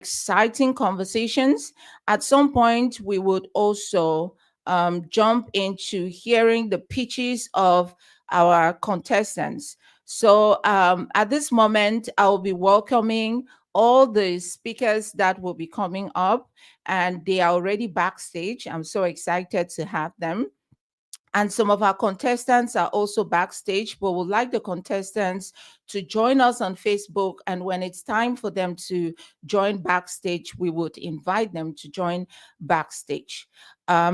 exciting conversations. At some point, we would also jump into hearing the pitches of our contestants. So at this moment, I will be welcoming all the speakers that will be coming up, and they are already backstage. I'm so excited to have them. And some of our contestants are also backstage, but would like the contestants to join us on Facebook. And when it's time for them to join backstage, we would invite them to join backstage.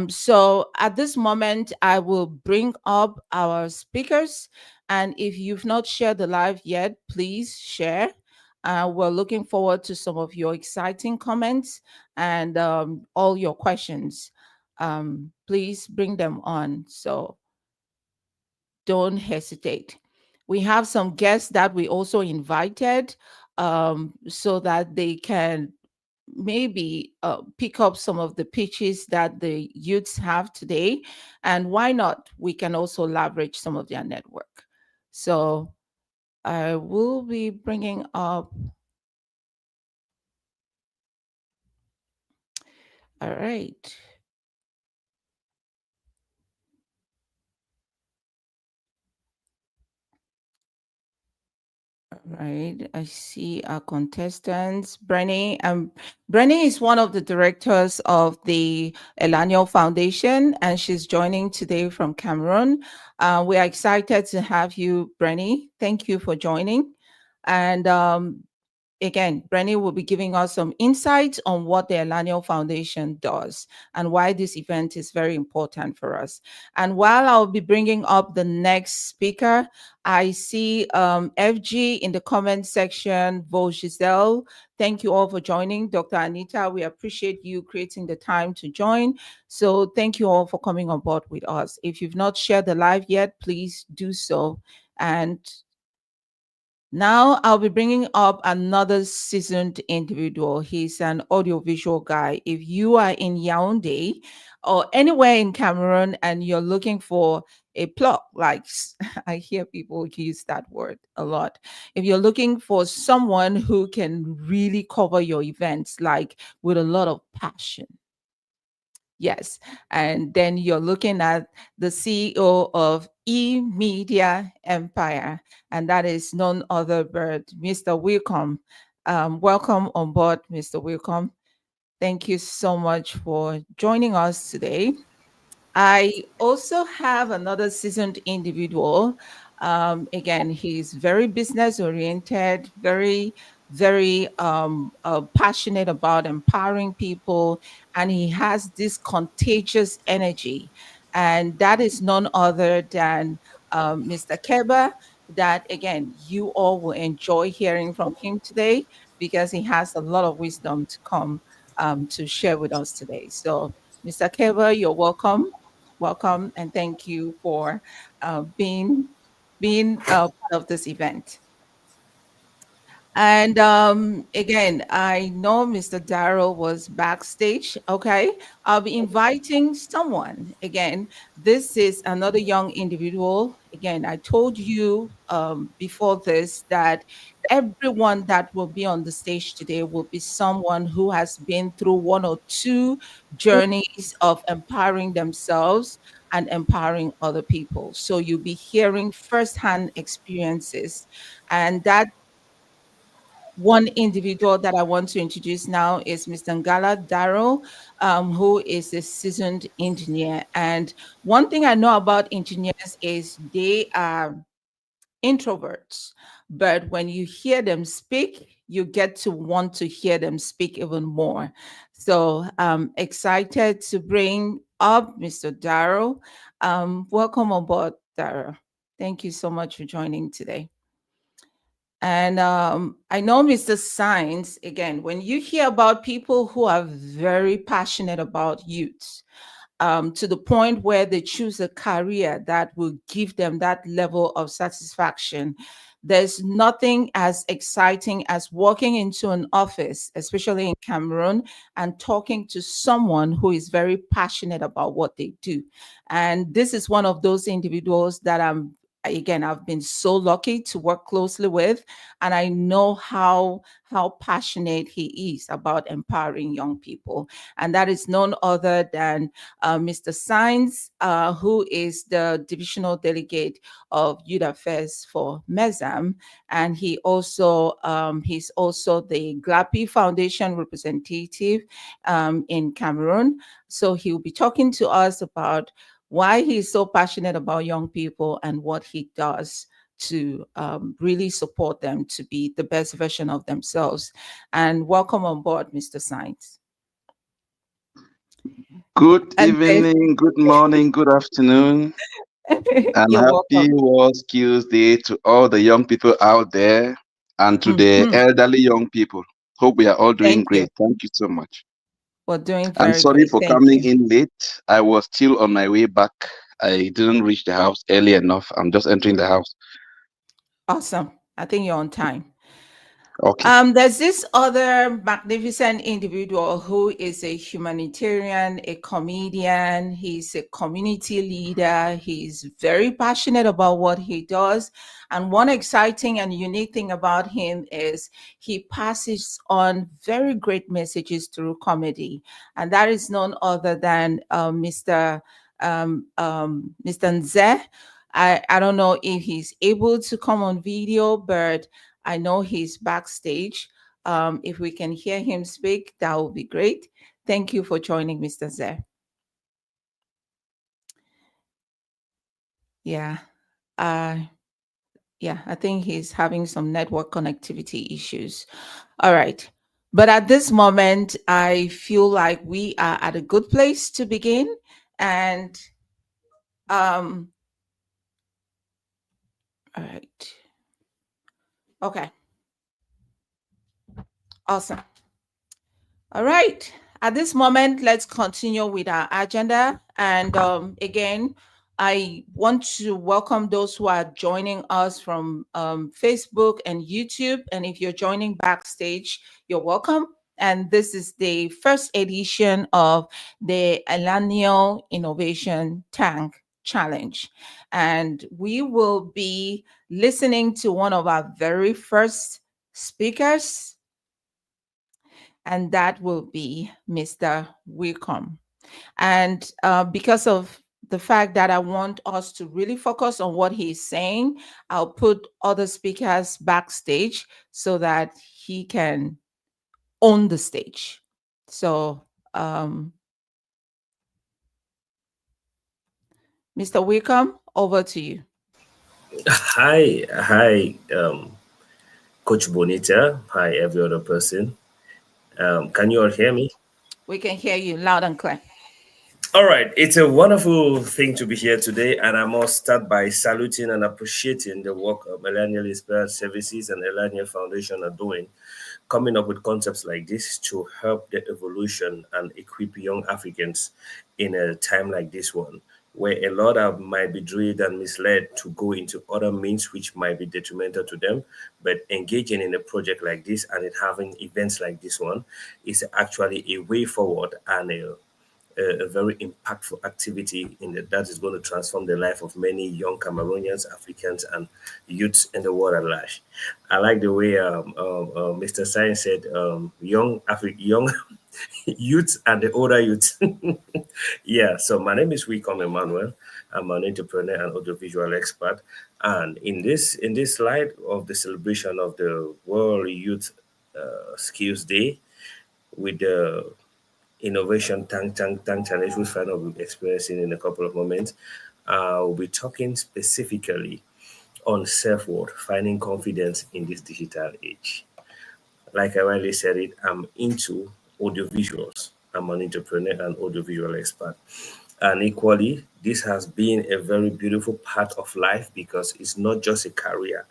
So at this moment, I will bring up our speakers. And if you've not shared the live yet, please share. We're looking forward to some of your exciting comments and all your questions. Please bring them on. So don't hesitate. We have some guests that we also invited so that they can maybe pick up some of the pitches that the youths have today. And why not? We can also leverage some of their network. So I will be bringing up. All right. Right, I see our contestants. Brenny is one of the directors of the Ellaniel Foundation, and she's joining today from Cameroon. We are excited to have you, Brenny. Thank you for joining. And again, Brenny will be giving us some insights on what the Ellaniel Foundation does and why this event is very important for us. And while I'll be bringing up the next speaker, I see FG in the comment section, Vo Giselle. Thank you all for joining. Dr. Anita, we appreciate you creating the time to join. So thank you all for coming on board with us. If you've not shared the live yet, please do so. And now I'll be bringing up another seasoned individual. He's an audiovisual guy. If you are in Yaoundé or anywhere in Cameroon and you're looking for a plug, like I hear people use that word a lot. If you're looking for someone who can really cover your events, like with a lot of passion, yes. And then you're looking at the CEO of E-Media Empire, and that is none other but Mr. Wilcom. Welcome on board, Mr. Wilcom. Thank you so much for joining us today. I also have another seasoned individual. Again, he's very business oriented, very passionate about empowering people, and he has this contagious energy. And that is none other than Mr. Keba. That again, you all will enjoy hearing from him today because he has a lot of wisdom to come to share with us today. So, Mr. Keba, you're welcome. Welcome, and thank you for being part of this event. And again, I know Mr. Darrow was backstage. Okay. I'll be inviting someone. Again, this is another young individual. Again, I told you before this that everyone that will be on the stage today will be someone who has been through one or two journeys of empowering themselves and empowering other people. So you'll be hearing firsthand experiences. And that one individual that I want to introduce now is Mr. Ngala Darrow, who is a seasoned engineer. And one thing I know about engineers is they are introverts, but when you hear them speak, you get to want to hear them speak even more. So I'm excited to bring up Mr. Darrow. Welcome on board, Darrow. Thank you so much for joining today. And I know Mr. Science, again, when you hear about people who are very passionate about youth, to the point where they choose a career that will give them that level of satisfaction, there's nothing as exciting as walking into an office, especially in Cameroon, and talking to someone who is very passionate about what they do. And this is one of those individuals that again, I've been so lucky to work closely with, and I know how passionate he is about empowering young people. And that is none other than Mr. Sines, who is the divisional delegate of Youth Affairs for MESAM, and he's also the GLAPI Foundation representative in Cameroon. So he'll be talking to us about why he's so passionate about young people and what he does to really support them to be the best version of themselves. And welcome on board, Mr. Science. Good And evening, good morning, good afternoon, and you're happy welcome. World Skills Day to all the young people out there and to the Mhm. elderly young people. Hope we are all doing Thank you. great. Thank you so much. We're doing And very sorry great. for Thank coming you. in late. I was still on my way back. I didn't reach the house early enough. I'm just entering the house. Awesome. I think you're on time. Okay. There's this other magnificent individual who is a humanitarian, a comedian, he's a community leader, he's very passionate about what he does. And one exciting and unique thing about him is he passes on very great messages through comedy. And that is none other than Mr. Nze. I don't know if he's able to come on video, but I know he's backstage. If we can hear him speak, that would be great. Thank you for joining, Mr. Zeh. Yeah. Uh, yeah, I think he's having some network connectivity issues. All right. But at this moment, I feel like we are at a good place to begin. And all right. Okay. Awesome. All right. At this moment, let's continue with our agenda. And again, I want to welcome those who are joining us from Facebook and YouTube. And if you're joining backstage, you're welcome. And this is the first edition of the Ellaniel Innovation Tank Challenge. And we will be listening to one of our very first speakers, and that will be Mr. Wickham. And because of the fact that I want us to really focus on what he's saying, I'll put other speakers backstage so that he can own the stage. So, Mr. Wickham, over to you. Hi, Coach Bonita. Hi, every other person. Can you all hear me? We can hear you loud and clear. All right, it's a wonderful thing to be here today, and I must start by saluting and appreciating the work of Ellaniel Inspired Services and Ellaniel Foundation are doing, coming up with concepts like this to help the evolution and equip young Africans in a time like this one, where a lot of might be drilled and misled to go into other means which might be detrimental to them. But engaging in a project like this and it having events like this one is actually a way forward and a very impactful activity that is going to transform the life of many young Cameroonians, Africans, and youths in the world at large. I like the way Mr. Science said, young youths and the older youths. Yeah, so my name is Wicom Emmanuel. I'm an entrepreneur and audiovisual expert. And in this slide of the celebration of the World Youth Skills Day with the Innovation Tank Challenge, which find out we'll be experiencing in a couple of moments. We'll be talking specifically on self-worth, finding confidence in this digital age. Like I rightly said it, I'm into audiovisuals. I'm an entrepreneur and audiovisual expert. And equally, this has been a very beautiful part of life because it's not just a career,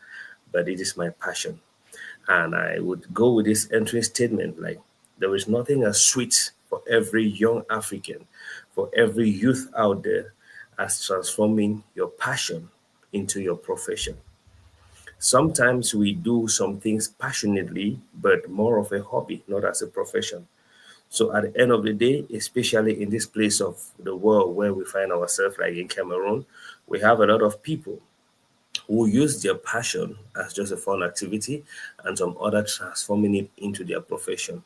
but it is my passion. And I would go with this entry statement like, there is nothing as sweet for every young African, for every youth out there, as transforming your passion into your profession. Sometimes we do some things passionately, but more of a hobby, not as a profession. So at the end of the day, especially in this place of the world where we find ourselves, like in Cameroon, we have a lot of people who use their passion as just a fun activity and some other transforming it into their profession.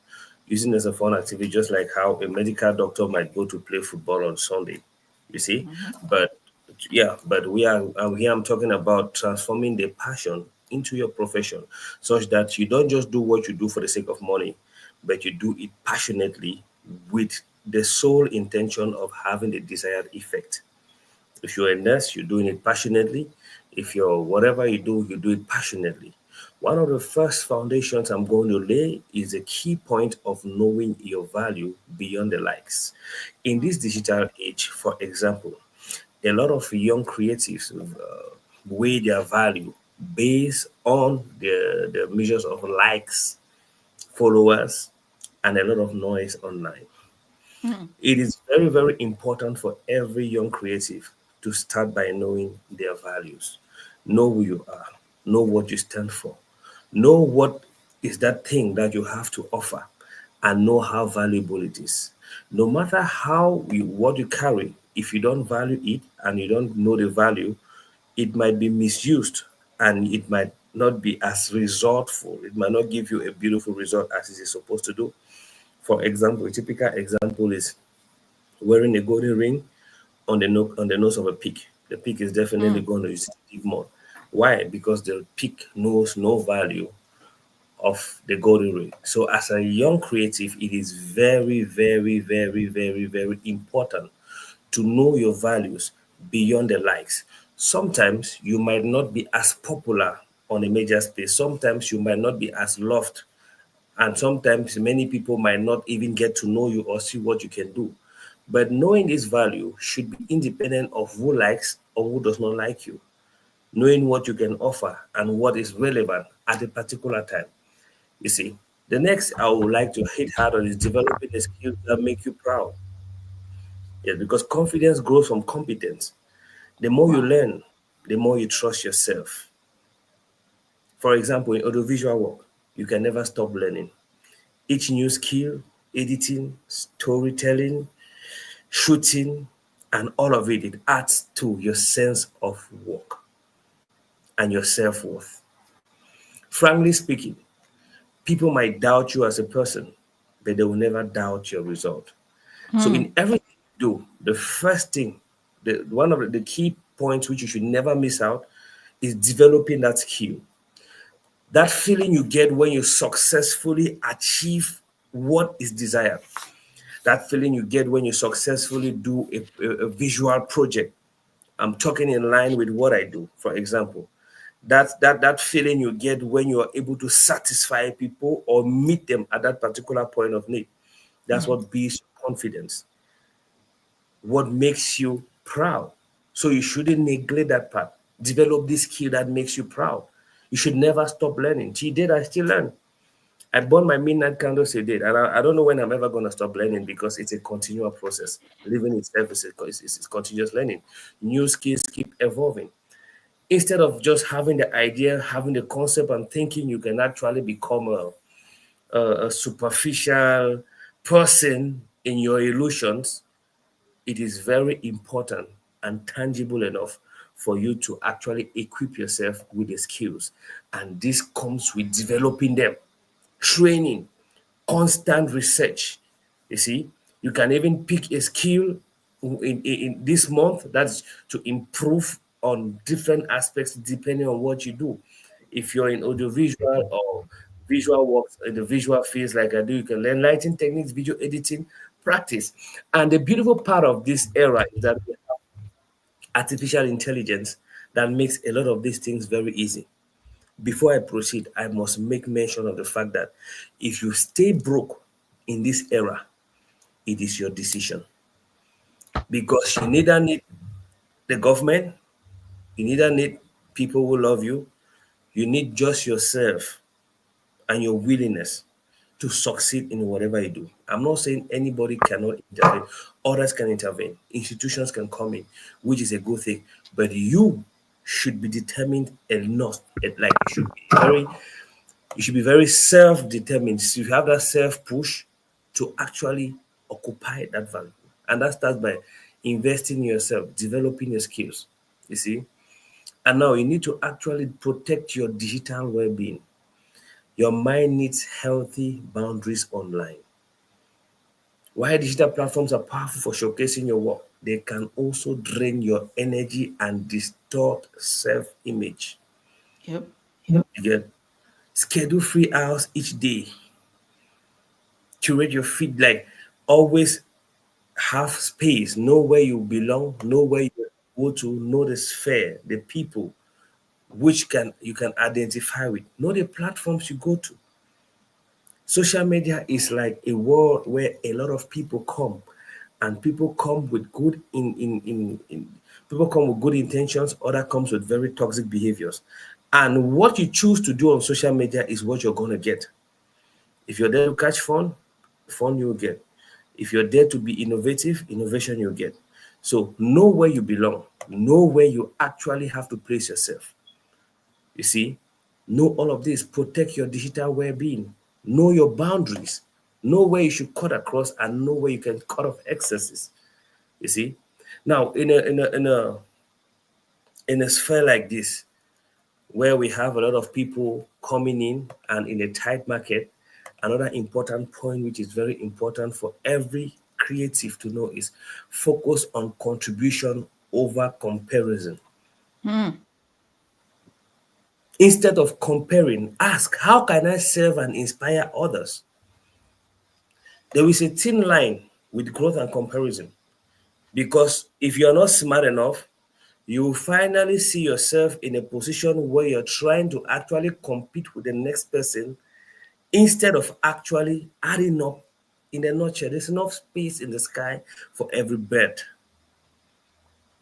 Using it as a fun activity, just like how a medical doctor might go to play football on Sunday, you see. Mhm. But yeah, but I'm here, I'm talking about transforming the passion into your profession such that you don't just do what you do for the sake of money, but you do it passionately with the sole intention of having the desired effect. If you're a nurse, you're doing it passionately. If you're whatever you do it passionately. One of the first foundations I'm going to lay is a key point of knowing your value beyond the likes. In this digital age, for example, a lot of young creatives weigh their value based on the measures of likes, followers, and a lot of noise online. Mhm. It is very, very important for every young creative to start by knowing their values. Know who you are, know what you stand for, know what is that thing that you have to offer, and know how valuable it is. No matter what you carry, if you don't value it and you don't know the value, it might be misused and it might not be as resultful. It might not give you a beautiful result as it is supposed to do. For example, a typical example is wearing a golden ring on the nose of a pig. The pig is definitely Mm. going to use it to dig more. Why? Because the pig knows no value of the golden ring. So as a young creative, it is very, very, very, very, very important to know your values beyond the likes. Sometimes you might not be as popular on a major space. Sometimes you might not be as loved, and sometimes many people might not even get to know you or see what you can do. But knowing this value should be independent of who likes or who does not like you. Knowing what you can offer and what is relevant at a particular time. You see, the next I would like to hit hard on is developing the skills that make you proud. Yes, because confidence grows from competence. The more you Wow. learn, the more you trust yourself. For example, in audiovisual work, you can never stop learning. Each new skill, editing, storytelling, shooting, and all of it, it adds to your sense of work and your self worth. Frankly speaking, people might doubt you as a person, but they will never doubt your result. So, Mm. in everything you do, the first thing, one of the key points which you should never miss out is developing that skill. That feeling you get when you successfully achieve what is desired. That feeling you get when you successfully do a visual project. I'm talking in line with what I do, for example. That feeling you get when you are able to satisfy people or meet them at that particular point of need. That's Mm. what builds confidence, what makes you proud. So you shouldn't neglect that part. Develop this skill that makes you proud. You should never stop learning. She did, I still learn. I burn my midnight candles a day, and I don't know when I'm ever going to stop learning because it's a continual process. Living itself is continuous learning. New skills keep evolving. Instead of just having the idea, having the concept, and thinking you can actually become a superficial person in your illusions, it is very important and tangible enough for you to actually equip yourself with the skills. And this comes with developing them, training, constant research. You see, you can even pick a skill in this month that's to improve on different aspects depending on what you do. If you're in audiovisual or visual works in the visual fields like I do, you can learn lighting techniques, video editing, practice. And the beautiful part of this era is that we have artificial intelligence that makes a lot of these things very easy. Before I proceed, I must make mention of the fact that if you stay broke in this era, it is your decision because you neither need the government, you neither need people who love you, you need just yourself and your willingness to succeed in whatever you do. I'm not saying anybody cannot intervene, others can intervene, institutions can come in, which is a good thing, but you should be determined enough, like you should be very self-determined. So you have that self-push to actually occupy that value. And that starts by investing in yourself, developing your skills. You see? And now you need to actually protect your digital well-being. Your mind needs healthy boundaries online. While digital platforms are powerful for showcasing your work, they can also drain your energy and distort self-image. Yep. You get schedule 3 hours each day. Curate your feed, like always have space. Know where you belong. Know where you go to. Know the sphere, the people which can you can identify with. Know the platforms you go to. Social media is like a world where a lot of people come, and people come with good in people come with good intentions, other comes with very toxic behaviors. And what you choose to do on social media is what you're going to get. If you're there to catch fun, fun you'll get. If you're there to be innovative, innovation you'll get. So know where you belong, know where you actually have to place yourself. You see, know all of this, protect your digital well-being, know your boundaries, know where you should cut across, and know where you can cut off excesses. You see, now in a sphere like this, where we have a lot of people coming in and in a tight market, another important point which is very important for every creative to know is focus on contribution over comparison. Hmm. Instead of comparing, ask, how can I serve and inspire others? There is a thin line with growth and comparison, because if you're not smart enough, you will finally see yourself in a position where you're trying to actually compete with the next person instead of actually adding up. In a nutshell, there's enough space in the sky for every bird.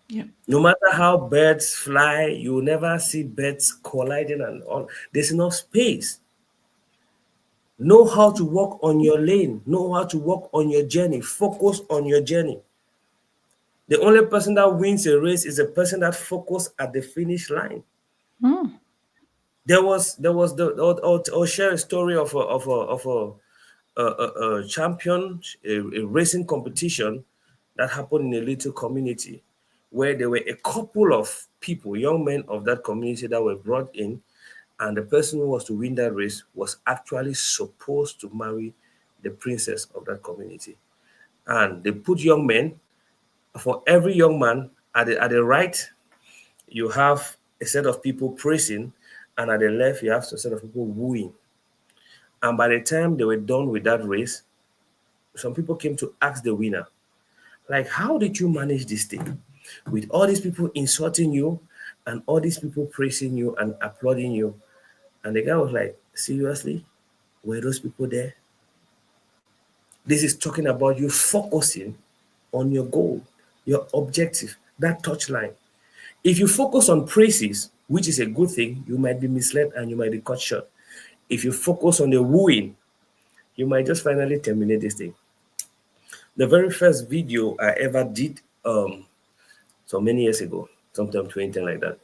Yep. No matter how birds fly, you will never see birds colliding and all. There's enough space. Know how to walk on your lane. Know how to walk on your journey. Focus on your journey. The only person that wins a race is the person that focus at the finish line. Hmm. There was I'll share a story of a champion, a racing competition that happened in a little community where there were a couple of people, young men of that community, that were brought in, and the person who was to win that race was actually supposed to marry the princess of that community. And they put young men, for every young man at the right, you have a set of people praising, and at the left, you have a set of people wooing. And by the time they were done with that race, some people came to ask the winner, like, how did you manage this thing with all these people insulting you and all these people praising you and applauding you? And the guy was like, seriously? Were those people there? This is talking about you focusing on your goal, your objective, that touchline. If you focus on praises, which is a good thing, you might be misled and you might be cut short. If you focus on the wooing, you might just finally terminate this thing. The very first video I ever did, so many years ago, sometime 2010 like that,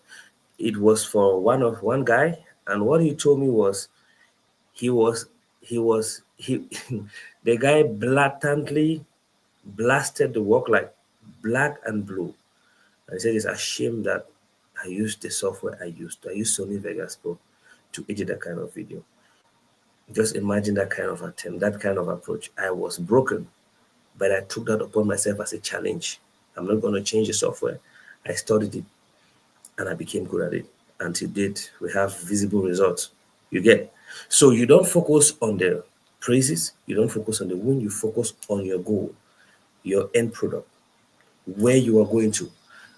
it was for one guy, and what he told me was he was he the guy blatantly blasted the work like black and blue. I said it's a shame that I used the software I used. I used Sony Vegas Pro to edit that kind of video. Just imagine that kind of attempt, that kind of approach. I was broken, but I took that upon myself as a challenge. I'm not going to change the software. I studied it and I became good at it. Until date, we have visible results. You get. So you don't focus on the praises, you don't focus on the win, you focus on your goal, your end product, where you are going to,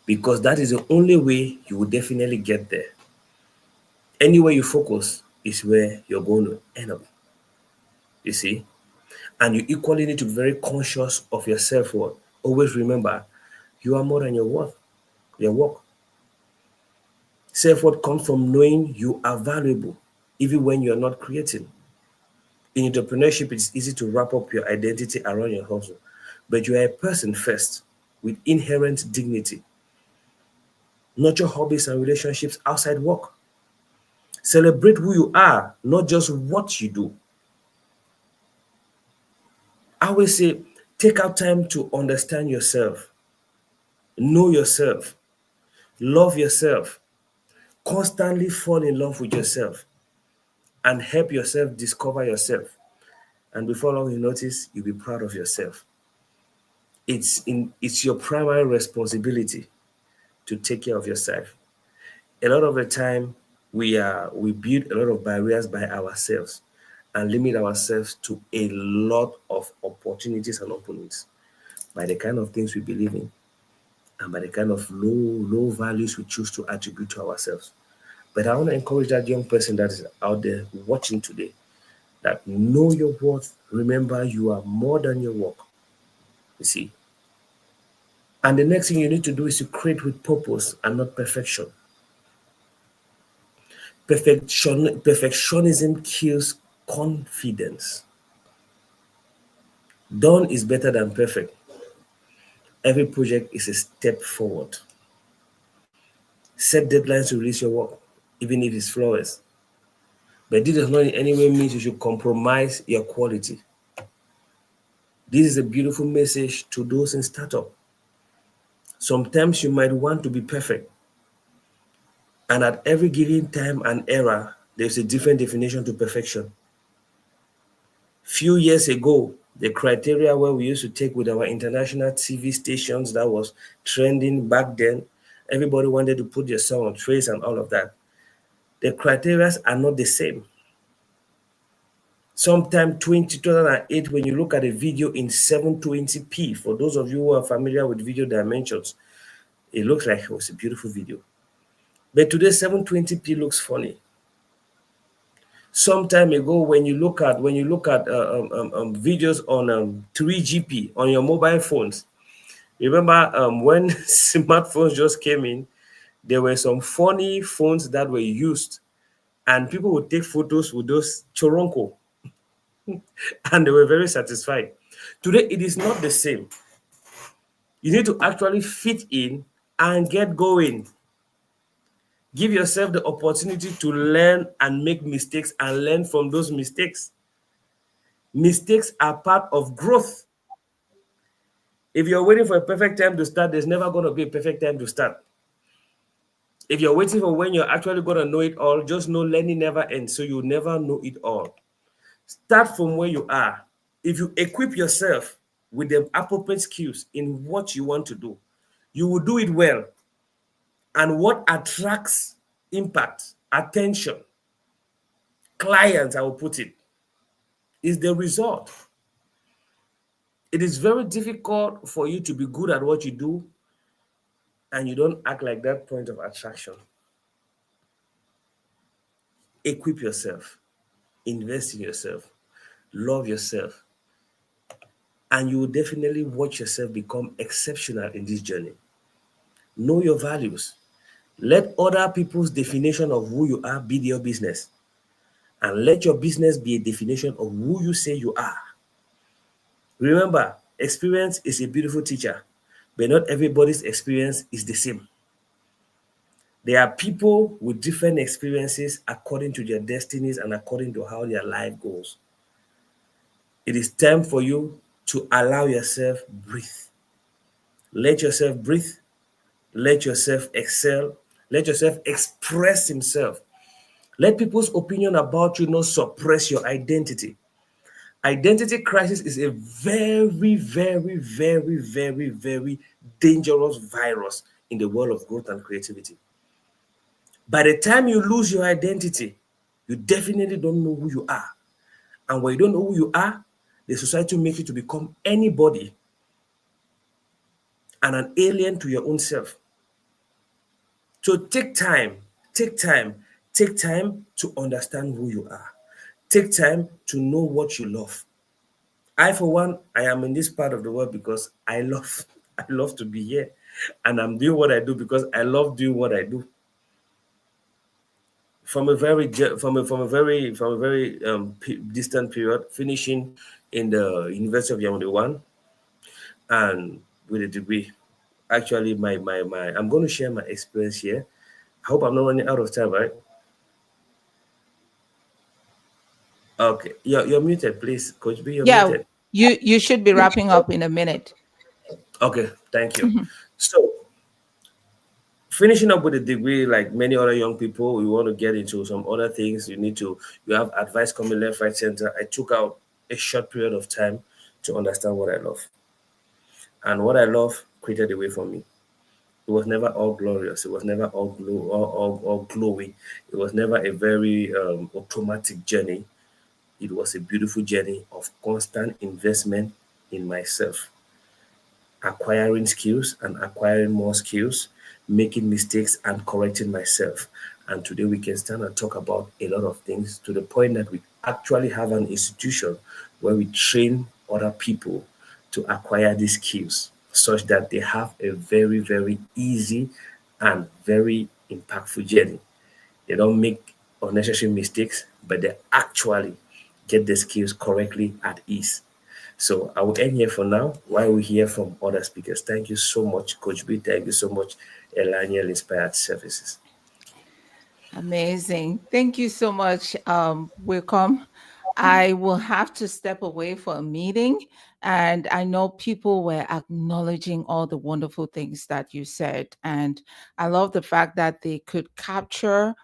because that is the only way you will definitely get there. Anywhere you focus is where you're going to end up, you see. And you equally need to be very conscious of your self-worth. Always remember, you are more than your work. Self-worth comes from knowing you are valuable, even when you're not creating. In entrepreneurship, it's easy to wrap up your identity around your hustle, but you are a person first with inherent dignity. Nurture hobbies and relationships outside work. Celebrate who you are, not just what you do. I always say, take out time to understand yourself, know yourself, love yourself. Constantly fall in love with yourself and help yourself discover yourself. And before long, you notice you'll be proud of yourself. It's your primary responsibility to take care of yourself. A lot of the time, we build a lot of barriers by ourselves and limit ourselves to a lot of opportunities and openings by the kind of things we believe in and by the kind of low values we choose to attribute to ourselves. But I want to encourage that young person that is out there watching today that know your worth. Remember, you are more than your work. You see. And the next thing you need to do is to create with purpose and not perfection. Perfectionism kills confidence. Done is better than perfect. Every project is a step forward. Set deadlines to release your work, even if it's flawless. But this does not in any way mean you should compromise your quality. This is a beautiful message to those in startup. Sometimes you might want to be perfect, and at every given time and era, there's a different definition to perfection. Few years ago, the criteria where we used to take with our international TV stations that was trending back then, everybody wanted to put their song on trace and all of that. The criteria are not the same. Sometime 2008, when you look at a video in 720p, for those of you who are familiar with video dimensions, it looks like it was a beautiful video. But today, 720p looks funny. Some time ago, when you look at videos on 3GP on your mobile phones, remember when smartphones just came in, there were some funny phones that were used, and people would take photos with those choronko, and they were very satisfied. Today, it is not the same. You need to actually fit in and get going. Give yourself the opportunity to learn and make mistakes and learn from those mistakes. Mistakes are part of growth. If you're waiting for a perfect time to start, there's never going to be a perfect time to start. If you're waiting for when you're actually going to know it all, just know learning never ends, so you'll never know it all. Start from where you are. If you equip yourself with the appropriate skills in what you want to do, you will do it well. And what attracts impact, attention, clients, I will put it, is the result. It is very difficult for you to be good at what you do and you don't act like that point of attraction. Equip yourself, invest in yourself, love yourself, and you will definitely watch yourself become exceptional in this journey. Know your values. Let other people's definition of who you are be your business, and let your business be a definition of who you say you are. Remember, experience is a beautiful teacher, but not everybody's experience is the same. There are people with different experiences according to their destinies and according to how their life goes. It is time for you to allow yourself breathe. Let yourself breathe. Let yourself excel. Let yourself express himself. Let people's opinion about you not suppress your identity. Identity crisis is a very, very, very, very, very dangerous virus in the world of growth and creativity. By the time you lose your identity, you definitely don't know who you are. And when you don't know who you are, the society makes you to become anybody and an alien to your own self. So take time, take time, take time to understand who you are. Take time to know what you love. I, for one, I am in this part of the world because I love, I love to be here, and I'm doing what I do because I love doing what I do. From a very distant period, finishing in the University of Yaoundé one, and with a degree. Actually, my I'm going to share my experience here. I hope I'm not running out of time, right? Okay, you're muted, please, Coach B. You're Yeah, muted. you should be wrapping up in a minute. Okay, thank you. So finishing up with a degree, like many other young people, we want to get into some other things. You have advice coming left, right, center. I took out a short period of time to understand what I love. And what I love created a way for me. It was never all glorious. It was never all glowy. It was never a very automatic journey. It was a beautiful journey of constant investment in myself, acquiring skills and acquiring more skills, making mistakes and correcting myself. And today we can stand and talk about a lot of things to the point that we actually have an institution where we train other people to acquire these skills such that they have a very, very easy and very impactful journey. They don't make unnecessary mistakes, but they actually get the skills correctly at ease. So I will end here for now while we hear from other speakers. Thank you so much, Coach B. Thank you so much, Ellaniel Inspired Services. Amazing. Thank you so much, Welcome. I will have to step away for a meeting, and I know people were acknowledging all the wonderful things that you said. And I love the fact that they could capture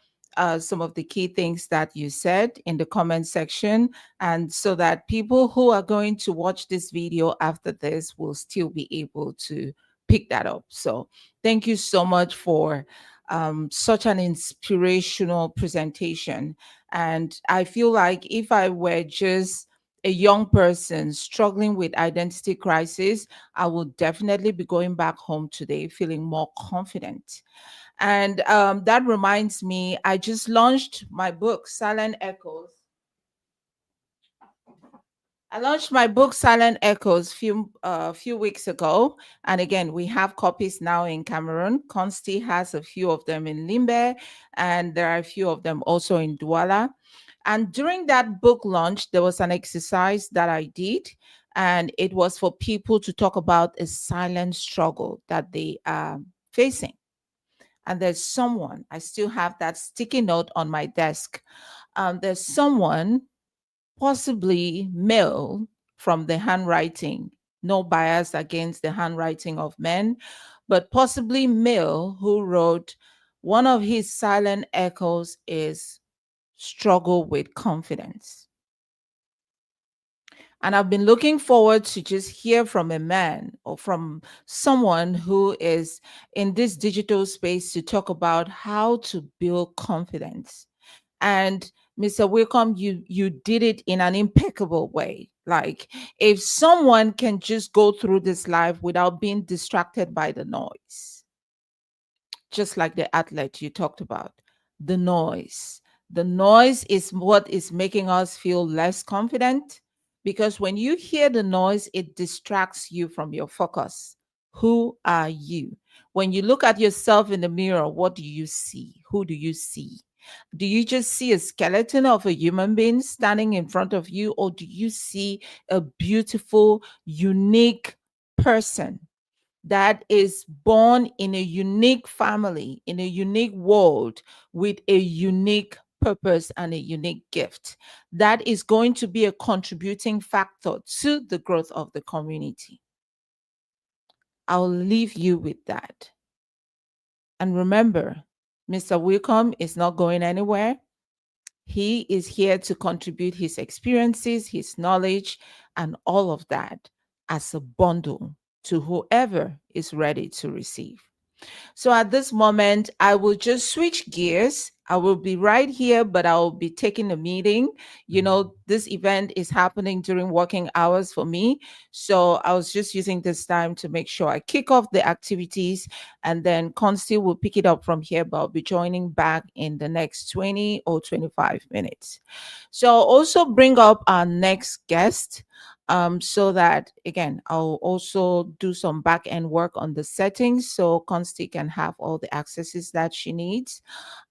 some of the key things that you said in the comment section. And so that people who are going to watch this video after this will still be able to pick that up. So thank you so much for such an inspirational presentation. And I feel like if I were just a young person struggling with identity crisis, I would definitely be going back home today feeling more confident. And that reminds me, I just launched my book, Silent Echoes. I launched my book Silent Echoes few weeks ago, and again we have copies now in Cameroon. Consti has a few of them in Limbe, and there are a few of them also in Douala. And during that book launch, there was an exercise that I did, and it was for people to talk about a silent struggle that they are facing. And there's someone, I still have that sticky note on my desk. There's someone, possibly male, from the handwriting. No bias against the handwriting of men, but possibly male, who wrote one of his silent echoes is struggle with confidence. And I've been looking forward to just hear from a man or from someone who is in this digital space to talk about how to build confidence. And Mr. Wickham, you did it in an impeccable way. Like, if someone can just go through this life without being distracted by the noise, just like the athlete you talked about, the noise. The noise is what is making us feel less confident, because when you hear the noise, it distracts you from your focus. Who are you? When you look at yourself in the mirror, what do you see? Who do you see? Do you just see a skeleton of a human being standing in front of you, or do you see a beautiful, unique person that is born in a unique family, in a unique world, with a unique purpose and a unique gift that is going to be a contributing factor to the growth of the community? I'll leave you with that. And remember, Mr. Wickham is not going anywhere. He is here to contribute his experiences, his knowledge, and all of that as a bundle to whoever is ready to receive. So at this moment, I will just switch gears. I will be right here, but I will be taking a meeting. This event is happening during working hours for me. So I was just using this time to make sure I kick off the activities, and then Consti will pick it up from here, but I'll be joining back in the next 20 or 25 minutes. So I'll also bring up our next guest, so that again I'll also do some back end work on the settings so Consti can have all the accesses that she needs,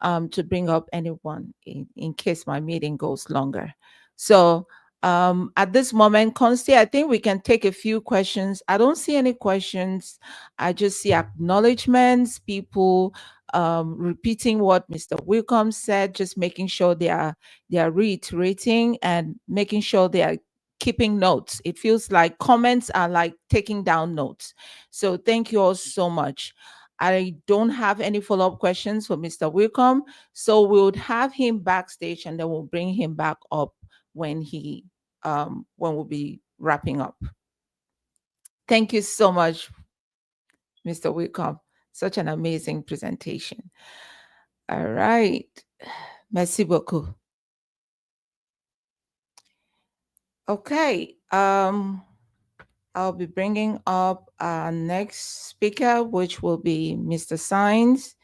to bring up anyone in case my meeting goes longer. So at this moment, Consti, I think we can take a few questions. I don't see any questions. I just see acknowledgements, people repeating what Mr. Wilcom said, just making sure they are reiterating and making sure they are keeping notes. It feels like comments are like taking down notes. So thank you all so much. I don't have any follow-up questions for Mr. Wickham, so we would have him backstage, and then we'll bring him back up when we'll be wrapping up. Thank you so much, Mr. Wickham. Such an amazing presentation. All right. Merci beaucoup. Okay. I'll be bringing up our next speaker, which will be Mr. Science.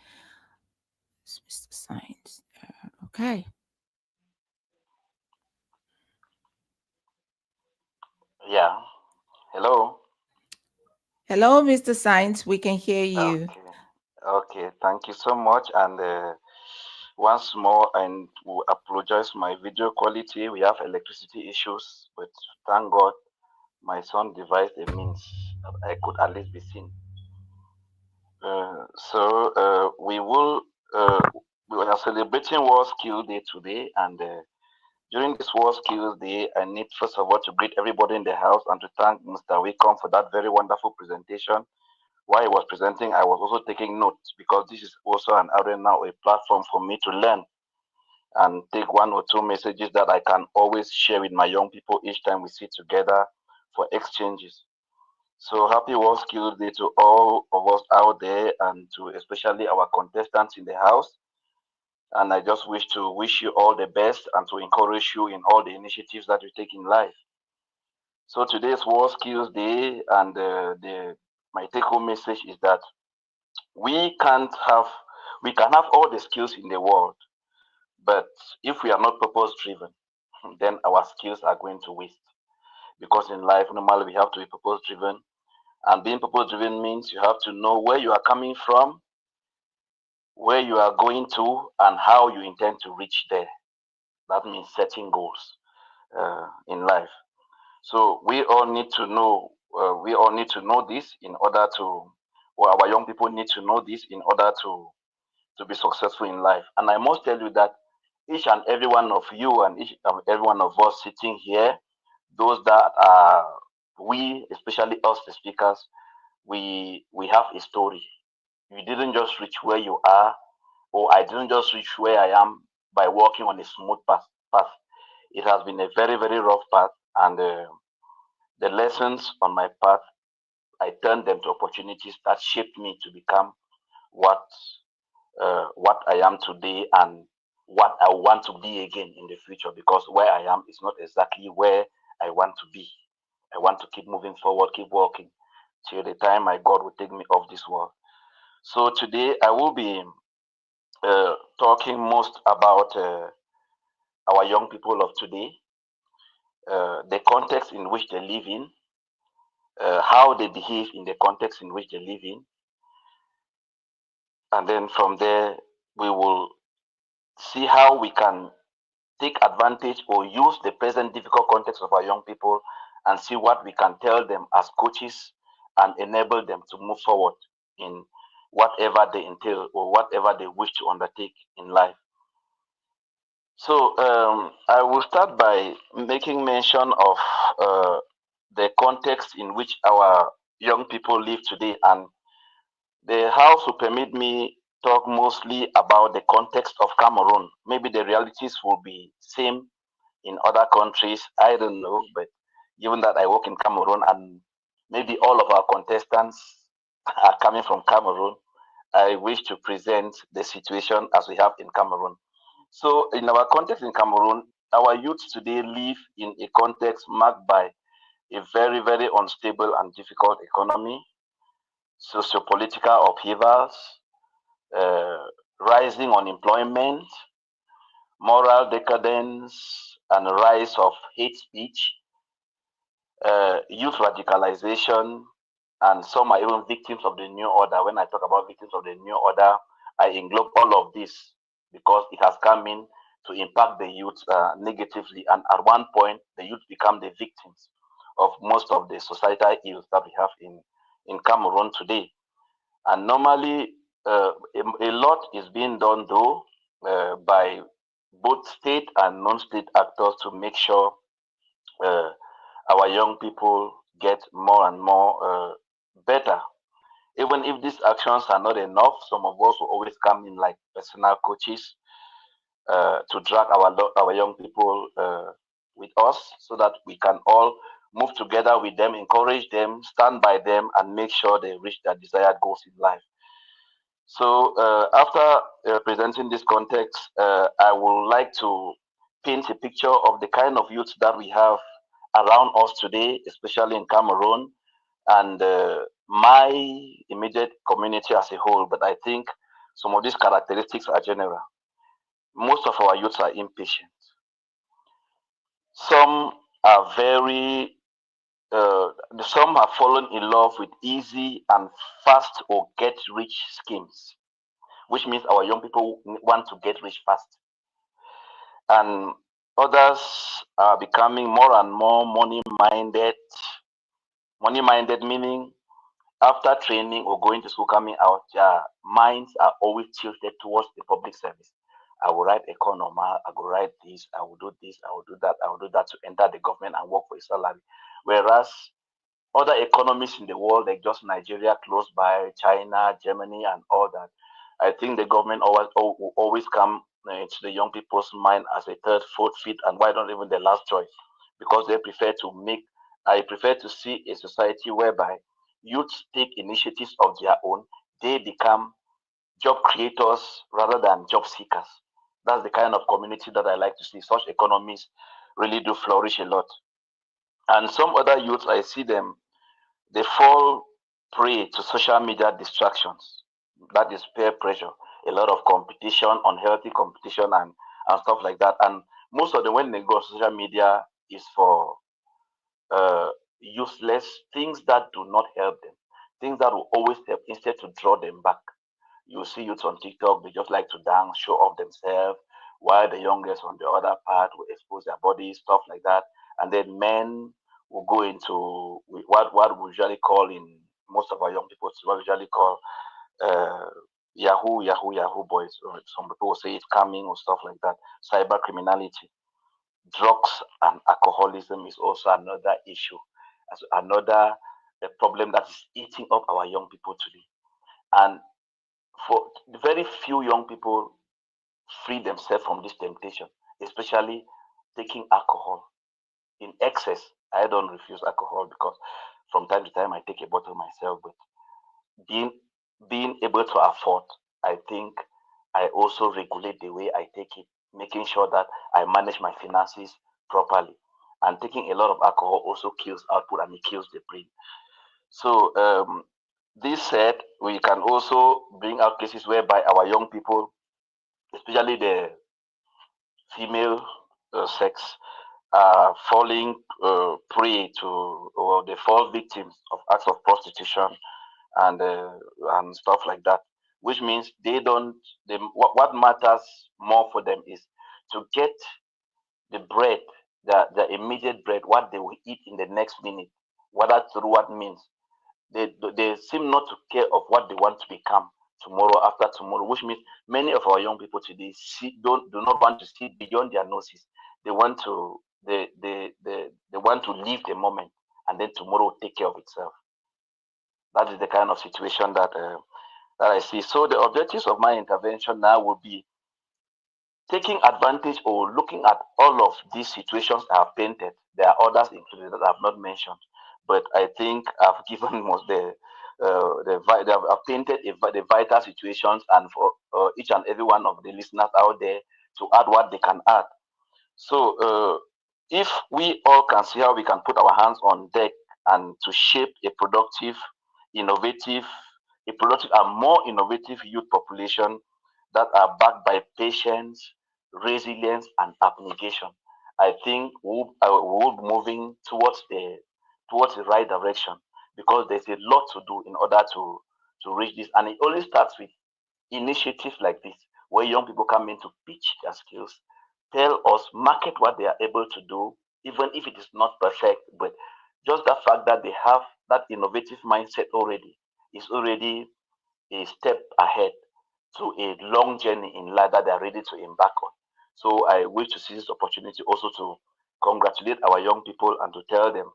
Mr. Science. Okay. Yeah. Hello. Hello, Mr. Science. We can hear you. Okay. Okay. Thank you so much. And once more, and we apologize for my video quality. We have electricity issues, but thank God my son devised a means that I could at least be seen. We will. We are celebrating World Skills Day today, and during this World Skills Day, I need first of all to greet everybody in the house and to thank Mr. Wickham for that very wonderful presentation. While I was presenting, I was also taking notes because this is also an now a platform for me to learn and take one or two messages that I can always share with my young people each time we sit together for exchanges. So happy World Skills Day to all of us out there and to especially our contestants in the house. And I just wish to wish you all the best and to encourage you in all the initiatives that you take in life. So today's World Skills Day, and my take-home message is that we can't have we can have all the skills in the world, but if we are not purpose-driven, then our skills are going to waste. Because in life, normally we have to be purpose-driven, and being purpose-driven means you have to know where you are coming from, where you are going to, and how you intend to reach there. That means setting goals in life. So we all need to know. We all need to know this in order to, or our young people need to know this in order to be successful in life. And I must tell you that each and every one of you and each and every one of us sitting here, those that are we, especially us, the speakers, we have a story. You didn't just reach where you are, or I didn't just reach where I am by walking on a smooth path. It has been a very, very rough path, and the lessons on my path, I turned them to opportunities that shaped me to become what what I am today and what I want to be again in the future. Because where I am is not exactly where I want to be. I want to keep moving forward, keep walking till the time my God will take me off this world. So today I will be talking most about our young people of today, the context in which they live in, how they behave in the context in which they live in, and then from there we will see how we can take advantage or use the present difficult context of our young people and see what we can tell them as coaches and enable them to move forward in whatever they entail or whatever they wish to undertake in life. So I will start by making mention of the context in which our young people live today, and the house will permit me talk mostly about the context of Cameroon. Maybe the realities will be same in other countries. I don't know, but given that I work in Cameroon and maybe all of our contestants are coming from Cameroon, I wish to present the situation as we have in Cameroon. So, in our context in Cameroon, our youth today live in a context marked by a very, very unstable and difficult economy, socio-political upheavals, uh, rising unemployment, moral decadence, and rise of hate speech, youth radicalization, and some are even victims of the new order. When I talk about victims of the new order, I englobe all of this because it has come in to impact the youth negatively. And at one point, the youth become the victims of most of the societal ills that we have in Cameroon today. And normally, a lot is being done though by both state and non-state actors to make sure uh, our young people get more and more better Even if these actions are not enough, some of us will always come in like personal coaches to drag our young people with us so that we can all move together with them, encourage them, stand by them, and make sure they reach their desired goals in life. So after presenting this context, I would like to paint a picture of the kind of youth that we have around us today, especially in Cameroon and my immediate community as a whole. But I think some of these characteristics are general. Most of our youths are impatient. Some are very, uh, some have fallen in love with easy and fast or get rich schemes, which means our young people want to get rich fast. And others are becoming more and more money minded. Money minded meaning after training or going to school, coming out, their minds are always tilted towards the public service. I will write economy, I will write this, I will do this, I will do that, I will do that to enter the government and work for a salary. Whereas other economies in the world, like just Nigeria close by, China, Germany, and all that, I think the government will always come into the young people's mind as a third, fourth, fifth, and why not even the last choice? Because they prefer to make, I prefer to see a society whereby youth take initiatives of their own, they become job creators rather than job seekers. That's the kind of community that I like to see. Such economies really do flourish a lot. And some other youths, I see them, they fall prey to social media distractions. That is peer pressure, a lot of competition, unhealthy competition, and stuff like that. And most of them, when they go on social media, is for uh, useless things that do not help them, things that will always help instead to draw them back. You see youths on TikTok, they just like to dance, show off themselves, while the youngest on the other part will expose their bodies, stuff like that. And then men will go into what we usually call in most of our young people, what we usually call uh, Yahoo boys. Or some people will say it's coming or stuff like that. Cyber criminality, drugs, and alcoholism is also another issue, as another problem that is eating up our young people today. And for very few young people free themselves from this temptation, especially taking alcohol in excess. I don't refuse alcohol because from time to time I take a bottle myself, but being being able to afford, I think I also regulate the way I take it, making sure that I manage my finances properly. And taking a lot of alcohol also kills output and it kills the brain. So this said, we can also bring out cases whereby our young people, especially the female sex, are falling prey to, or they fall victims of acts of prostitution and stuff like that. Which means they don't. What matters more for them is to get the bread, the immediate bread, what they will eat in the next minute, whether through what means. They seem not to care of what they want to become tomorrow after tomorrow, which means many of our young people today do not want to see beyond their noses. They want to they want to live the moment, and then tomorrow will take care of itself. That is the kind of situation that I see. So the objectives of my intervention now will be taking advantage or looking at all of these situations I have painted. There are others included that I have not mentioned, but I think I've given most I've painted the vital situations, and for each and every one of the listeners out there to add what they can add. So, if we all can see how we can put our hands on deck and to shape innovative, a productive and more innovative youth population that are backed by patience, resilience, and abnegation, I think we'll be moving towards the right direction, because there's a lot to do in order to reach this, and it only starts with initiatives like this, where young people come in to pitch their skills, tell us, market what they are able to do, even if it is not perfect. But just the fact that they have that innovative mindset already is already a step ahead to a long journey in life that they are ready to embark on. So I wish to see this opportunity also to congratulate our young people and to tell them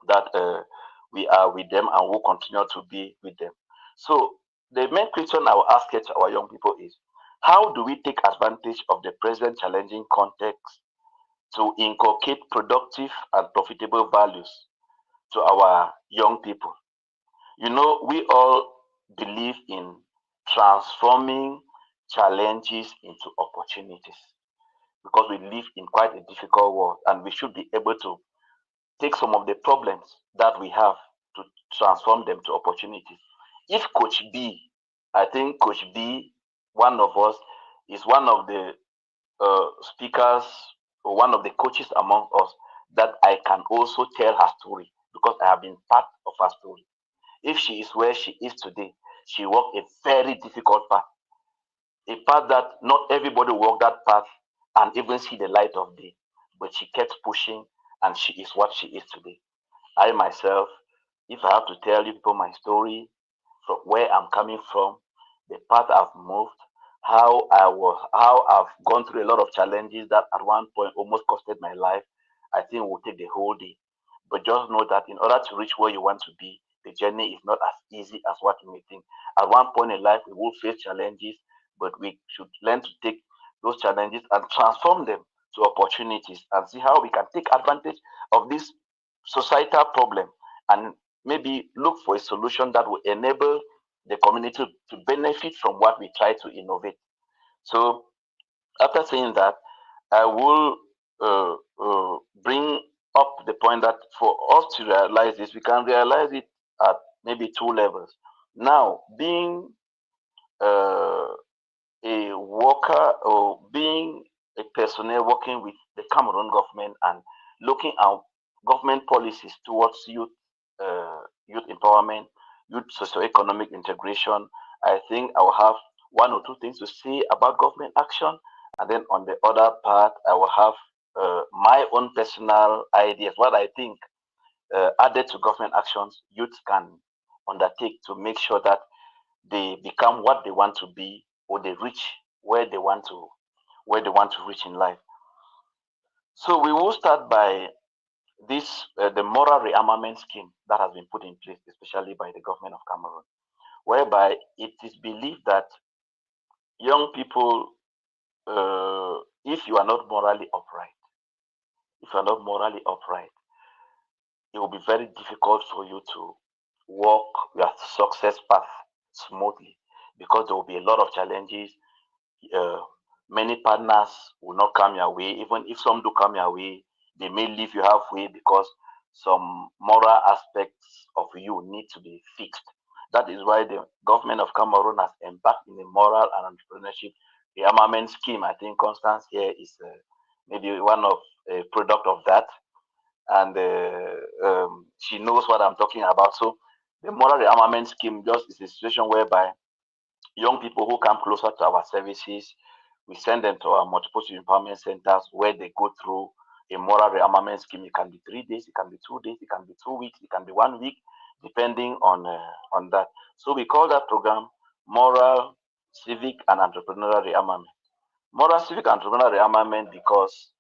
that we are with them and will continue to be with them. So the main question I will ask here to our young people is, how do we take advantage of the present challenging context to inculcate productive and profitable values to our young people? You know, we all believe in transforming challenges into opportunities because we live in quite a difficult world, and we should be able to take some of the problems that we have to transform them to opportunities. If Coach B, I think Coach B, one of us, is one of the speakers or one of the coaches among us that I can also tell her story because I have been part of her story. If she is where she is today, she walked a very difficult path, a path that not everybody walked that path and even see the light of day, but she kept pushing and she is what she is today. I myself, if I have to tell you people my story, from where I'm coming from, the path I've moved, how I've gone through a lot of challenges that at one point almost costed my life, I think will take the whole day. But just know that in order to reach where you want to be, the journey is not as easy as what you may think. At one point in life, we will face challenges, but we should learn to take those challenges and transform them to opportunities and see how we can take advantage of this societal problem and maybe look for a solution that will enable the community to benefit from what we try to innovate. So, after saying that, I will bring up the point that for us to realize this, we can realize it at maybe two levels. Now, being uh, a worker or being a personnel working with the Cameroon government and looking at government policies towards youth empowerment, youth socio-economic integration, I think I will have one or two things to say about government action, and then on the other part, I will have my own personal ideas, what I think added to government actions youth can undertake to make sure that they become what they want to be or they reach where they want to reach in life. So we will start by this the moral rearmament scheme that has been put in place, especially by the government of Cameroon, whereby it is believed that young people, if you are not morally upright, it will be very difficult for you to walk your success path smoothly because there will be a lot of challenges. uh, Many partners will not come your way. Even if some do come your way, they may leave you halfway because some moral aspects of you need to be fixed. That is why the government of Cameroon has embarked in a moral and entrepreneurship rearmament scheme. I think Constance here is maybe one of a product of that, and she knows what I'm talking about. So the moral rearmament scheme just is a situation whereby young people who come closer to our services, we send them to our multiple empowerment centers where they go through a moral rearmament scheme. It can be 3 days, it can be 2 days, it can be 2 weeks, it can be 1 week, depending on that. So we call that program moral, civic, and entrepreneurial rearmament. Moral, civic, and entrepreneurial rearmament because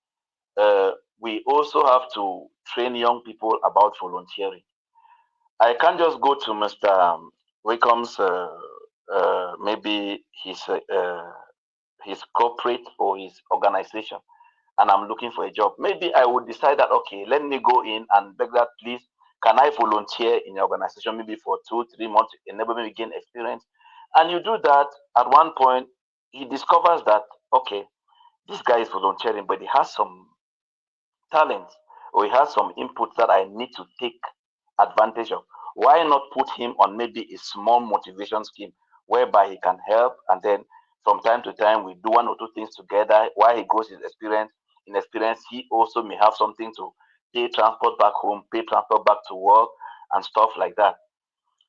we also have to train young people about volunteering. I can't just go to Mr. Wakeham's maybe his corporate or his organization, and I'm looking for a job. Maybe I would decide that okay, let me go in and beg that please, can I volunteer in your organization maybe for 2 3 months to enable me to gain experience? And you do that. At one point, he discovers that okay, this guy is volunteering, but he has some talents or he has some inputs that I need to take advantage of. Why not put him on maybe a small motivation scheme whereby he can help and then from time to time we do one or two things together while he grows his experience. In experience, he also may have something to pay transport back home, pay transport back to work, and stuff like that.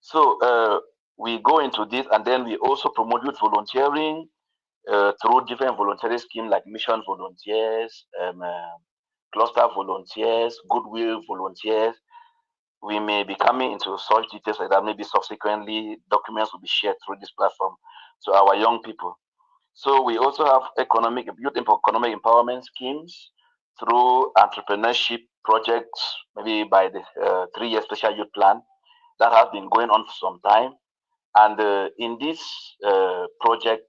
So we go into this and then we also promote youth volunteering through different voluntary schemes like mission volunteers, cluster volunteers, goodwill volunteers. We may be coming into such details like that. Maybe subsequently, documents will be shared through this platform to our young people. So we also have economic empowerment schemes through entrepreneurship projects, maybe by the 3 year special youth plan that has been going on for some time. And in this project,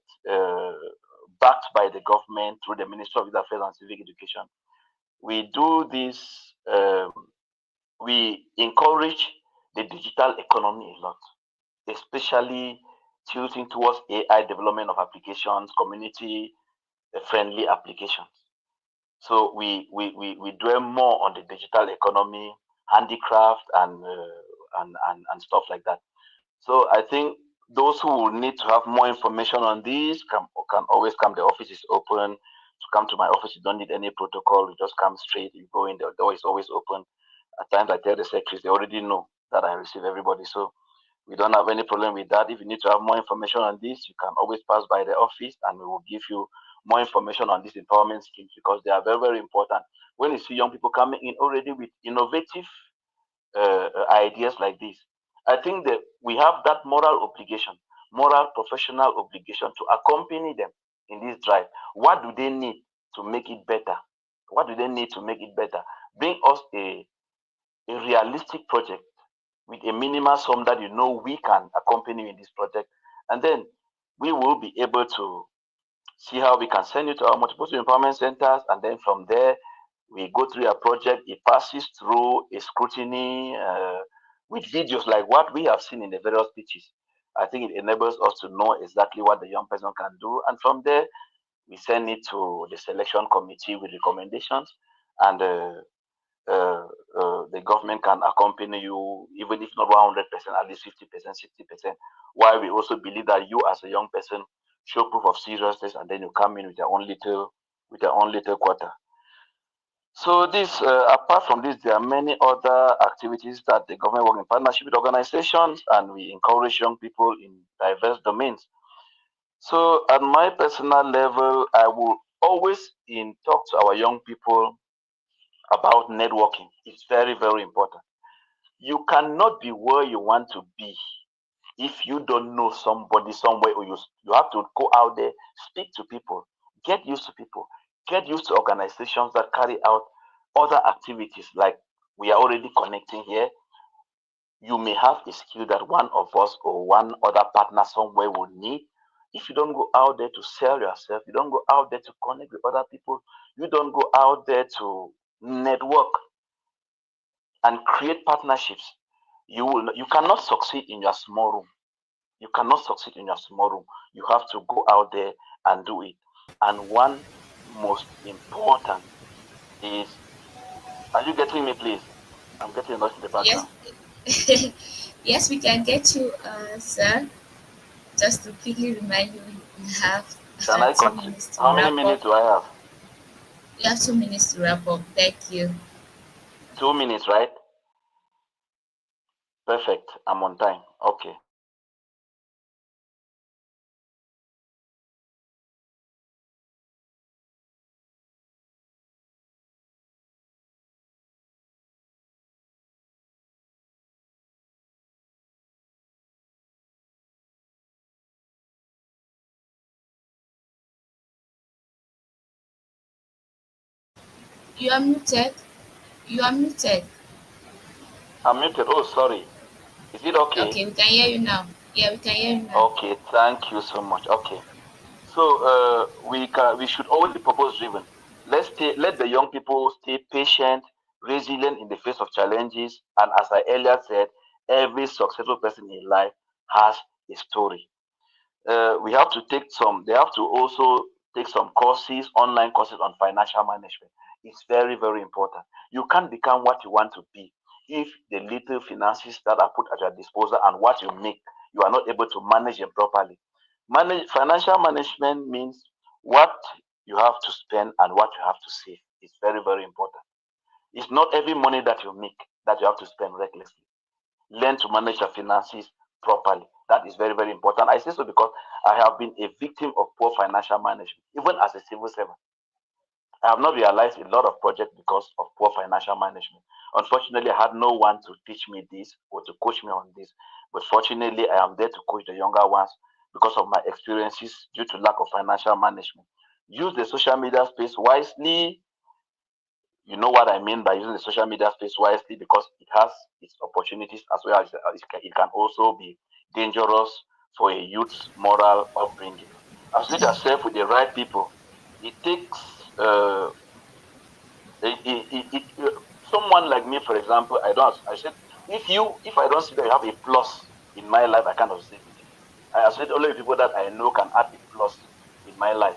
backed by the government through the Ministry of Youth Affairs and Civic Education, we do this. We encourage the digital economy a lot, especially tilting towards AI development of applications, community friendly applications. So we dwell more on the digital economy, handicraft, and stuff like that. So I think those who will need to have more information on this can always come. The office is open. To come to my office, you don't need any protocol. You just come straight. You go in. The door is always open. At times, I tell the secretaries they already know that I receive everybody. So we don't have any problem with that. If you need to have more information on this, you can always pass by the office and we will give you more information on these empowerment schemes because they are very, very important. When you see young people coming in already with innovative ideas like this, I think that we have that moral obligation, moral professional obligation to accompany them in this drive. What do they need to make it better? What do they need to make it better? Bring us a realistic project with a minimal sum that you know we can accompany you in this project, and then we will be able to see how we can send you to our multiple empowerment centers, and then from there we go through a project. It passes through a scrutiny with videos like what we have seen in the various pitches. I think it enables us to know exactly what the young person can do, and from there we send it to the selection committee with recommendations, and the government can accompany you, even if not 100%, at least 50%, 60%. While we also believe that you, as a young person, show proof of seriousness, and then you come in with your own little quarter. So this, apart from this, there are many other activities that the government work in partnership with organizations, and we encourage young people in diverse domains. So at my personal level, I will always in talk to our young people about networking. It's very, very important. You cannot be where you want to be if you don't know somebody somewhere, or you have to go out there, speak to people, get used to people, get used to organizations that carry out other activities like we are already connecting here. You may have a skill that one of us or one other partner somewhere will need. If you don't go out there to sell yourself, you don't go out there to connect with other people, you don't go out there to network and create partnerships, you cannot succeed in your small room. You cannot succeed in your small room. You have to go out there and do it. And one most important is, are you getting me, please? I'm getting a noise in the Yes, background. yes, we can get you, sir. Just to quickly remind you, you have Can I continue? 2 minutes to How many wrap up. minutes do I have? You have 2 minutes to wrap up. Thank you. 2 minutes, right? Perfect. I'm on time. Okay. You are muted. You are muted. I'm muted. Oh, sorry. Is it okay? Okay, we can hear you now. Yeah, we can hear you now. Okay. Thank you so much. Okay. So we should always be purpose driven. Let the young people stay patient, resilient in the face of challenges. And as I earlier said, every successful person in life has a story. We have to take some. They have to also take some courses, online courses on financial management. It's very, very important. You can't become what you want to be if the little finances that are put at your disposal and what you make, you are not able to manage them properly. Financial management means what you have to spend and what you have to save. It's very, very important. It's not every money that you make that you have to spend recklessly. Learn to manage your finances properly. That is very, very important. I say so because I have been a victim of poor financial management, even as a civil servant. I have not realized a lot of projects because of poor financial management. Unfortunately, I had no one to teach me this or to coach me on this. But fortunately, I am there to coach the younger ones because of my experiences due to lack of financial management. Use the social media space wisely. You know what I mean by using the social media space wisely, because it has its opportunities as well as it can also be dangerous for a youth's moral upbringing. Associate yourself with the right people. It takes someone like me, for example. I said, if I don't see that you have a plus in my life, I can't associate with you. I associate only with people that I know can add a plus in my life,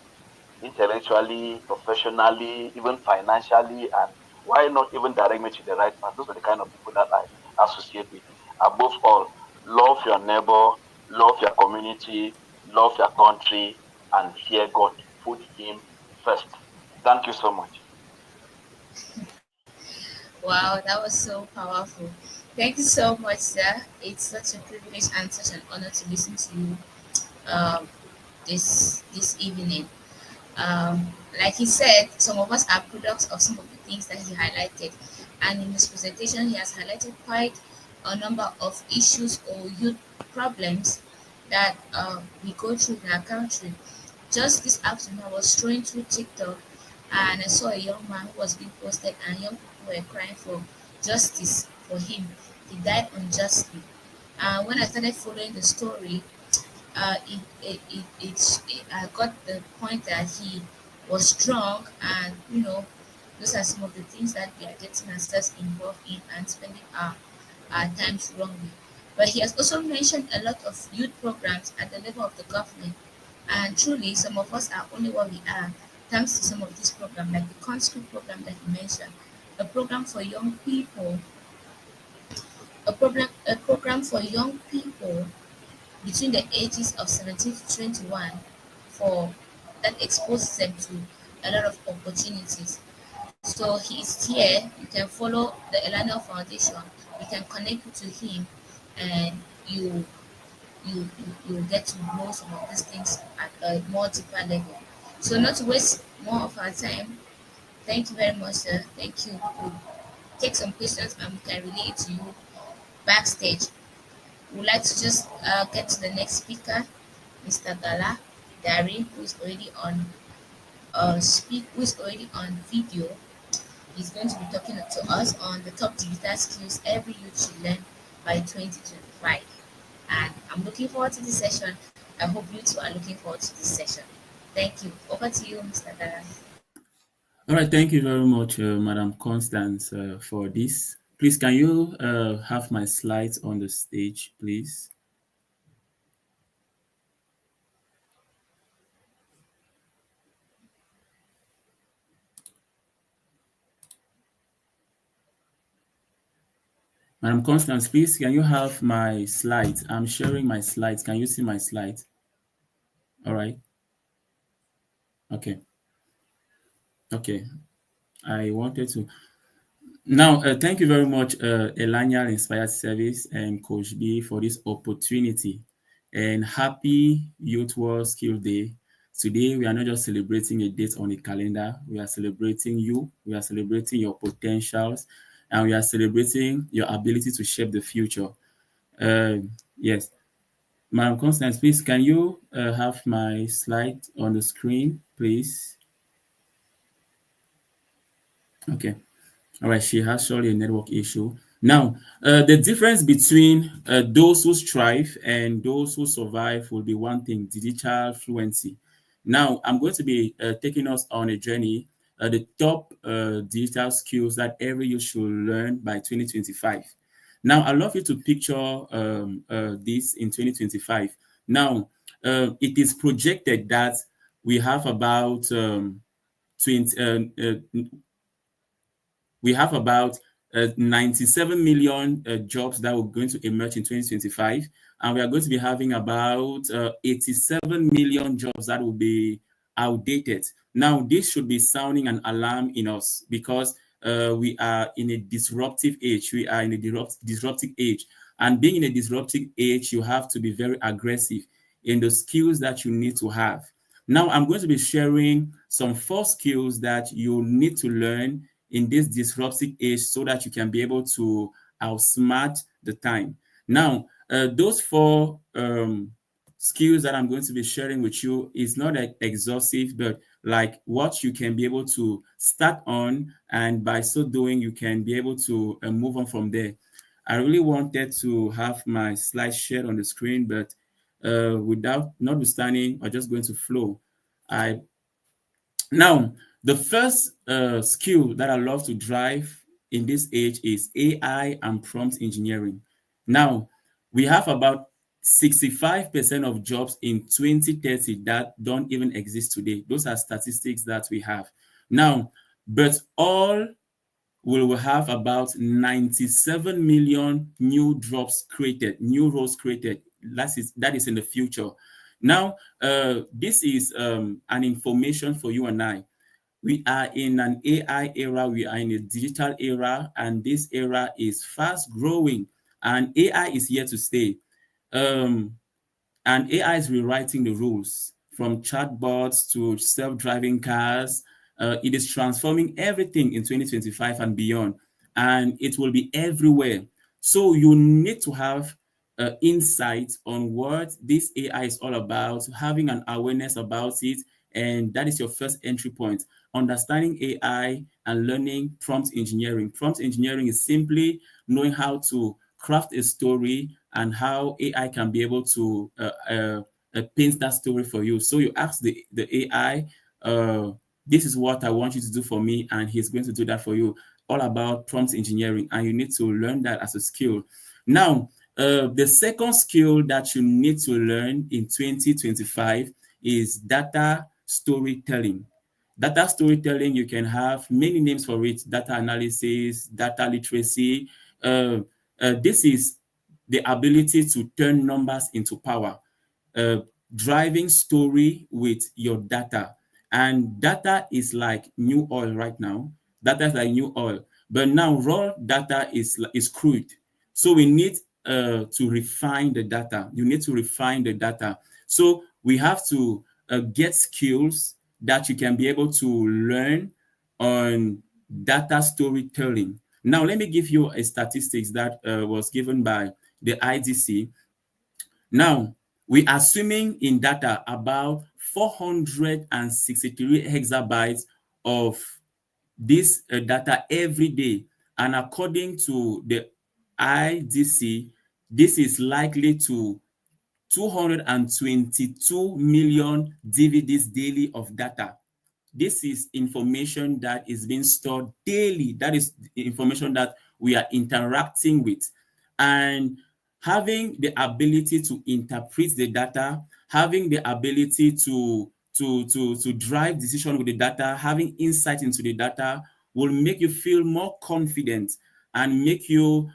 intellectually, professionally, even financially, and why not even direct me to the right path? Those are the kind of people that I associate with. Above all, love your neighbor, love your community, love your country, and fear God. Put Him first. Thank you so much. Wow, that was so powerful. Thank you so much, sir. It's such a privilege and such an honor to listen to you um, this evening. Like he said, some of us are products of some of the things that he highlighted. And in this presentation, he has highlighted quite a number of issues or youth problems that we go through in our country. Just this afternoon, I was strolling through TikTok and I saw a young man who was being posted, and young people were crying for justice for him. He died unjustly. And when I started following the story, I got the point that he was strong, and those are some of the things that we are getting ourselves involved in and spending our times wrongly. But he has also mentioned a lot of youth programs at the level of the government, and truly, some of us are only what we are thanks to some of these programs, like the conscript program that he mentioned, a program for young people, a program for young people between the ages of 17 to 21 for that exposes them to a lot of opportunities. So he is here. You can follow the Ellaniel Foundation. You can connect to him, and you get to know some of these things at a more deeper level. So not to waste more of our time. Thank you very much, sir. Thank you. We'll take some questions and we can relay it to you backstage. Would like to just get to the next speaker, Mr. Gala Dari, who is already on who is already on video. He's going to be talking to us on the top digital skills every youth should learn by 2025. And I'm looking forward to this session. I hope you two are looking forward to this session. Thank you. Over to you, Mr. Gala. All right, thank you very much, Madam Constance, for this. Please, can you have my slides on the stage, please? Madam Constance, please, can you have my slides? I'm sharing my slides. Can you see my slides? All right. Okay. Okay. I wanted to. Now, thank you very much, Ellaniel Inspired Service and Coach B for this opportunity. And happy Youth World Skill Day. Today, we are not just celebrating a date on the calendar. We are celebrating you. We are celebrating your potentials. And we are celebrating your ability to shape the future. Yes. Madam Constance, please, can you have my slide on the screen, please? Okay. All right, she has surely a network issue. Now, the difference between those who strive and those who survive will be one thing, digital fluency. Now, I'm going to be taking us on a journey, the top digital skills that every youth should learn by 2025. Now, I'd love you to picture this in 2025. Now, it is projected that we have about 20, we have about 97 million jobs that are going to emerge in 2025. And we are going to be having about 87 million jobs that will be outdated. Now, this should be sounding an alarm in us because we are in a disruptive age. We are in a disruptive age. And being in a disruptive age, you have to be very aggressive in the skills that you need to have. Now, I'm going to be sharing some 4 skills that you need to learn in this disruptive age so that you can be able to outsmart the time. Now, those 4 skills that I'm going to be sharing with you is not exhaustive, but like what you can be able to start on, and by so doing, you can be able to move on from there. I really wanted to have my slide shared on the screen, but without notwithstanding, are just going to flow. I Now, the first skill that I love to drive in this age is AI and prompt engineering. Now, we have about 65% of jobs in 2030 that don't even exist today. Those are statistics that we have. Now, but all we will have about 97 million new jobs created, new roles created. That is in the future. Now, this is an information for you and I. We are in an AI era, we are in a digital era, and this era is fast growing, and AI is here to stay. Um, and AI is rewriting the rules from chatbots to self-driving cars. It is transforming everything in 2025 and beyond, and it will be everywhere. So you need to have insight on what this AI is all about, having an awareness about it, and that is your first entry point. Understanding AI and learning prompt engineering. Prompt engineering is simply knowing how to craft a story and how AI can be able to paint that story for you. So you ask the AI, this is what I want you to do for me, and he's going to do that for you. All about prompt engineering, and you need to learn that as a skill. Now, the second skill that you need to learn in 2025 is data storytelling. Data storytelling, you can have many names for it: data analysis, data literacy. This is the ability to turn numbers into power, uh, driving story with your data. And data is like new oil right now. Data is like new oil. But now raw data is crude. So we need to refine the data. You need to refine the data. So we have to get skills that you can be able to learn on data storytelling. Now, let me give you a statistics that was given by the IDC. Now, we are assuming in data about 463 exabytes of this data every day. And according to the IDC, this is likely to 222 million DVDs daily of data. This is information that is being stored daily. That is information that we are interacting with. And having the ability to interpret the data, having the ability to drive decision with the data, having insight into the data will make you feel more confident and make you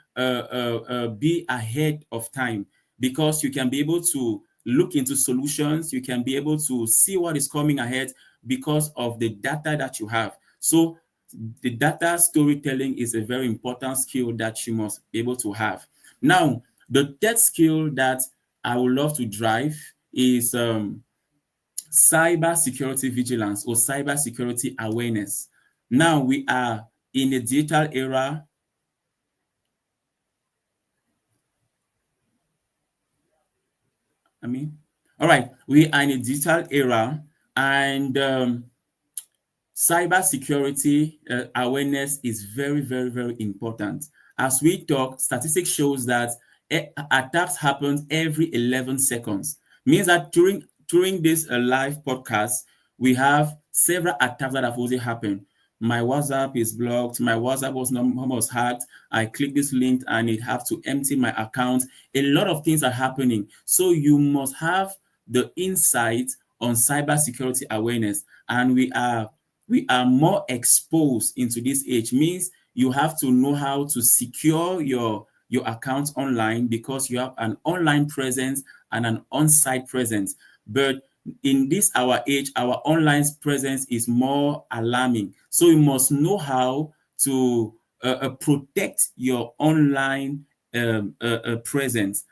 be ahead of time, because you can be able to look into solutions, you can be able to see what is coming ahead because of the data that you have. So the data storytelling is a very important skill that you must be able to have. Now, the third skill that I would love to drive is cyber security vigilance or cyber security awareness. Now we are in a digital era. All right, we are in a digital era, and cybersecurity awareness is very, very, very important. As we talk, statistics shows that attacks happen every 11 seconds. Means that during this live podcast, we have several attacks that have already happened. My WhatsApp is blocked. My WhatsApp was hacked. I click this link and it have to empty my account. A lot of things are happening. So you must have the insight on cybersecurity awareness, and we are more exposed into this age. Means you have to know how to secure your account online, because you have an online presence and an on-site presence. But in this our age, our online presence is more alarming. So you must know how to protect your online presence,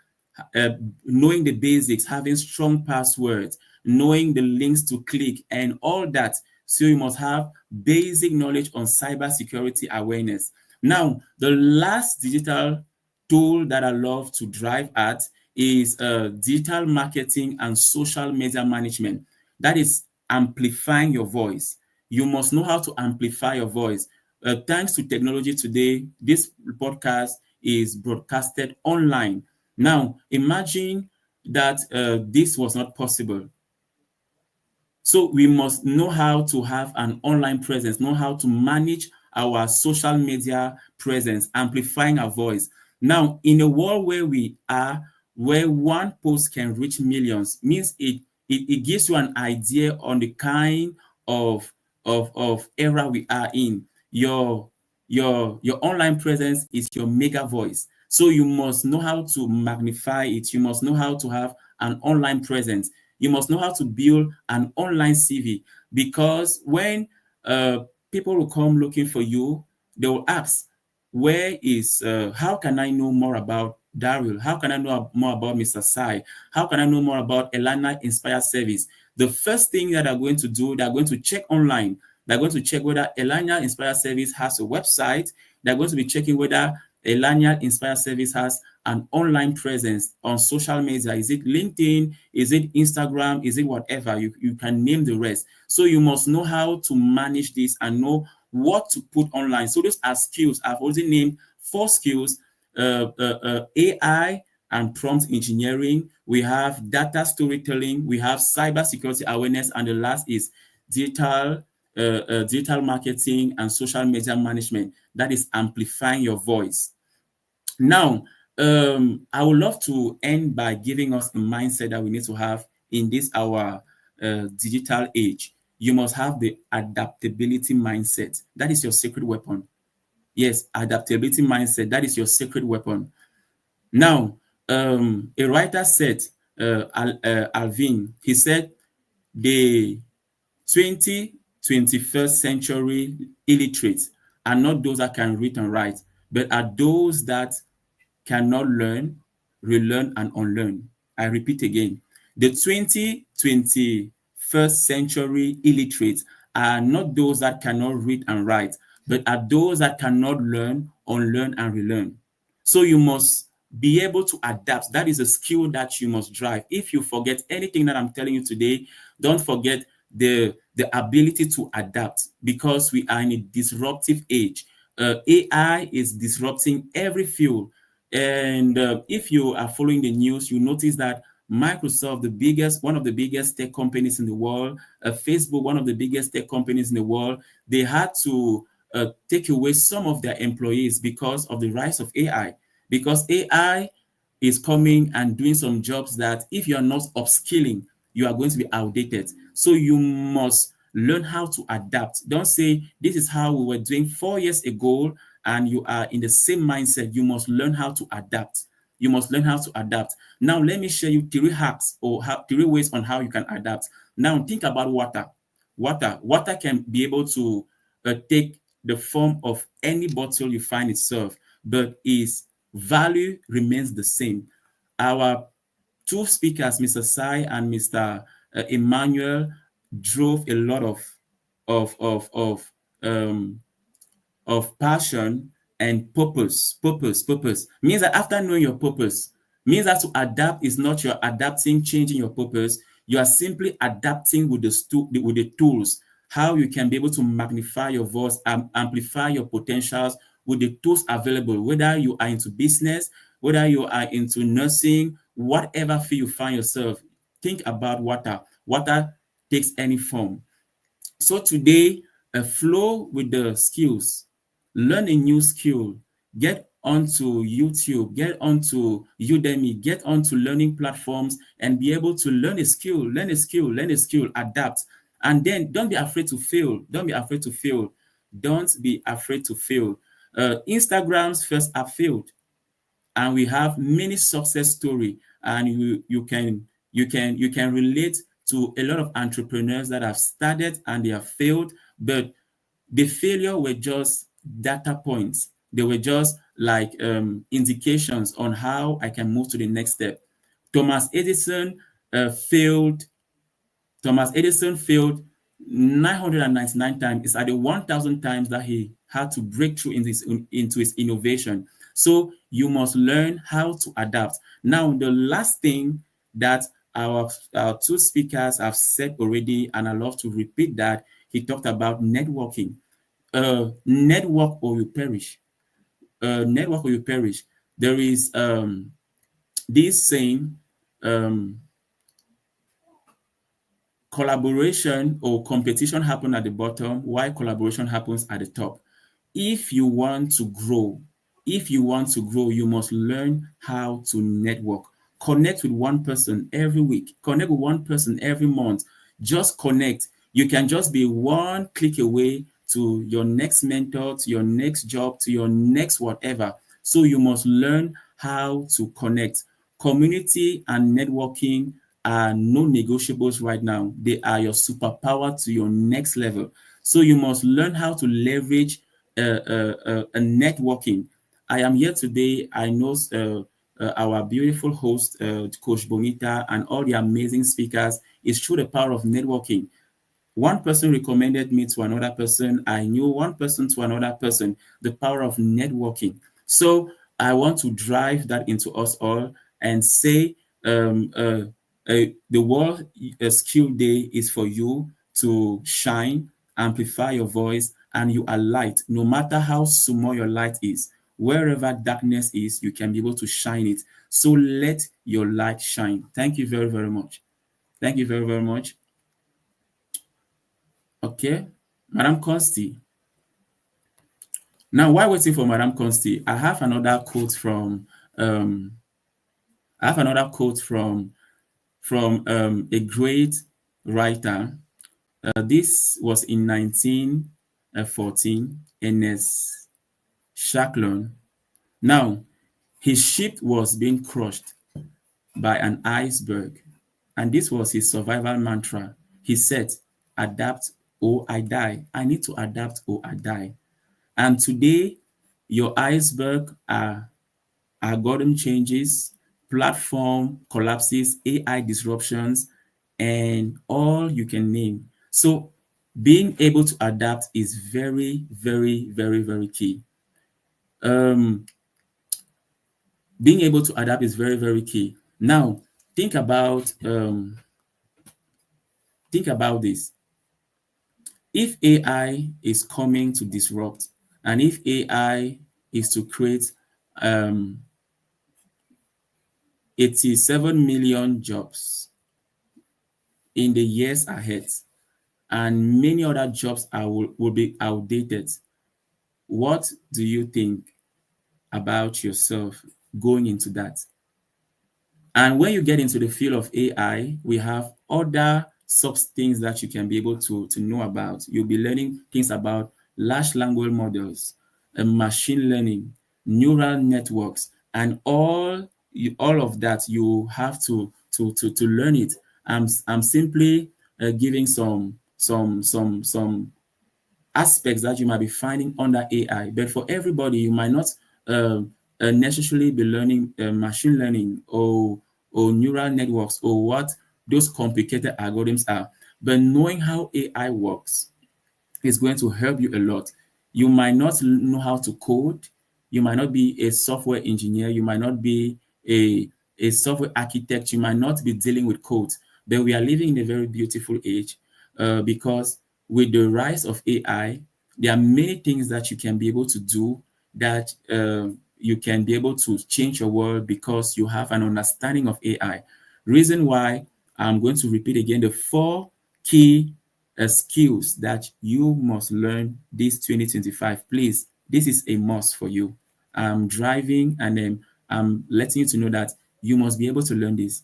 knowing the basics, having strong passwords, knowing the links to click, and all that. So you must have basic knowledge on cybersecurity awareness. Now, the last digital tool that I love to drive at is digital marketing and social media management. That is amplifying your voice. You must know how to amplify your voice. Thanks to technology today, this podcast is broadcasted online. Now, imagine that this was not possible. So we must know how to have an online presence, know how to manage our social media presence, amplifying our voice. Now, in a world where we are, where one post can reach millions, means it gives you an idea on the kind of era we are in. Your online presence is your mega voice. So you must know how to magnify it. You must know how to have an online presence. You must know how to build an online CV, because when uh, people will come looking for you, they will ask, how can I know more about Daryl? How can I know more about Mr. Sai? How can I know more about Elana Inspire Service? The first thing that they're going to do, they're going to check online. They're going to check whether Elana Inspire Service has a website. They're going to be checking whether Elaniel Inspire Service has an online presence on social media. Is it LinkedIn? Is it Instagram? Is it whatever? You can name the rest. So you must know how to manage this and know what to put online. So those are skills. I've already named 4 skills: AI and prompt engineering. We have data storytelling. We have cybersecurity awareness, and the last is digital marketing and social media management. That is amplifying your voice. Now, I would love to end by giving us a mindset that we need to have in this our digital age. You must have the adaptability mindset. That is your secret weapon. Yes, adaptability mindset. That is your secret weapon. Now, a writer said, Alvin, he said, the 21st century illiterates are not those that can read and write, but are those that cannot learn, relearn, and unlearn. I repeat again, the 21st century illiterates are not those that cannot read and write, but are those that cannot learn, unlearn, and relearn. So you must be able to adapt. That is a skill that you must drive. If you forget anything that I'm telling you today, don't forget the ability to adapt, because we are in a disruptive age. AI is disrupting every field. And if you are following the news, you notice that Microsoft, one of the biggest tech companies in the world, Facebook, one of the biggest tech companies in the world, they had to take away some of their employees because of the rise of AI. Because AI is coming and doing some jobs that if you are not upskilling, you are going to be outdated. So you must learn how to adapt. Don't say this is how we were doing 4 years ago and you are in the same mindset. You must learn how to adapt. You must learn how to adapt. Now, let me share you 3 hacks or 3 ways on how you can adapt. Now, think about water. Water can be able to take the form of any bottle you find itself, but its value remains the same. Our 2 speakers, Mr. Sai and Mr. Emmanuel, drove a lot of of of um, of passion and purpose means that after knowing your purpose, means that to adapt is not you're adapting, changing your purpose. You are simply adapting with the tools, how you can be able to magnify your voice and amplify your potentials with the tools available, whether you are into business, whether you are into nursing, whatever field you find yourself. Think about water takes any form. So today, flow with the skills, learn a new skill, get onto YouTube, get onto Udemy, get onto learning platforms and be able to learn a skill, adapt. And then don't be afraid to fail. Don't be afraid to fail. Don't be afraid to fail. Instagram's first app failed, and we have many success story, and you can relate to a lot of entrepreneurs that have started and they have failed, but the failure were just data points. They were just like indications on how I can move to the next step. Thomas Edison failed Thomas Edison failed 999 times. It's at the 1,000 times that he had to break through into his innovation. So you must learn how to adapt. Now, the last thing that our 2 speakers have said already, and I love to repeat that, he talked about networking. Network or you perish. Network or you perish. There is this saying, um, collaboration or competition happen at the bottom, while collaboration happens at the top. If you want to grow, you must learn how to network. Connect with one person every week, connect with one person every month. Just connect. You can just be one click away to your next mentor, to your next job, to your next whatever. So you must learn how to connect. Community and networking are non-negotiables right now. They are your superpower to your next level. So you must learn how to leverage a networking. I am here today. I know our beautiful host, Coach Bonita, and all the amazing speakers is through the power of networking. One person recommended me to another person. I knew one person to another person, the power of networking. So I want to drive that into us all and say the World Skill Day is for you to shine, amplify your voice, and you are light. No matter how small your light is, wherever darkness is, you can be able to shine it. So let your light shine. Thank you very, very much. Thank you very, very much. Okay, Madam Consti. Now, while waiting for Madam Consti, um, I have another quote from a great writer. This was in 1914, Ernest Shackleton. Now, his ship was being crushed by an iceberg, and this was his survival mantra. He said, adapt or I die. I need to adapt or I die. And today, your iceberg are algorithm changes, platform collapses, AI disruptions, and all you can name. So being able to adapt is very, very, very, very key. Um, Being able to adapt is very, very key. Now, think about this. If AI is coming to disrupt, and if AI is to create 87 million jobs in the years ahead, and many other jobs will be outdated, what do you think about yourself going into that? And when you get into the field of AI, we have other sub things that you can be able to know about. You'll be learning things about large language models, machine learning, neural networks, and all of that. You have to learn it. I'm simply giving some aspects that you might be finding under AI. But for everybody, you might not uh, necessarily be learning machine learning or neural networks or what those complicated algorithms are. But knowing how AI works is going to help you a lot. You might not know how to code. You might not be a software engineer. You might not be a software architect. You might not be dealing with code. But we are living in a very beautiful age because with the rise of AI, there are many things that you can be able to do that you can be able to change your world because you have an understanding of AI. Reason why I'm going to repeat again the four key skills that you must learn this 2025. Please, this is a must for you. I'm driving and I'm letting you to know that you must be able to learn this.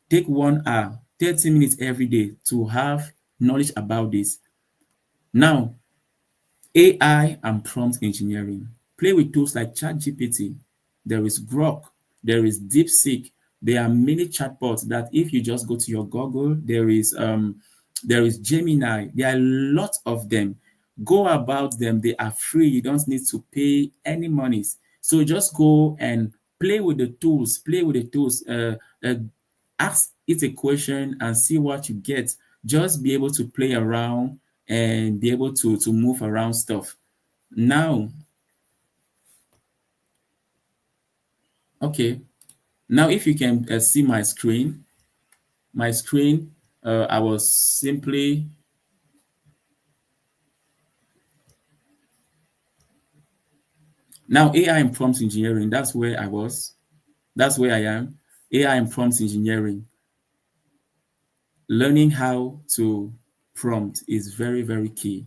Take 1 hour, 30 minutes every day to have knowledge about this. Now, AI and prompt engineering. Play with tools like ChatGPT. There is Grok. There is DeepSeek. There are many chatbots that if you just go to your Google, there is Gemini. There are lots of them. Go about them. They are free. You don't need to pay any monies. So just go and play with the tools. Play with the tools. Ask it a question and see what you get. Just be able to play around and be able to move around stuff. Now, okay. Now, if you can see my screen, I was simply now AI and prompt engineering. That's where I was. That's where I am. AI and prompt engineering. Learning how to prompt is very, very key.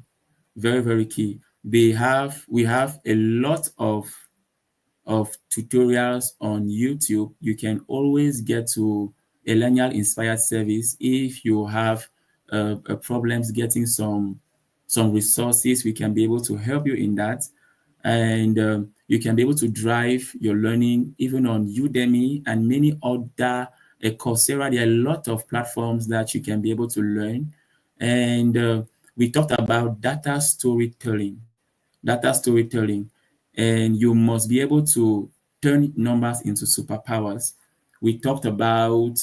Very, very key. We have a lot of tutorials on YouTube. You can always get to Ellaniel inspired service if you have problems getting some resources. We can be able to help you in that, and you can be able to drive your learning even on Udemy and many other Coursera. There are a lot of platforms that you can be able to learn, and we talked about data storytelling, and you must be able to turn numbers into superpowers. We talked about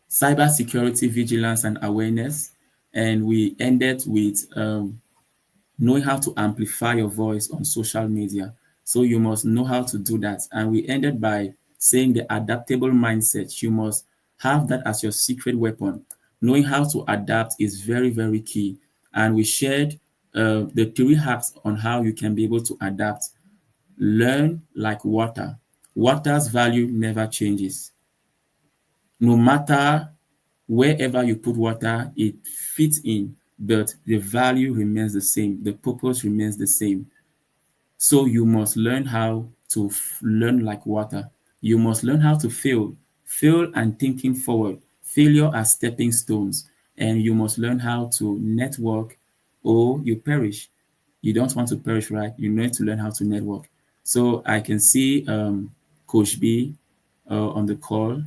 cybersecurity vigilance and awareness, and we ended with knowing how to amplify your voice on social media. So you must know how to do that. And we ended by saying the adaptable mindset. You must have that as your secret weapon. Knowing how to adapt is very, very key. And we shared the 3 hacks on how you can be able to adapt. Learn like water. Water's value never changes. No matter wherever you put water, it fits in, but the value remains the same. The purpose remains the same. So you must learn how to learn like water. You must learn how to fail and thinking forward. Failure as stepping stones. And you must learn how to network or you perish. You don't want to perish, right? You need to learn how to network. So I can see Coach B on the call.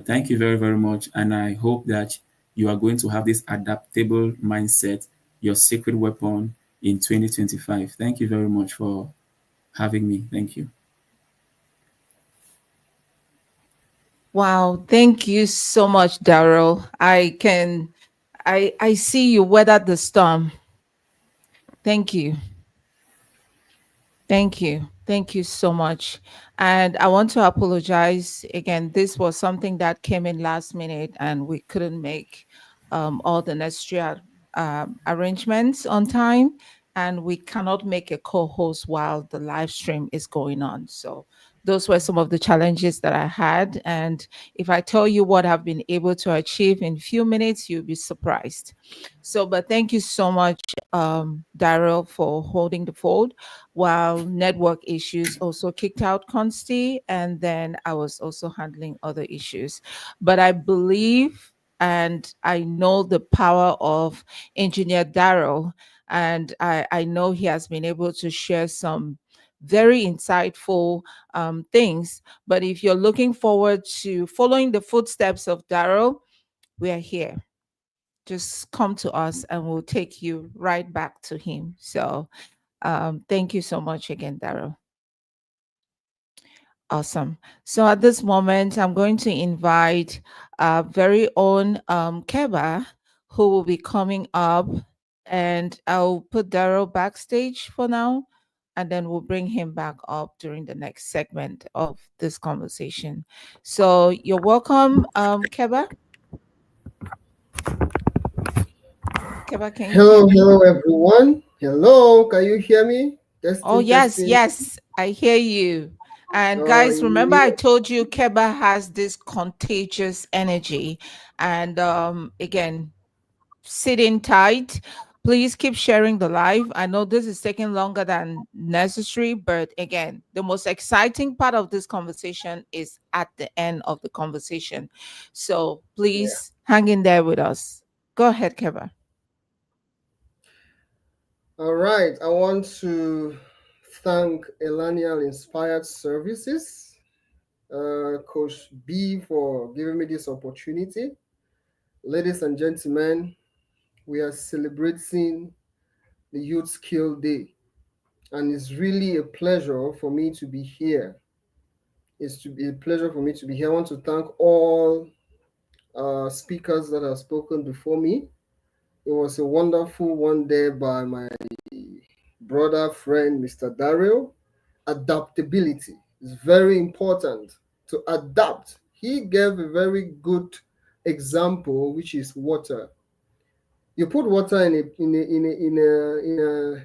Thank you very, very much. And I hope that you are going to have this adaptable mindset, your secret weapon in 2025. Thank you very much for having me. Thank you. Wow, thank you so much, Daryl. I see you weathered the storm. Thank you. Thank you. Thank you so much. And I want to apologize again. This was something that came in last minute and we couldn't make all the necessary arrangements on time. And we cannot make a co host while the live stream is going on. So, those were some of the challenges that I had. And if I tell you what I've been able to achieve in a few minutes, you'll be surprised. So, but thank you so much, Daryl, for holding the fort while network issues also kicked out Consti, and then I was also handling other issues. But I believe and I know the power of Engineer Daryl, and I know he has been able to share some very insightful things. But if you're looking forward to following the footsteps of Daryl, we are here. Just come to us and we'll take you right back to him. So thank you so much again, Daryl. Awesome. So at this moment, I'm going to invite our very own Keba, who will be coming up, and I'll put Daryl backstage for now, and then we'll bring him back up during the next segment of this conversation. So you're welcome, Keba. Keba, can you hear Hello, me? hello everyone. Hello, can you hear me? Oh, Testing, yes, testing. yes, I hear you. And Oh, guys, remember I yeah. told you Keba has this contagious energy. And again, sitting tight. Please keep sharing the live. I know this is taking longer than necessary, but again, the most exciting part of this conversation is at the end of the conversation. So Yeah. please hang in there with us. Go ahead, Keba. All right. I want to thank Ellaniel Inspired Services, Coach B, for giving me this opportunity. Ladies and gentlemen, we are celebrating the Youth Skill Day, and it's really a pleasure for me to be here. It's to be a pleasure for me to be here. I want to thank all speakers that have spoken before me. It was a wonderful one day by my brother, friend, Mr. Dario. Adaptability is very important to adapt. He gave a very good example, which is water. You put water in a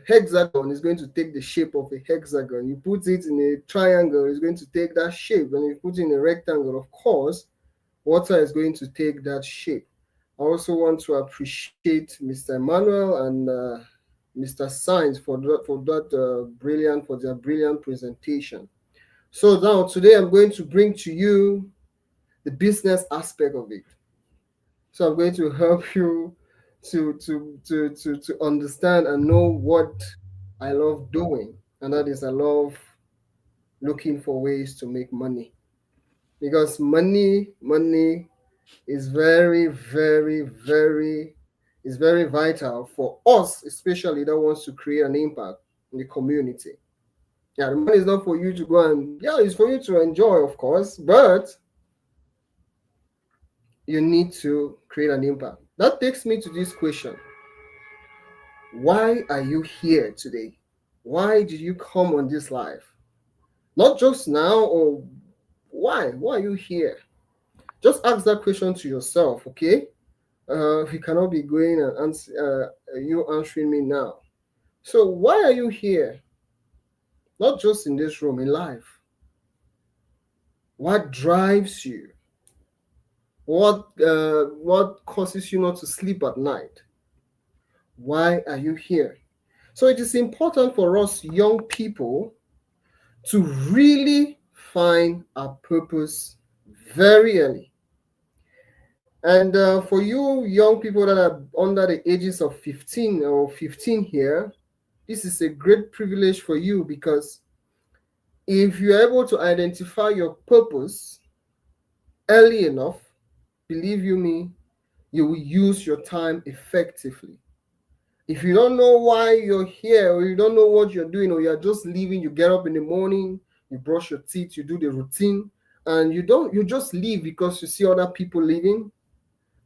hexagon, it's going to take the shape of a hexagon. You put it in a triangle, it's going to take that shape. And if you put it in a rectangle, of course, water is going to take that shape. I also want to appreciate Mr. Emmanuel and Mr. Science for their brilliant presentation. So now today I'm going to bring to you the business aspect of it. So I'm going to help you to understand and know what I love doing, and that is I love looking for ways to make money, because money is very vital for us, especially that wants to create an impact in the community. Yeah, the money is not for you to go and, yeah, it's for you to enjoy, of course, but you need to create an impact. That takes me to this question: why are you here today? Why did you come on this life? Not just now, or why are you here? Just ask that question to yourself, okay? You cannot be going and you answering me now. So why are you here? Not just in this room, in life. What drives you? What causes you not to sleep at night? Why are you here? So it is important for us young people to really find our purpose very early. And for you young people that are under the ages of 15 here, this is a great privilege for you, because if you're able to identify your purpose early enough, believe you me, you will use your time effectively. If you don't know why you're here, or you don't know what you're doing, or you're just leaving, you get up in the morning, you brush your teeth, you do the routine, and you just leave because you see other people leaving.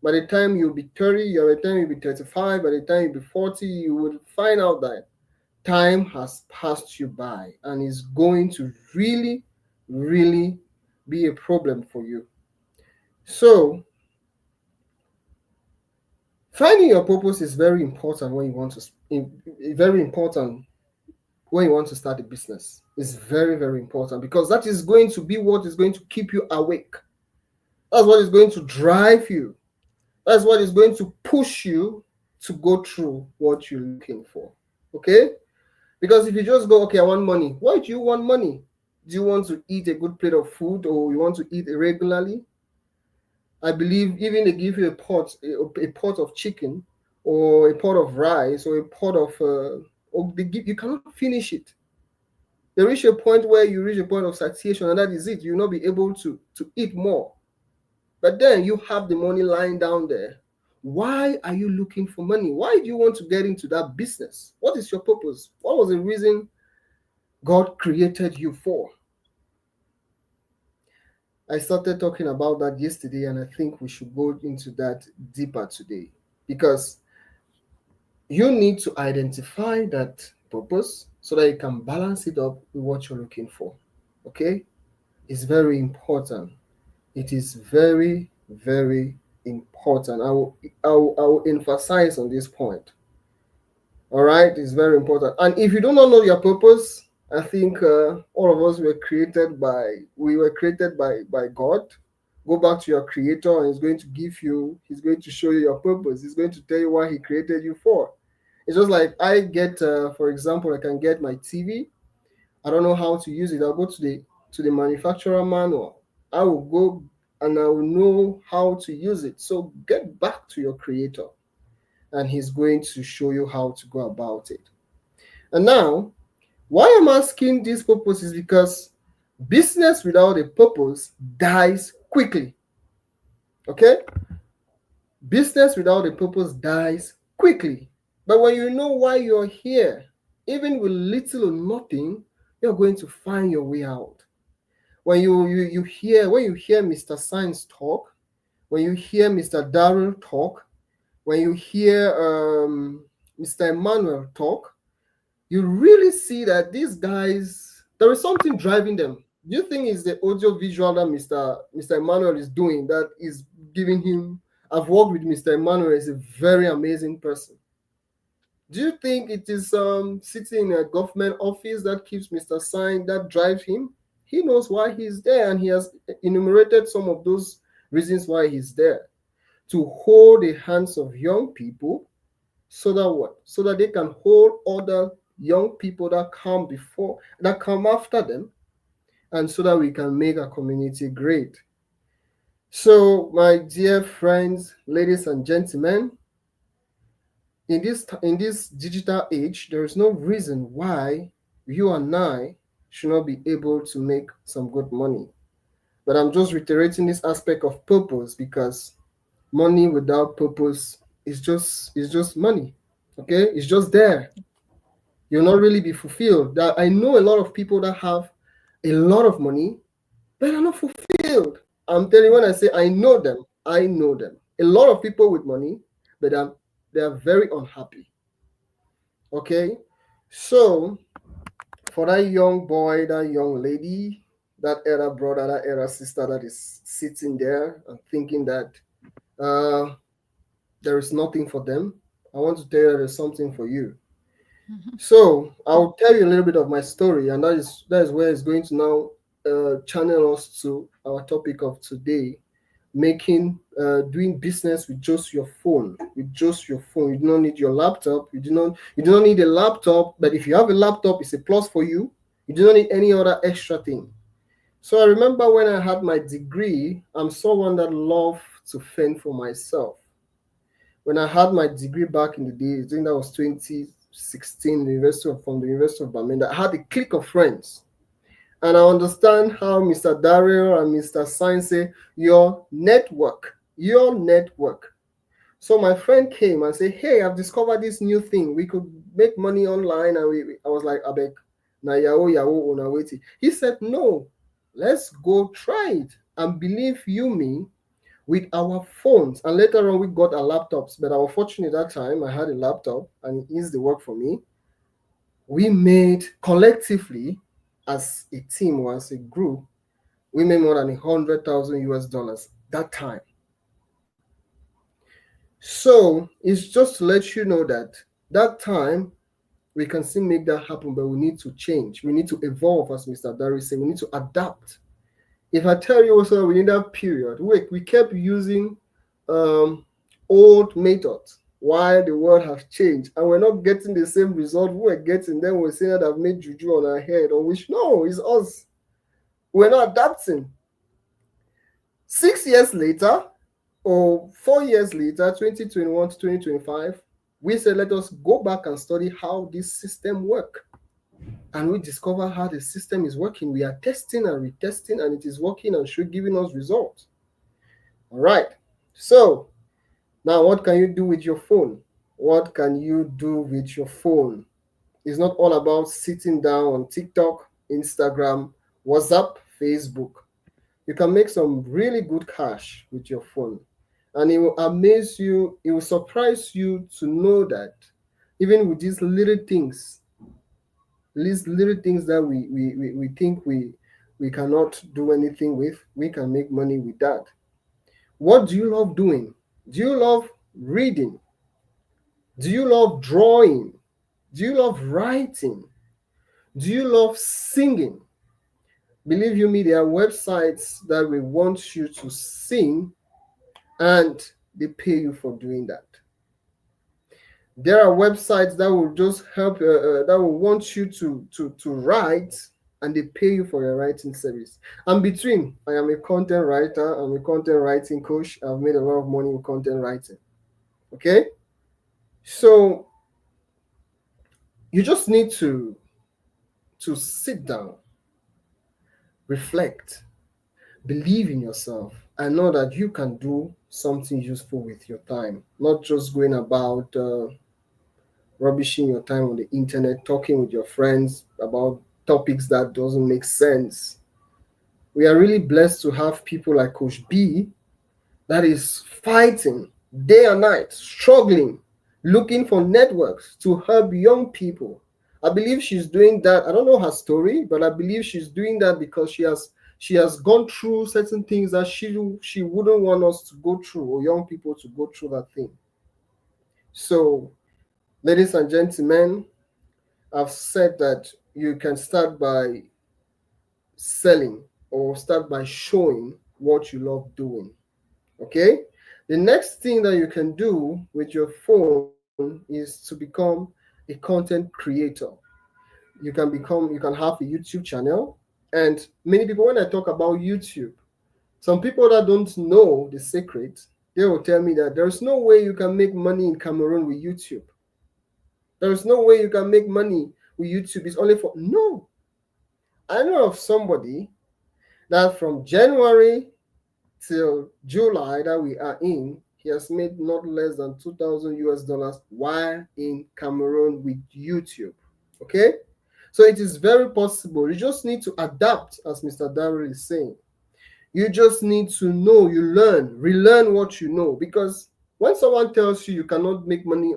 By the time you'll be 30, by the time you'll be 35, by the time you'll be 40, you will find out that time has passed you by and is going to really be a problem for you. So finding your purpose is very important when you want to start a business. It's very important, because that is going to be what is going to keep you awake. That's what is going to drive you. That's what is going to push you to go through what you're looking for. Okay? Because if you just go, okay, I want money. Why do you want money? Do you want to eat a good plate of food, or you want to eat irregularly? I believe even they give you a pot of chicken, or a pot of rice, or a pot of or you cannot finish it. They reach a point where you reach a point of satiation, and that is it. You'll not be able to eat more. But then you have the money lying down there. Why are you looking for money? Why do you want to get into that business? What is your purpose? What was the reason God created you for? I started talking about that yesterday, and I think we should go into that deeper today, because you need to identify that purpose so that you can balance it up with what you're looking for. Okay? It's very important. It is very important. I will emphasize on this point. All right, it's very important. And if you do not know your purpose, I think all of us were created by God. Go back to your creator, and he's going to show you your purpose. He's going to tell you what he created you for. It's just like I get, for example, I can get my TV. I don't know how to use it. I'll go to the manufacturer manual. I will go and I will know how to use it. So get back to your creator, and he's going to show you how to go about it. And now, why I'm asking this purpose is because business without a purpose dies quickly. Okay? Business without a purpose dies quickly. But when you know why you're here, even with little or nothing, you're going to find your way out. When you hear Mr. Science talk, when you hear Mr. Darrell talk, when you hear Mr. Emmanuel talk, you really see that these guys, there is something driving them. Do you think it's the audio visual that Mr. Emmanuel is doing that is giving him I've worked with Mr. Emmanuel. He's a very amazing person. Do you think it is sitting in a government office that keeps Mr. Sign that drives him? He knows why he's there, and he has enumerated some of those reasons why he's there. To hold the hands of young people so that what? So that they can hold other young people that come after them, and so that we can make our community great. So, my dear friends, ladies and gentlemen, in this digital age, there is no reason why you and I should not be able to make some good money. But I'm just reiterating this aspect of purpose, because money without purpose is just money. Okay, it's just there. You'll not really be fulfilled. That I know a lot of people that have a lot of money, but are not fulfilled. I'm telling you, when I say I know them, I know them. A lot of people with money, but they are very unhappy. Okay, so for that young boy, that young lady, that elder brother, that elder sister that is sitting there and thinking that uh, there is nothing for them, I want to tell you there's something for you. So I'll tell you a little bit of my story, and that is where it's going to now channel us to our topic of today: doing business with just your phone. With just your phone, you do not need your laptop. You do not need a laptop. But if you have a laptop, it's a plus for you. You do not need any other extra thing. So I remember when I had my degree, I'm someone that loved to fend for myself. When I had my degree back in the days, I think that was 2016, from the University of Bamenda, I had a clique of friends. And I understand how Mr. Dario and Mr. Sain say, your network, your network. So my friend came and said, hey, I've discovered this new thing. We could make money online. And I was like, Abek, na yahoo, una waiting. He said, no, let's go try it. And believe you me, with our phones, and later on we got our laptops, but I was fortunate that time I had a laptop and it eased the work for me. We made collectively, as a team or as a group, we made more than 100,000 US dollars that time. So it's just to let you know that that time we can still make that happen, but we need to change. We need to evolve, as Mr. Dari said. We need to adapt. If I tell you also within that period, we kept using old methods while the world has changed, and we're not getting the same result we were getting. Then we're saying that I've made juju on our head, on which no, it's us. We're not adapting. 6 years later, or 4 years later, 2021 to 2025, we said let us go back and study how this system works. And we discover how the system is working. We are testing and retesting, and it is working and should giving us results. All right. So now, what can you do with your phone? What can you do with your phone? It's not all about sitting down on TikTok, Instagram, WhatsApp, Facebook. You can make some really good cash with your phone. And it will amaze you, it will surprise you to know that even with these little things that we think we cannot do anything with, we can make money with that. What do you love doing? Do you love reading? Do you love drawing? Do you love writing? Do you love singing? Believe you me, there are websites that will want you to sing, and they pay you for doing that. There are websites that will just help, that will want you to write, and they pay you for your writing service. And between, I am a content writer, I'm a content writing coach. I've made a lot of money with content writing. Okay? So you just need to sit down, reflect, believe in yourself, and know that you can do something useful with your time, not just going about rubbishing your time on the internet, talking with your friends about topics that doesn't make sense. We are really blessed to have people like Coach B that is fighting day and night, struggling, looking for networks to help young people. I believe she's doing that. I don't know her story, but I believe she's doing that because She has gone through certain things that she wouldn't want us to go through, or young people to go through that thing. So, ladies and gentlemen, I've said that you can start by selling or start by showing what you love doing. Okay? The next thing that you can do with your phone is to become a content creator. You can have a YouTube channel. And many people, when I talk about YouTube, some people that don't know the secret, they will tell me that there's no way you can make money in Cameroon with YouTube. There's no way you can make money with YouTube. It's only for no. I know of somebody that from January till July that we are in, he has made not less than 2,000 US dollars while in Cameroon with YouTube. Okay? So it is very possible. You just need to adapt, as Mr. Darrell is saying. You just need to know, you learn, relearn what you know. Because when someone tells you you cannot make money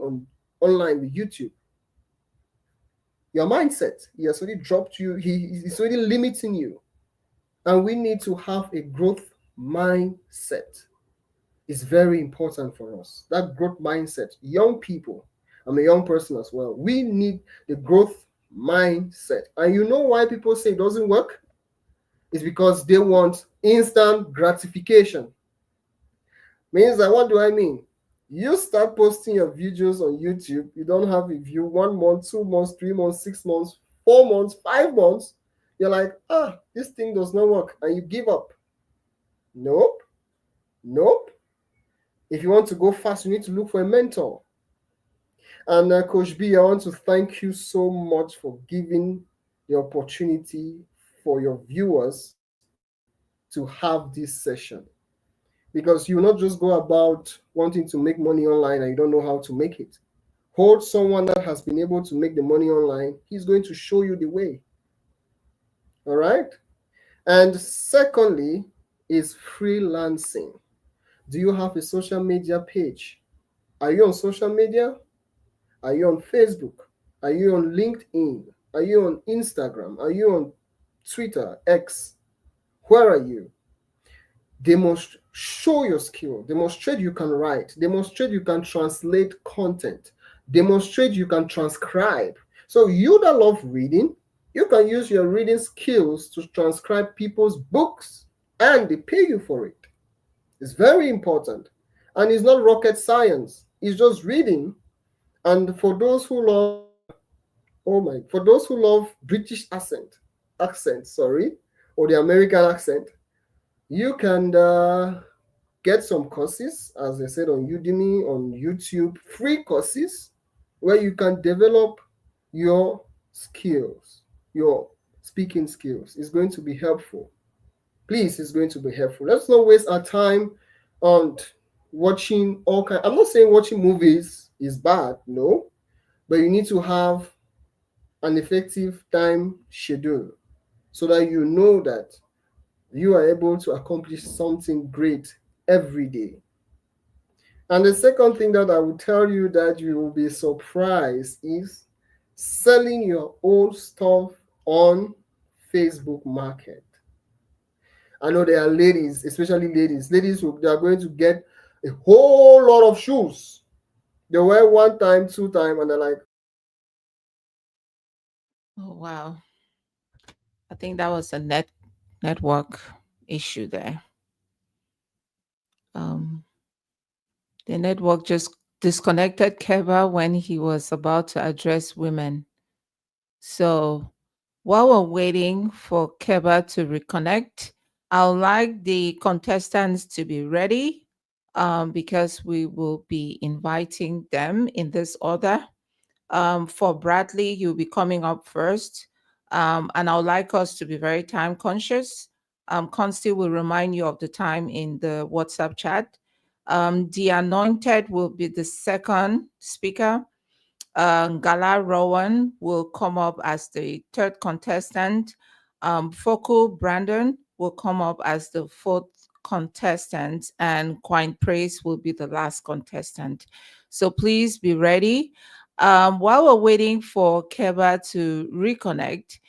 online with YouTube, your mindset, he has already dropped you, he's already limiting you. And we need to have a growth mindset. It's very important for us. That growth mindset. Young people, I'm a young person as well. We need the growth mindset. And you know why people say it doesn't work? It's because they want instant gratification. Means that, what do I mean? You start posting your videos on YouTube, you don't have a view 1 month, 2 months, 3 months, 6 months, 4 months, 5 months. You're like, this thing does not work, and you give up. Nope. Nope. If you want to go fast, you need to look for a mentor. And Coach B, I want to thank you so much for giving the opportunity for your viewers to have this session. Because you will not just go about wanting to make money online and you don't know how to make it. Hold someone that has been able to make the money online. He's going to show you the way. All right? And secondly is freelancing. Do you have a social media page? Are you on social media? Are you on Facebook? Are you on LinkedIn? Are you on Instagram? Are you on Twitter, X? Where are you? They must show your skill. Demonstrate you can write. Demonstrate you can translate content. Demonstrate you can transcribe. So you that love reading, you can use your reading skills to transcribe people's books and they pay you for it. It's very important. And it's not rocket science. It's just reading. And for those who love, for those who love British accent, or the American accent, you can get some courses, as I said, on Udemy, on YouTube, free courses where you can develop your skills, your speaking skills. It's going to be helpful. Please, it's going to be helpful. Let's not waste our time on watching all kinds. I'm not saying watching movies is bad, no, but you need to have an effective time schedule so that you know that you are able to accomplish something great every day. And the second thing that I will tell you that you will be surprised is selling your own stuff on Facebook Market. I know there are ladies, especially ladies who they are going to get a whole lot of shoes. They wear 1 time, 2 time, and they're like, Oh, wow. I think that was a network issue there. Um, the network just disconnected Keba when he was about to address women. So while we're waiting for Keba to reconnect, I would like the contestants to be ready because we will be inviting them in this order. For Bradley, you'll be coming up first. And I would like us to be very time conscious. Consti will remind you of the time in the WhatsApp chat. The Anointed will be the second speaker. Gala Rowan will come up as the third contestant. Focal Brandon will come up as the fourth contestant, and Quine Praise will be the last contestant. So please be ready. While we're waiting for Keba to reconnect,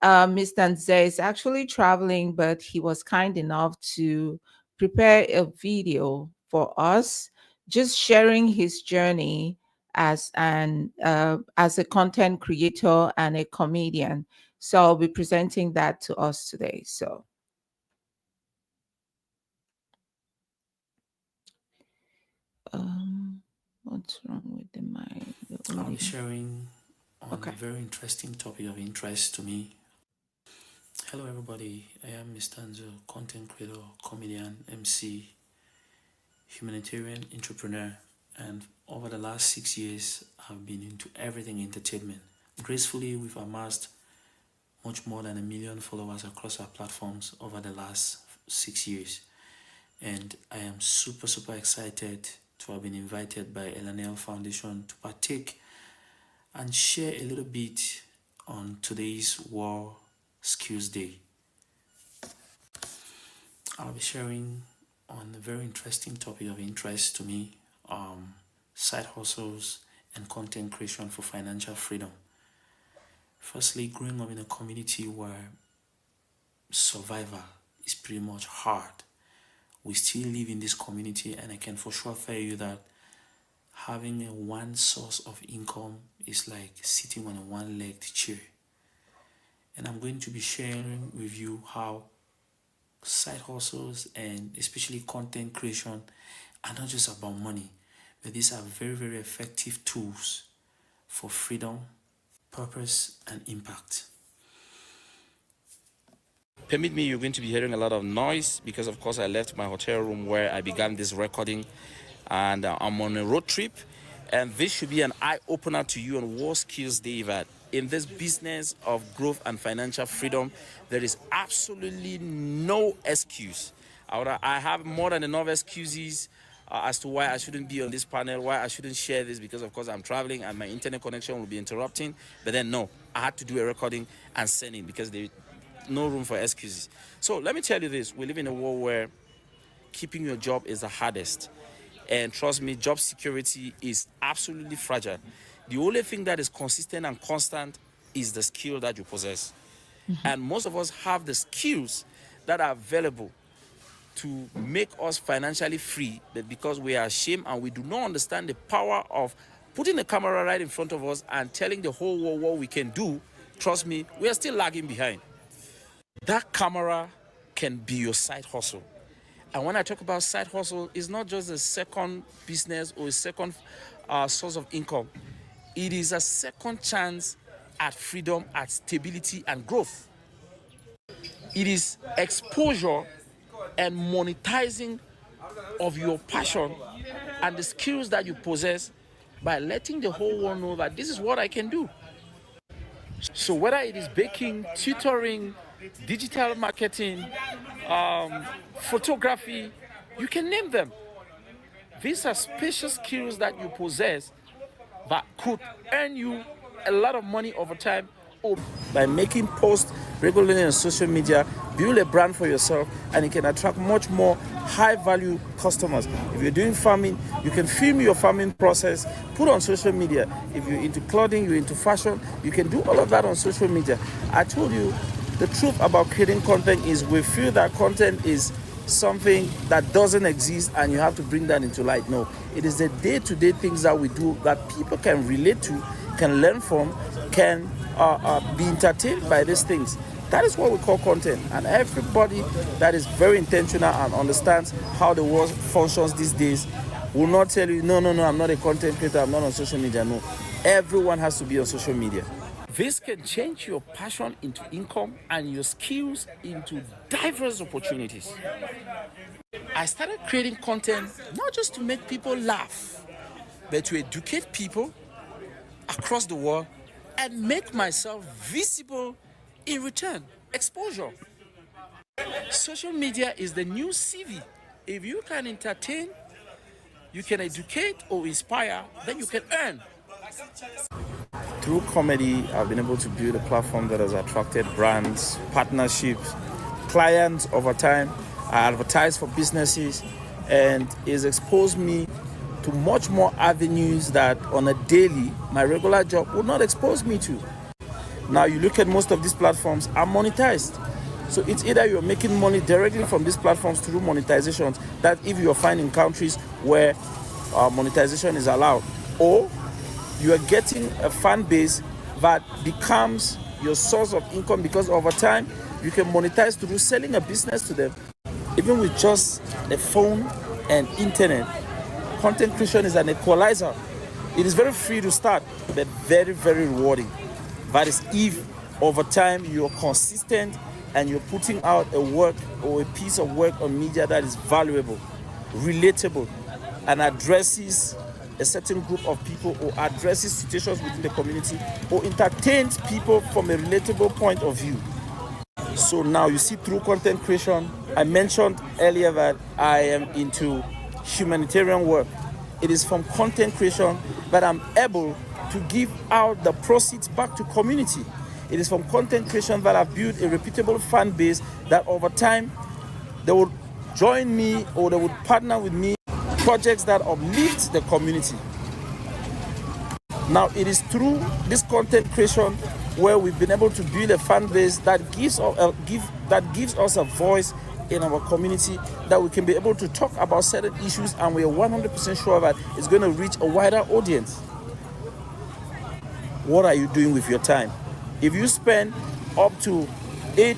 Mr. Nze is actually traveling, but he was kind enough to prepare a video for us, just sharing his journey as a content creator and a comedian. So I'll be presenting that to us today. So what's wrong with the mic? I'll be sharing on Okay. a very interesting topic of interest to me. Hello everybody, I am Mr. Nzo, content creator, comedian, MC, humanitarian entrepreneur, and over the last 6 years I've been into everything entertainment. Gracefully, we've amassed much more than 1 million followers across our platforms over the last 6 years. And I am super excited to have been invited by Ellaniel Foundation to partake and share a little bit on today's War Skills Day. I'll be sharing on a very interesting topic of interest to me, side hustles and content creation for financial freedom. Firstly, growing up in a community where survival is pretty much hard, we still live in this community, and I can for sure tell you that having a one source of income is like sitting on a one-legged chair. And I'm going to be sharing with you how side hustles and especially content creation are not just about money, but these are very effective tools for freedom, purpose, and impact. Permit me, you're going to be hearing a lot of noise because of course I left my hotel room where I began this recording, and I'm on a road trip, and this should be an eye-opener to you on War Skills Day. That in this business of growth and financial freedom, there is absolutely no excuse. I have more than enough excuses as to why I shouldn't be on this panel, why I shouldn't share this, because of course I'm traveling and my internet connection will be interrupting. But then no, I had to do a recording and send it because there no room for excuses. So let me tell you this, we live in a world where keeping your job is the hardest. And trust me, job security is absolutely fragile. The only thing that is consistent and constant is the skill that you possess. And most of us have the skills that are available to make us financially free, but because we are ashamed and we do not understand the power of putting the camera right in front of us and telling the whole world what we can do, trust me, we are still lagging behind. That camera can be your side hustle. And when I talk about side hustle, it's not just a second business or a second source of income. It is a second chance at freedom, at stability and growth. It is exposure and monetizing of your passion and the skills that you possess by letting the whole world know that this is what I can do. So whether it is baking, tutoring, digital marketing, photography, you can name them. These are special skills that you possess that could earn you a lot of money over time. Or by making posts regularly on social media, build a brand for yourself, and it can attract much more high-value customers. If you're doing farming, you can film your farming process, put on social media. If you're into clothing, you're into fashion, you can do all of that on social media. I told you, the truth about creating content is we feel that content is something that doesn't exist and you have to bring that into light. No, it is the day-to-day things that we do that people can relate to, can learn from, can be entertained by these things. That is what we call content. And everybody that is very intentional and understands how the world functions these days will not tell you, no, I'm not a content creator, I'm not on social media. No, everyone has to be on social media. This can change your passion into income and your skills into diverse opportunities. I started creating content not just to make people laugh, but to educate people across the world and make myself visible in return. Exposure. Social media is the new CV. If you can entertain, you can educate or inspire, then you can earn. Through comedy, I've been able to build a platform that has attracted brands, partnerships, clients over time. I advertise for businesses, and it's exposed me to much more avenues that on a daily, my regular job would not expose me to. Now you look at most of these platforms are monetized. So it's either you're making money directly from these platforms through monetizations, that if you're finding countries where monetization is allowed, or you are getting a fan base that becomes your source of income, because over time you can monetize through selling a business to them. Even with just a phone and internet, content creation is an equalizer. It is very free to start, but very, very rewarding. That is if over time you're consistent and you're putting out a work or a piece of work on media that is valuable, relatable, and addresses a certain group of people, or addresses situations within the community, or entertains people from a relatable point of view. So now you see, through content creation, I mentioned earlier that I am into humanitarian work. It is from content creation that I'm able to give out the proceeds back to community. It is from content creation that I've built a reputable fan base that over time they would join me, or they would partner with me projects that uplift the community. Now it is through this content creation where we've been able to build a fan base that gives us a voice in our community, that we can be able to talk about certain issues, and we are 100% sure that it's going to reach a wider audience. What are you doing with your time? If you spend up to 8,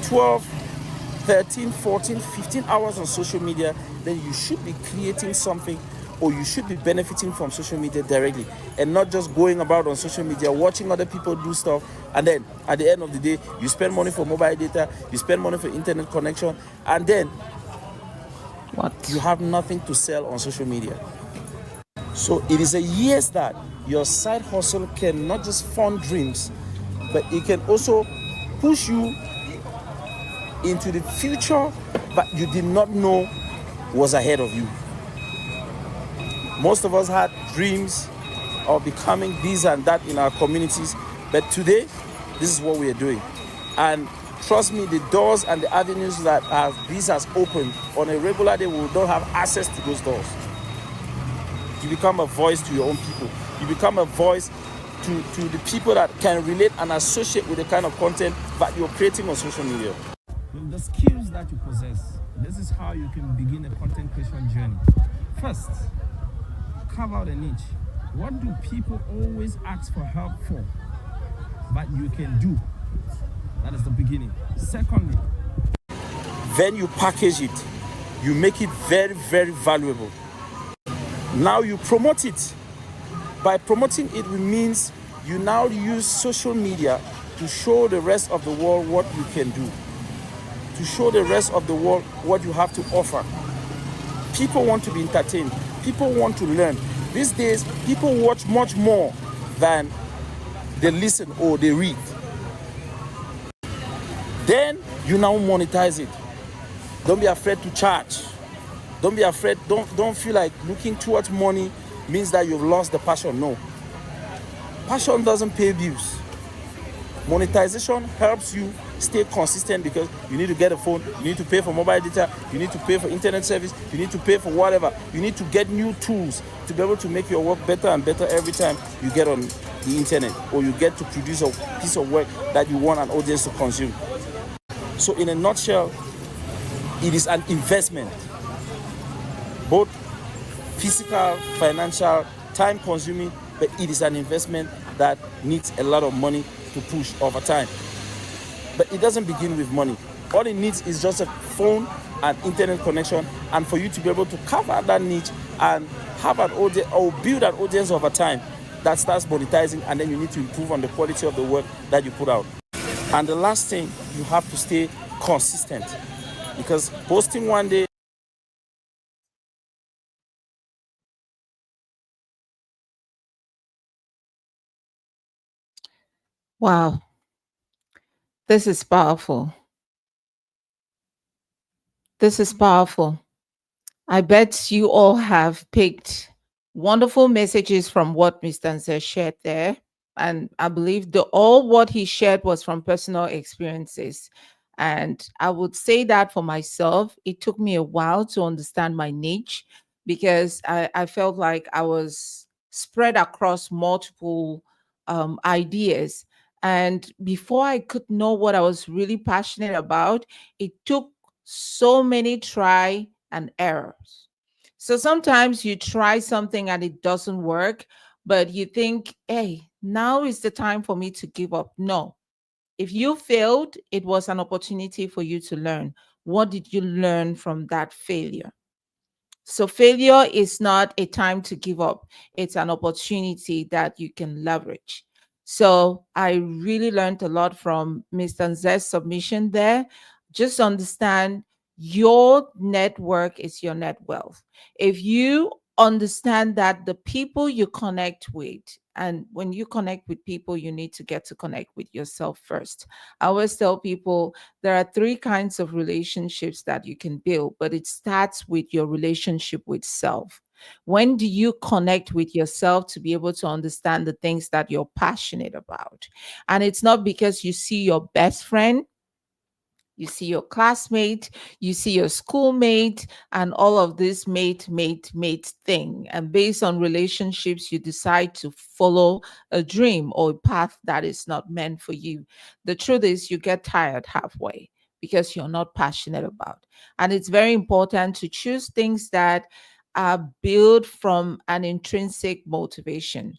12, 13, 14, 15 hours on social media, then you should be creating something, or you should be benefiting from social media directly, and not just going about on social media watching other people do stuff, and then at the end of the day you spend money for mobile data, you spend money for internet connection, and then you have nothing to sell on social media. So it is a yes that your side hustle can not just fund dreams, but it can also push you into the future that you did not know was ahead of you. Most of us had dreams of becoming this and that in our communities, but today, this is what we are doing. And trust me, the doors and the avenues that this has opened on a regular day, we don't have access to those doors. You become a voice to your own people. You become a voice to the people that can relate and associate with the kind of content that you're creating on social media. The skills that you possess, this is how you can begin a content creation journey. First, carve out a niche. What do people always ask for help for that you can do? That is the beginning. Secondly, then you package it. You make it very, very valuable. Now you promote it. By promoting it, it means you now use social media to show the rest of the world what you can do, to show the rest of the world what you have to offer. People want to be entertained. People want to learn. These days, people watch much more than they listen or they read. Then you now monetize it. Don't be afraid to charge. Don't be afraid. Don't feel like looking towards money means that you've lost the passion. No. Passion doesn't pay bills. Monetization helps you stay consistent, because you need to get a phone, you need to pay for mobile data, you need to pay for internet service, you need to pay for whatever. You need to get new tools to be able to make your work better and better every time you get on the internet, or you get to produce a piece of work that you want an audience to consume. So in a nutshell, it is an investment, both physical, financial, time consuming, but it is an investment that needs a lot of money to push over time. But it doesn't begin with money. All it needs is just a phone and internet connection, and for you to be able to cover that niche and have an audience, or build an audience over time that starts monetizing, and then you need to improve on the quality of the work that you put out. And the last thing, you have to stay consistent, because posting one day Wow, this is powerful. This is powerful. I bet you all have picked wonderful messages from what Mr. Nze shared there. And I believe all what he shared was from personal experiences. And I would say that for myself, it took me a while to understand my niche, because I felt like I was spread across multiple ideas. And before I could know what I was really passionate about, it took so many try and errors. So sometimes you try something and it doesn't work, but you think, hey, now is the time for me to give up. No. If you failed, it was an opportunity for you to learn. What did you learn from that failure? So failure is not a time to give up. It's an opportunity that you can leverage. So I really learned a lot from Mr. Nze's submission there. Just understand your network is your net wealth. If you understand that the people you connect with, and when you connect with people, you need to get to connect with yourself first. I always tell people there are three kinds of relationships that you can build, but it starts with your relationship with self. When do you connect with yourself to be able to understand the things that you're passionate about? And it's not because you see your best friend, you see your classmate, you see your schoolmate, and all of this mate thing. And based on relationships, you decide to follow a dream or a path that is not meant for you. The truth is, you get tired halfway because you're not passionate about. And it's very important to choose things that are built from an intrinsic motivation.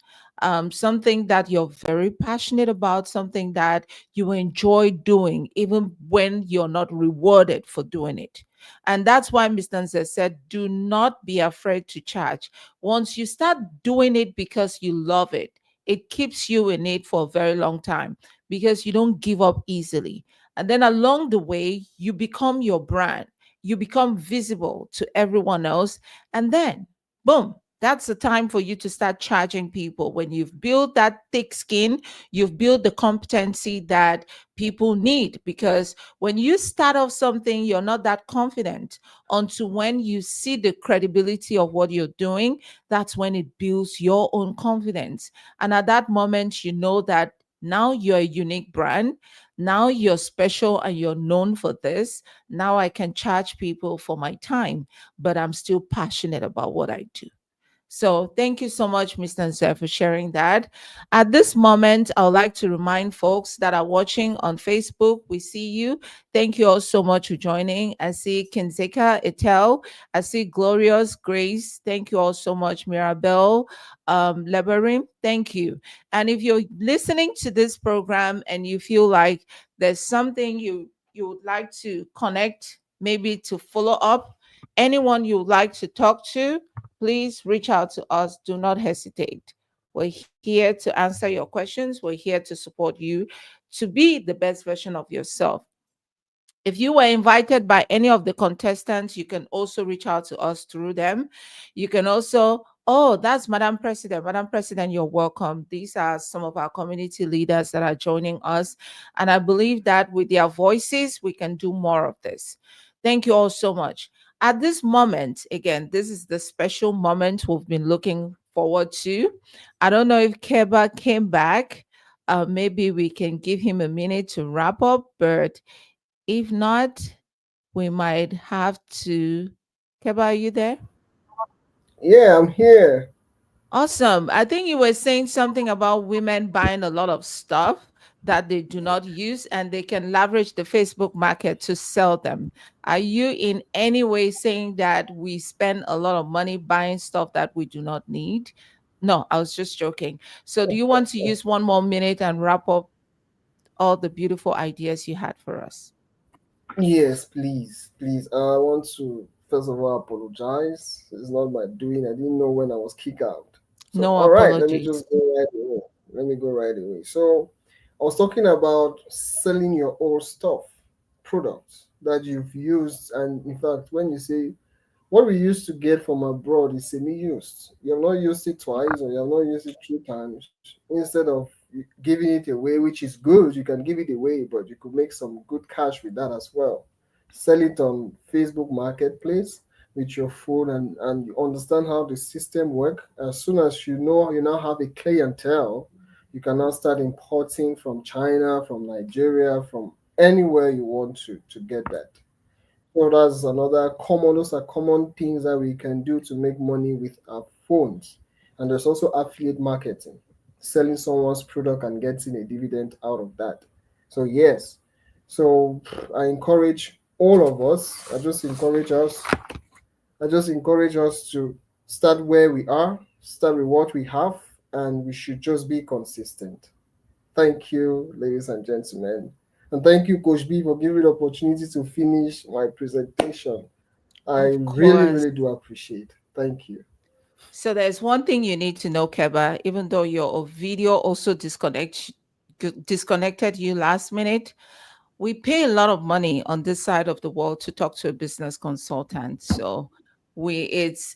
Something that you're very passionate about, something that you enjoy doing, even when you're not rewarded for doing it. And that's why Mr. Nze said, do not be afraid to charge. Once you start doing it because you love it, it keeps you in it for a very long time because you don't give up easily. And then along the way, you become your brand, you become visible to everyone else. And then, boom, that's the time for you to start charging people. When you've built that thick skin, you've built the competency that people need. Because when you start off something, you're not that confident until when you see the credibility of what you're doing, that's when it builds your own confidence. And at that moment, you know that now you're a unique brand. Now you're special and you're known for this. Now I can charge people for my time, but I'm still passionate about what I do. So thank you so much, Mr. Nzer, for sharing that. At this moment, I would like to remind folks that are watching on Facebook, we see you. Thank you all so much for joining. I see Kinzeka Etel. I see Glorious Grace. Thank you all so much, Mirabel Leberim. Thank you. And if you're listening to this program and you feel like there's something you would like to connect, maybe to follow up, anyone you would like to talk to, please reach out to us. Do not hesitate. We're here to answer your questions. We're here to support you to be the best version of yourself. If you were invited by any of the contestants, you can also reach out to us through them. You can also, oh, that's Madam President. Madam President, you're welcome. These are some of our community leaders that are joining us. And I believe that with their voices, we can do more of this. Thank you all so much. At this moment, again, this is the special moment we've been looking forward to. I don't know if Keba came back. Maybe we can give him a minute to wrap up, but if not, we might have to. Keba, are you there? Yeah, I'm here. Awesome. I think you were saying something about women buying a lot of stuff that they do not use and they can leverage the Facebook market to sell them. Are you in any way saying that we spend a lot of money buying stuff that we do not need? No, I was just joking. So, do you want to use one more minute and wrap up all the beautiful ideas you had for us? Yes, please, please. I want to first of all apologize. It's not my doing. I didn't know when I was kicked out. So, No all right, let me apologies. just go right away. Let me go right away. So, I was talking about selling your old stuff, products that you've used, and in fact, when you say what we used to get from abroad is semi-used. You have not used it twice or you have not used it three times. Instead of giving it away, which is good, you can give it away, but you could make some good cash with that as well. Sell it on Facebook Marketplace with your phone and you understand how the system work. As soon as you know you now have a clientele, you can now start importing from China, from Nigeria, from anywhere you want to get that. So that's another common, those are common things that we can do to make money with our phones. And there's also affiliate marketing. selling someone's product and getting a dividend out of that. So yes, so I encourage all of us. I just encourage us to start where we are, start with what we have, and we should just be consistent. Thank you, ladies and gentlemen. And thank you, Coach B, for giving me the opportunity to finish my presentation. I Of really, course. really do appreciate. Thank you. So there's one thing you need to know, Keba, even though your video also disconnected you last minute, we pay a lot of money on this side of the world to talk to a business consultant. So it's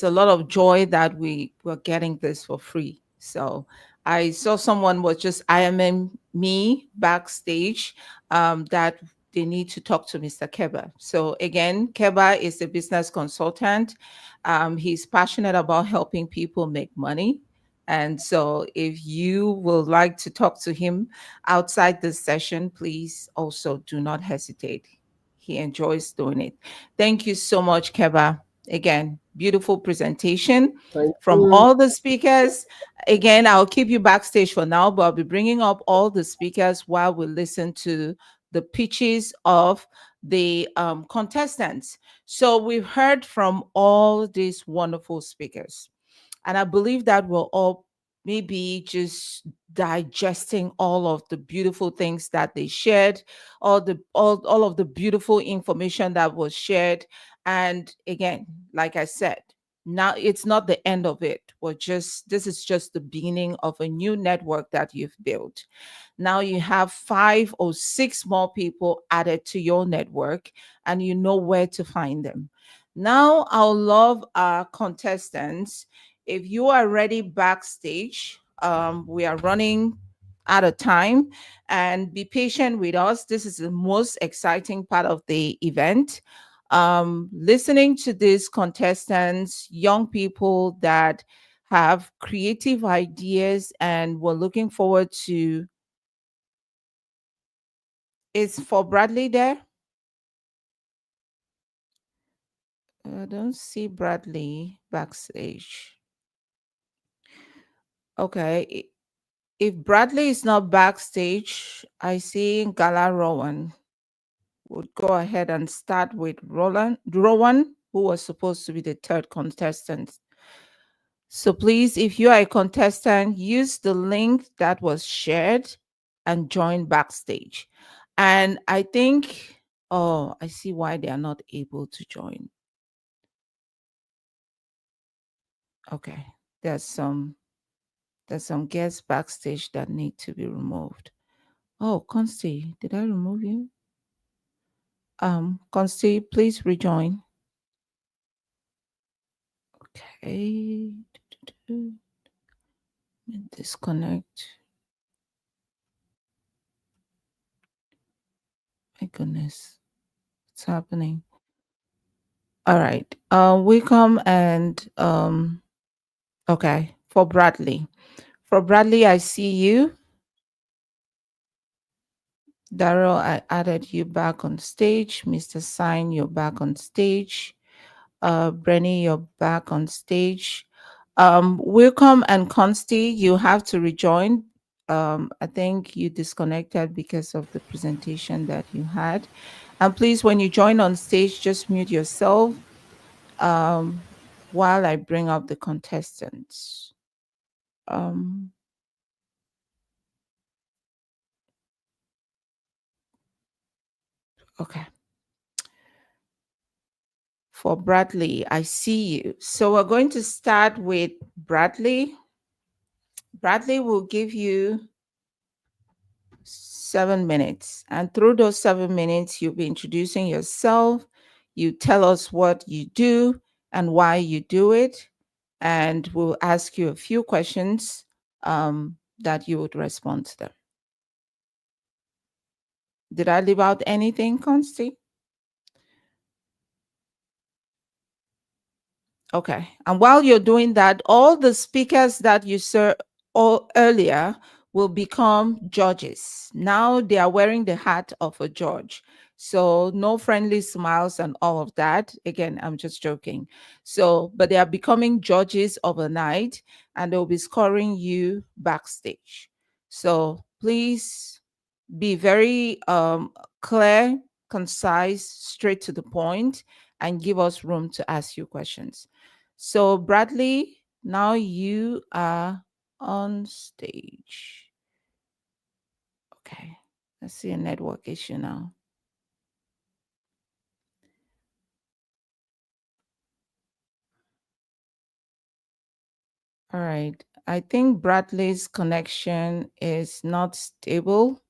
a lot of joy that we're getting this for free. So I saw someone was just IMing me backstage that they need to talk to Mr. Keba. So again, Keba is a business consultant. He's passionate about helping people make money. And so if you would like to talk to him outside this session, please also do not hesitate. He enjoys doing it. Thank you so much, Keba. Again, beautiful presentation Thank from you. all the speakers. Again, I'll keep you backstage for now, but I'll be bringing up all the speakers while we listen to the pitches of the contestants. So we've heard from all these wonderful speakers. And I believe that we're all maybe just digesting all of the beautiful things that they shared, all of the beautiful information that was shared. And again, like I said, now it's not the end of it. This is just the beginning of a new network that you've built. Now you have 5 or 6 more people added to your network, and you know where to find them. Now, I'll love our contestants. If you are ready backstage, we are running out of time, and be patient with us. This is the most exciting part of the event. Listening to these contestants, young people that have creative ideas, and we're looking forward to. Is for Bradley there? I don't see Bradley backstage. Okay. If Bradley is not backstage, I see Gala Rowan. Would go ahead and start with Rowan, who was supposed to be the third contestant. So please, if you are a contestant, use the link that was shared and join backstage. And I think, oh, I see why they are not able to join. Okay, there's some guests backstage that need to be removed. Oh, Consti, did I remove you? Consti, please rejoin. Okay. Disconnect. My goodness, what's happening? All right. Welcome and okay, for Bradley. For Bradley, I see you. Daryl, I added you back on stage. Mr. Sign, you're back on stage. Brenny, you're back on stage. Welcome and Consti, you have to rejoin. I think you disconnected because of the presentation that you had. And please, when you join on stage, just mute yourself while I bring up the contestants. Okay. For Bradley, I see you. So we're going to start with Bradley. Bradley will give you 7 minutes. And through those 7 minutes, you'll be introducing yourself. You tell us what you do and why you do it. And we'll ask you a few questions that you would respond to them. Did I leave out anything, Consti? Okay. And while you're doing that, all the speakers that you saw earlier will become judges. Now they are wearing the hat of a judge. So no friendly smiles and all of that. Again, I'm just joking. So, but they are becoming judges overnight and they'll be scoring you backstage. So please be very clear, concise, straight to the point, and give us room to ask you questions. So, Bradley, now you are on stage. Okay, I see a network issue now. All right, I think Bradley's connection is not stable.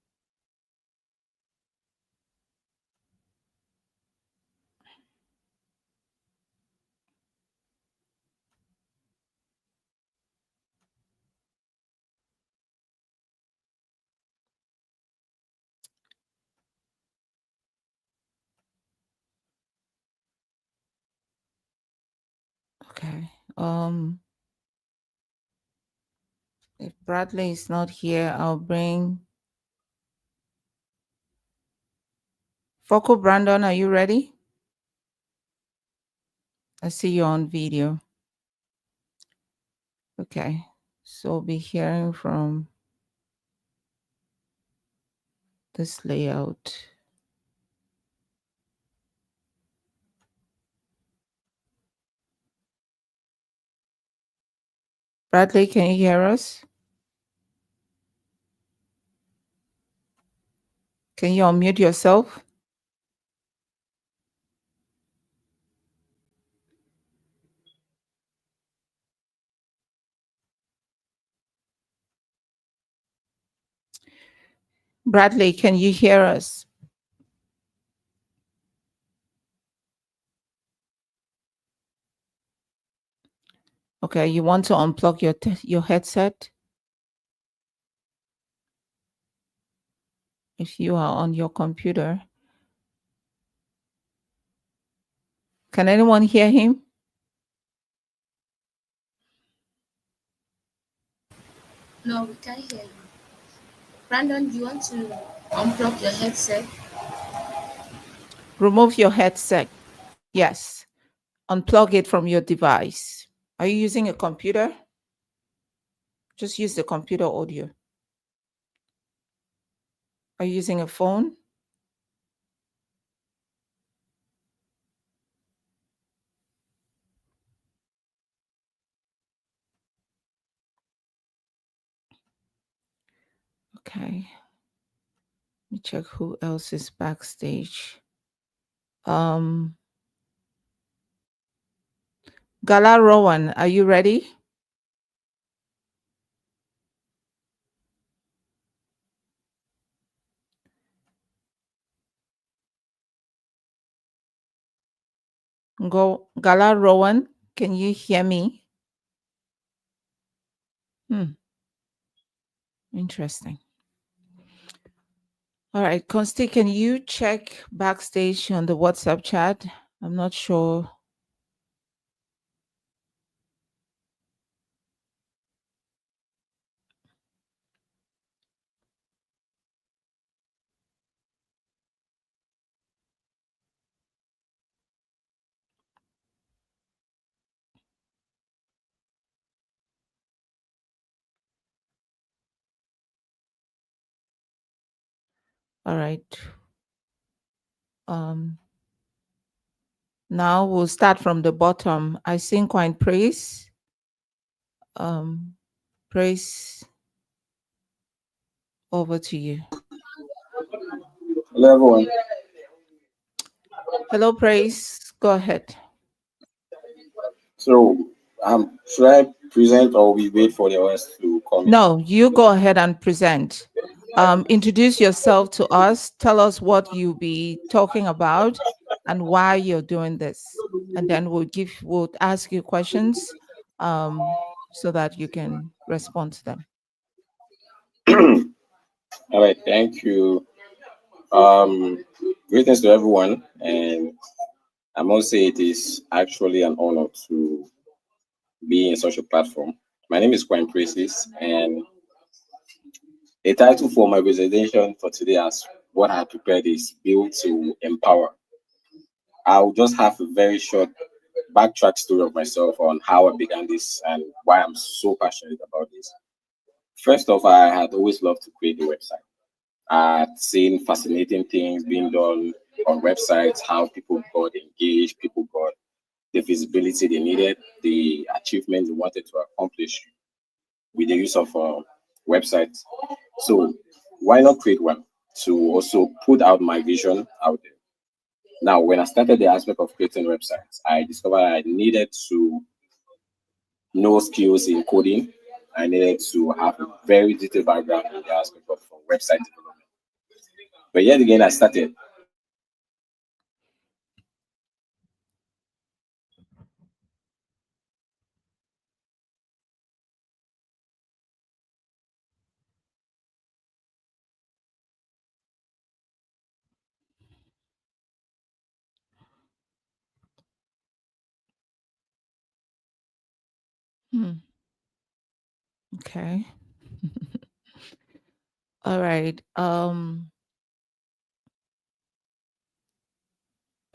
Okay. If Bradley is not here, I'll bring Foco. Brandon, are you ready? I see you on video. Okay. So we'll be hearing from this layout. Bradley, can you hear us? Can you unmute yourself? Bradley, can you hear us? Okay, you want to unplug your headset? If you are on your computer. Can anyone hear him? No, we can't hear you. Brandon, do you want to unplug your headset? Remove your headset. Yes. Unplug it from your device. Are you using a computer? Just use the computer audio. Are you using a phone? Okay. Let me check who else is backstage. Gala Rowan, are you ready? Gala Rowan, can you hear me? Interesting. All right, Consti, can you check backstage on the WhatsApp chat? I'm not sure. All right. Now we'll start from the bottom. I sing Quine Praise. Praise, over to you. Hello, everyone. Hello, Praise. Go ahead. So, should I present or we wait for the others to come in? No, you go ahead and present. Introduce yourself to us. Tell us what you'll be talking about and why you're doing this. And then we'll ask you questions so that you can respond to them. All right, thank you. Greetings to everyone, and I must say it is actually an honor to be in such a platform. My name is Quine Praises, and the title for my presentation for today, as what I prepared is built to empower. I'll just have a very short backtrack story of myself on how I began this and why I'm so passionate about this. First off, I had always loved to create a website. I'd seen fascinating things being done on websites, how people got engaged, people got the visibility they needed, the achievements they wanted to accomplish with the use of websites. So why not create one to also put out my vision out there? Now, when I started the aspect of creating websites, I discovered I needed to know skills in coding. I needed to have a very detailed background in the aspect of website development. But yet again, I started. Okay. All right.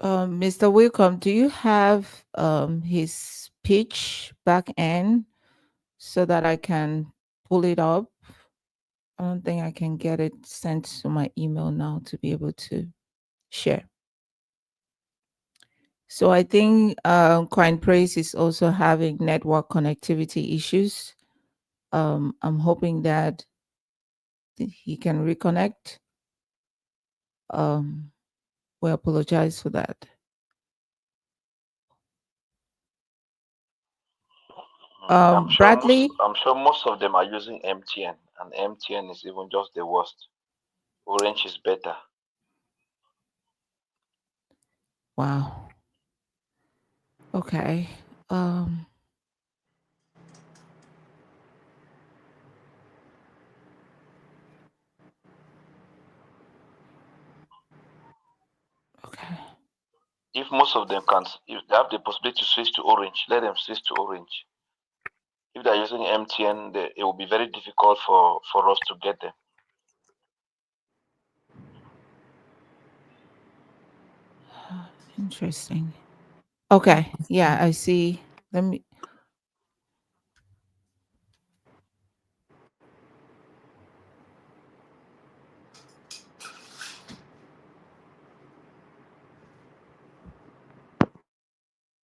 Mr. Wickham, do you have his pitch back end so that I can pull it up? I don't think I can get it sent to my email now to be able to share. So I think Coin Praise is also having network connectivity issues. I'm hoping that he can reconnect. We apologize for that. Bradley? I'm sure most of them are using MTN, and MTN is even just the worst. Orange is better. Wow. Okay. Okay. If most of them can, if they have the possibility to switch to Orange, let them switch to Orange. If they're using MTN, it will be very difficult for us to get them. Interesting. Okay. Yeah, I see. Let me.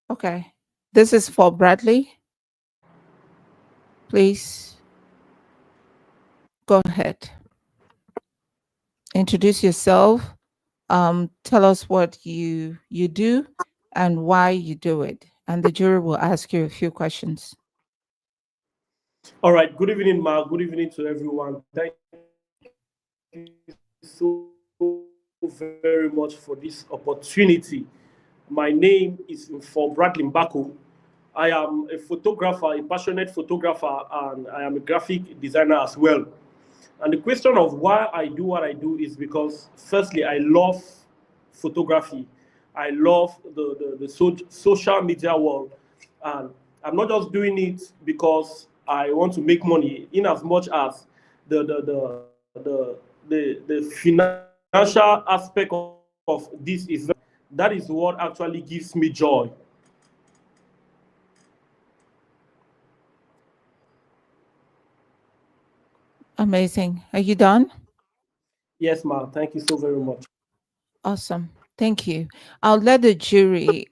Okay. This is for Bradley. Please go ahead. Introduce yourself. Tell us what you do and why you do it. And the jury will ask you a few questions. All right. Good evening, Ma. Good evening to everyone. Thank you so very much for this opportunity. My name is for Bradley Mbako. I am a photographer, a passionate photographer, and I am a graphic designer as well. And the question of why I do what I do is because, firstly, I love photography. I love the social media world. And I'm not just doing it because I want to make money, in as much as the financial aspect of this event, that is what actually gives me joy. Amazing. Are you done? Yes, Ma. Thank you so very much. Awesome. Thank you. I'll let the jury.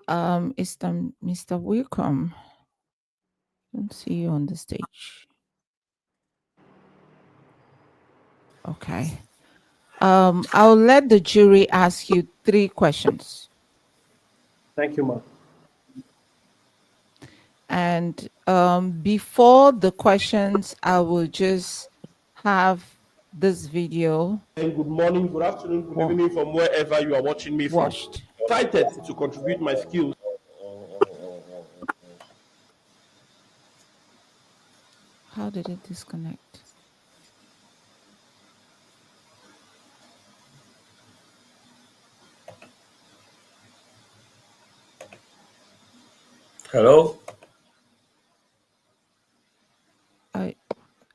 Is the Mr. Wickham? I don't see you on the stage. Okay. I'll let the jury ask you 3 questions. Thank you, Ma. And before the questions, I will just have this video. And good morning, good afternoon, good evening from wherever you are watching me from. Watched. Excited to contribute my skills. How did it disconnect? Hello?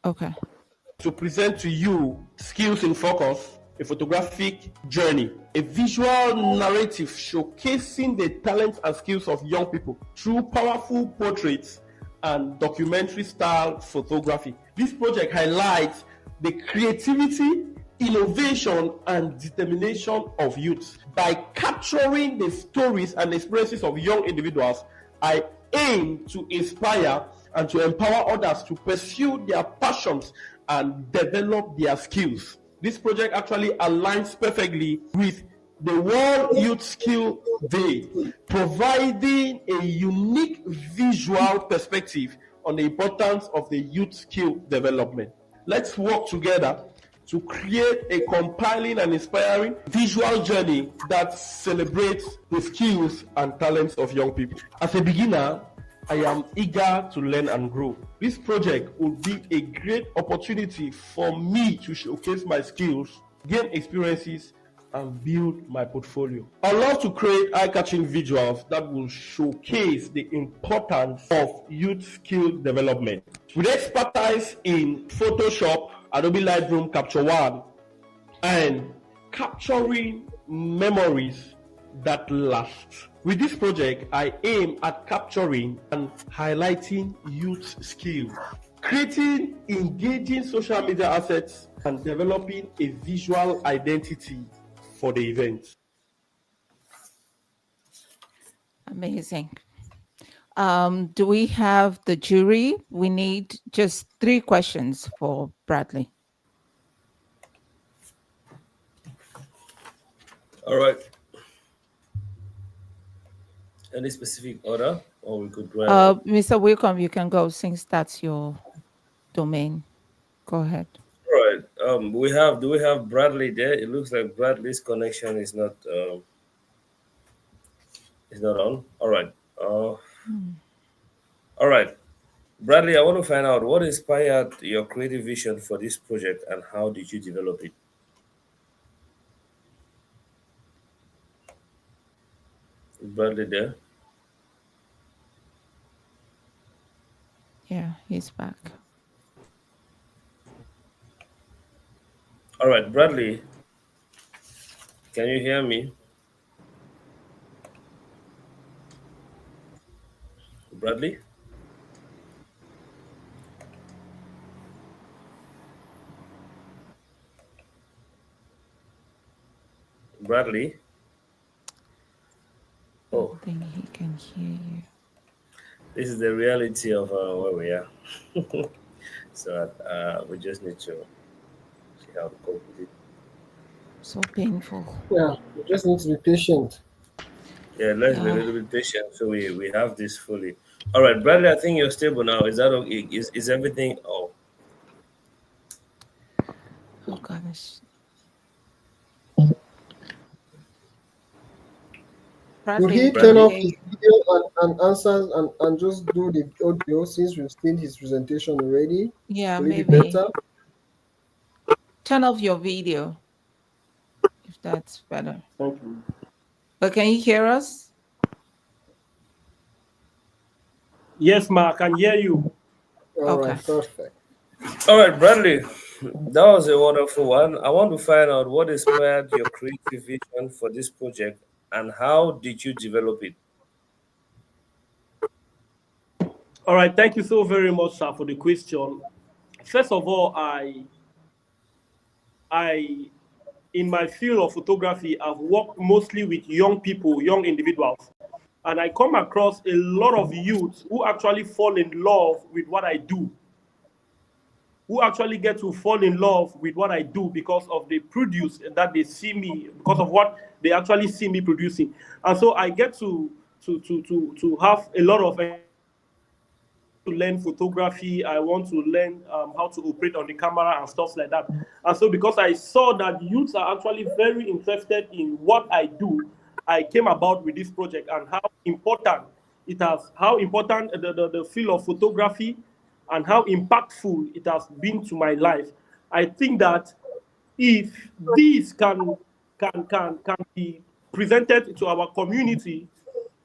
Okay. To present to you skills in focus. a photographic journey, a visual narrative showcasing the talents and skills of young people through powerful portraits and documentary style photography. This project highlights the creativity, innovation, and determination of youth. By capturing the stories and experiences of young individuals, I aim to inspire and to empower others to pursue their passions and develop their skills. This project actually aligns perfectly with the World Youth Skill Day, providing a unique visual perspective on the importance of the youth skill development. Let's work together to create a compelling and inspiring visual journey that celebrates the skills and talents of young people. As a beginner, I am eager to learn and grow. This project will be a great opportunity for me to showcase my skills, gain experiences, and build my portfolio. I love to create eye-catching visuals that will showcase the importance of youth skill development. With expertise in Photoshop, Adobe Lightroom Capture One, and capturing memories that last. With this project, I aim at capturing and highlighting youth skills, creating engaging social media assets, and developing a visual identity for the event. Amazing. Do we have the jury? We need just 3 questions for Bradley. All right. Any specific order, or we could grab? Mr. Wickham, you can go since that's your domain. Go ahead. All right. Do we have Bradley there? It looks like Bradley's connection is not on. All right. All right. Bradley, I want to find out what inspired your creative vision for this project and how did you develop it? Bradley there? Yeah, he's back. All right, Bradley, can you hear me? Bradley? Bradley? Oh, I think he can hear you. this is the reality of where we are. So we just need to see how to cope with it. So painful. Yeah, you just need to be patient. Yeah, let's be a little bit patient so we have this fully. All right, Bradley, I think you're stable now. Is that okay? Is everything? Oh gosh. Could he turn off his video and answers and just do the audio since we've seen his presentation already? Yeah, Will maybe. it be better? Turn off your video if that's better. Thank you. But can you hear us? Yes, Ma, I can hear you. All right, perfect. All right, Bradley, that was a wonderful one. I want to find out what inspired your creative vision for this project and how did you develop it? All right, thank you so very much, sir, for the question. First of all, I in my field of photography, I've worked mostly with young people, young individuals, and I come across a lot of youths who actually fall in love with what I do, who actually get to fall in love with what I do because of the produce that they see me, because of what they actually see me producing. And so I get to have a lot of to learn photography. I want to learn how to operate on the camera and stuff like that. And so because I saw that youths are actually very interested in what I do, I came about with this project and how important it has, how important the field of photography and how impactful it has been to my life. I think that if this can be presented to our community,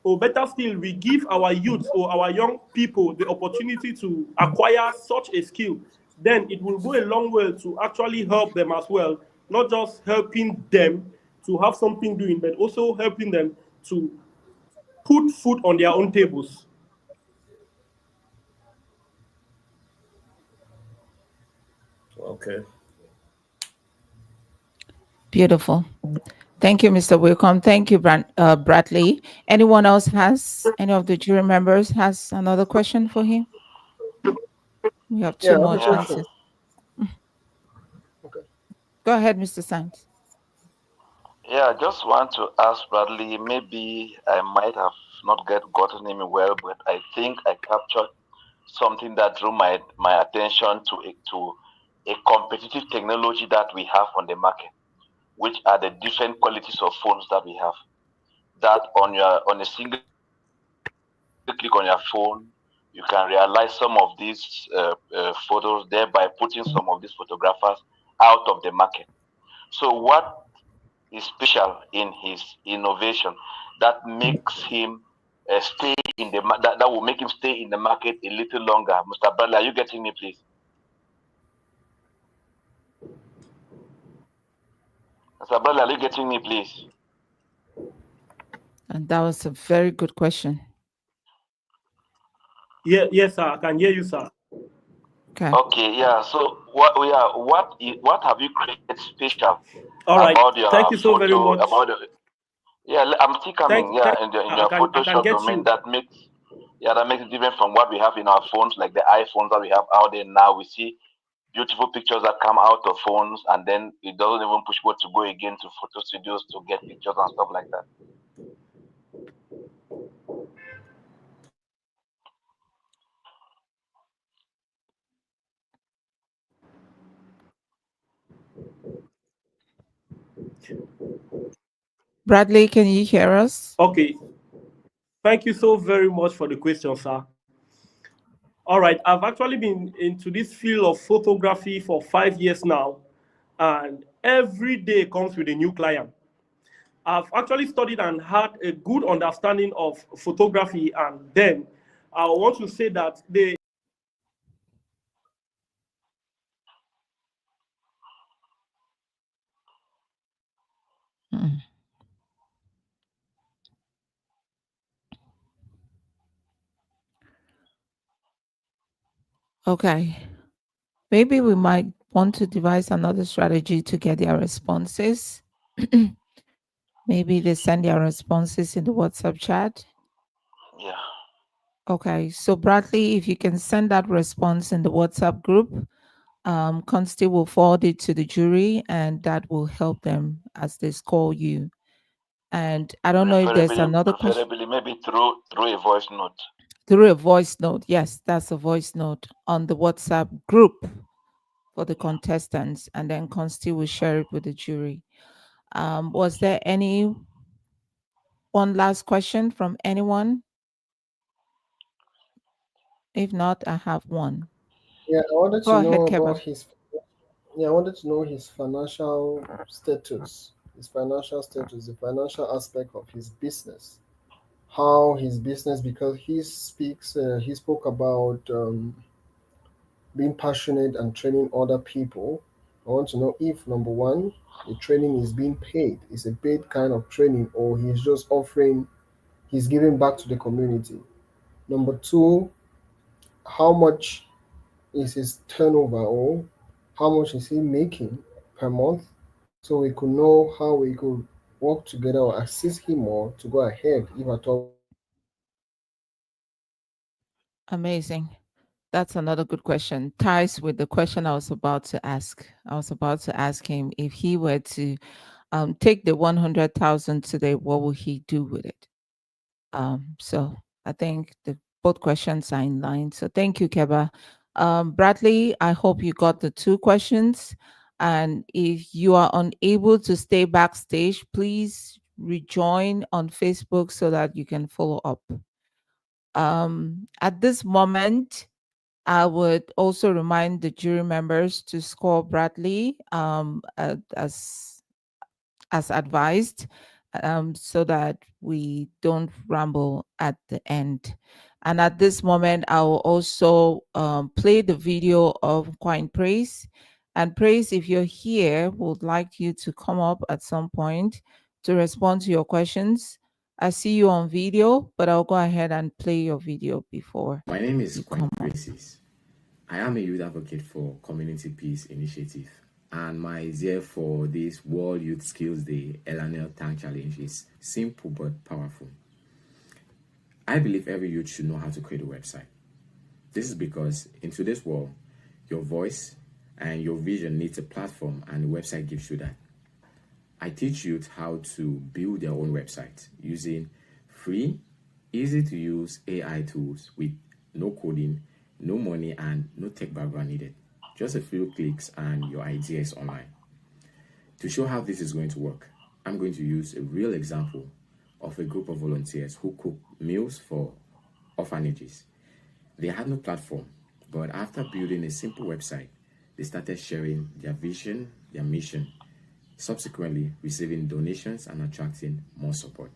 or better still, we give our youth or our young people the opportunity to acquire such a skill, then it will go a long way to actually help them as well not just helping them to have something doing, but also helping them to put food on their own tables. Okay. Beautiful. Thank you, Mr. Wilcom. Thank you, Bradley. Anyone else has, any of the jury members has another question for him? We have Yeah, two I have more a Yeah. question. chances. Okay. Go ahead, Mr. Sands. Yeah, I just want to ask Bradley. Maybe I might have not gotten him well, but I think I captured something that drew my attention to a competitive technology that we have on the market, which are the different qualities of phones that we have. That on a single click on your phone, you can realize some of these photos, thereby putting some of these photographers out of the market. So what is special in his innovation that makes him stay in that will make him stay in the market a little longer? Mr. Bradley, are you getting me, please? Mr. Bradley, are you getting me, please? And that was a very good question. Yeah, yes, sir. I can hear you, sir. Okay. Okay, yeah. So what have you created special All right. about Thank your you so very photo much. about the, yeah, I'm still coming. Yeah, Thank in I your can Photoshop get domain you. that makes it different from what we have in our phones, like the iPhones that we have out there now. We see beautiful pictures that come out of phones, and then it doesn't even push people to go again to photo studios to get pictures and stuff like that. Bradley, can you hear us? Okay. Thank you so very much for the question, sir. All right. I've actually been into this field of photography for 5 years now, and every day comes with a new client. I've actually studied and had a good understanding of photography, and then I want to say that they Mm. Okay. Maybe we might want to devise another strategy to get their responses. Maybe they send their responses in the WhatsApp chat. Yeah. Okay. So, Bradley, if you can send that response in the WhatsApp group, Consti will forward it to the jury and that will help them as they score you. And I don't know if there's another question. Preferably maybe through a voice note. Through a voice note. Yes, that's a voice note on the WhatsApp group for the contestants, and then Consti will share it with the jury. Was there any one last question from anyone? If not, I have one. Yeah, I wanted Go to ahead, know about Keba. his. Yeah, I wanted to know his financial status, the financial aspect of his business, how his business, because he spoke about being passionate and training other people. I want to know if number one, the training is being paid, is a paid kind of training, or he's just offering, he's giving back to the community. Number two, how much is his turnover, or how much is he making per month, so we could know how we could work together or assist him more to go ahead if at all we want to go ahead. Amazing. That's another good question. Ties with the question I was about to ask. I was about to ask him if he were to take the 100,000 today, what will he do with it? So I think the both questions are in line. So thank you, Keba. Bradley, I hope you got the two questions. And if you are unable to stay backstage, please rejoin on Facebook so that you can follow up. At this moment, I would also remind the jury members to score Bradley as advised, so that we don't ramble at the end. And at this moment, I will also play the video of Quine Praise, And Praise, if you're here, would like you to come up at some point to respond to your questions. I see you on video, but I'll go ahead and play your video before. My name is you Quinn come up. Praces. I am a youth advocate for Community Peace Initiative, and my idea for this World Youth Skills Day Ellaniel Tank Challenge is simple but powerful. I believe every youth should know how to create a website. This is because in today's world, your voice and your vision needs a platform, and the website gives you that. I teach youth how to build their own website using free, easy to use AI tools with no coding, no money, and no tech background needed. Just a few clicks and your idea is online. To show how this is going to work, I'm going to use a real example of a group of volunteers who cook meals for orphanages. They had no platform, but after building a simple website, they started sharing their vision, their mission, subsequently receiving donations and attracting more support.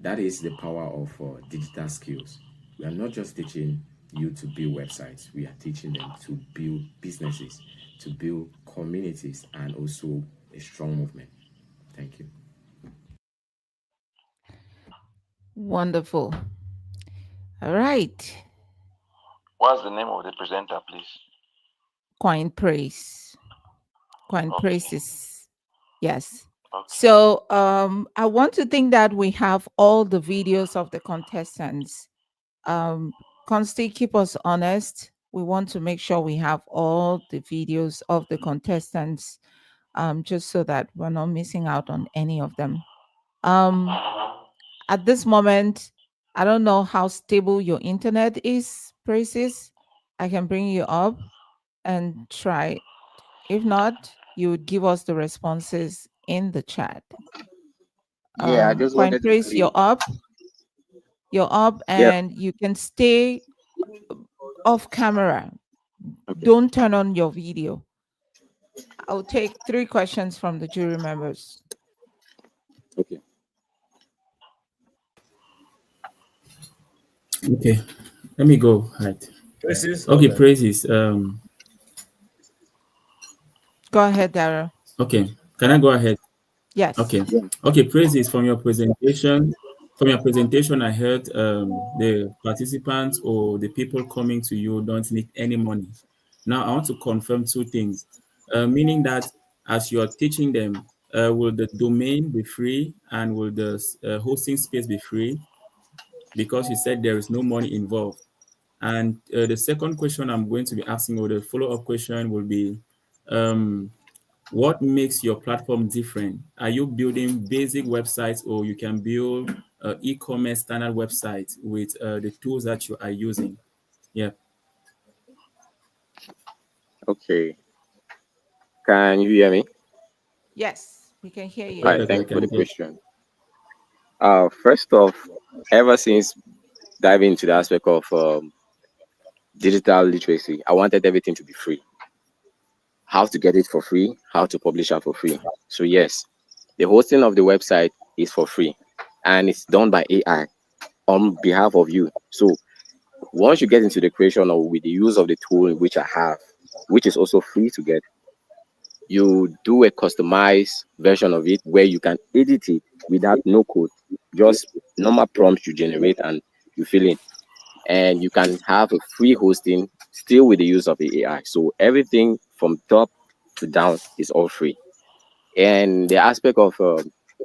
That is the power of digital skills. We are not just teaching you to build websites, we are teaching them to build businesses, to build communities, and also a strong movement. Thank you. Wonderful. All right. What's the name of the presenter, please? Quine Praise. Quine Okay. Praise is, yes. Okay. So I want to think that we have all the videos of the contestants. Constantly keep us honest. We want to make sure we have all the videos of the contestants, just so that we're not missing out on any of them. At this moment, I don't know how stable your internet is, Praises. I can bring you up and try. If not, you would give us the responses in the chat. Yeah, I just Quine wanted to Praise, see. you're up, Yeah. and you can stay off camera. Okay. Don't turn on your video. I'll take 3 questions from the jury members. Okay. Okay, let me go. Right. Praises? Okay, Okay. Praises. Go ahead, Dara. Okay, can I go ahead? Yes. Okay. Yeah. Okay, Praises, from your presentation. From your presentation, I heard the participants or the people coming to you don't need any money. Now, I want to confirm 2 things, meaning that as you are teaching them, will the domain be free and will the hosting space be free? Because you said there is no money involved. And the second question I'm going to be asking, or the follow-up question, will be, what makes your platform different? Are you building basic websites, or you can build e-commerce standard websites with the tools that you are using? Yeah. Okay. Can you hear me? Yes, we can hear you. All right. Perfect. I Thank you for can the hear. question. First off, ever since diving into the aspect of digital literacy, I wanted everything to be free. How to get it for free, how to publish it for free. So yes, the hosting of the website is for free, and it's done by AI on behalf of you. So once you get into the creation or with the use of the tool which I have, which is also free to get, you do a customized version of it where you can edit it without no code, just normal prompts you generate and you fill in, and you can have a free hosting still with the use of the AI. So everything from top to down is all free. And the aspect of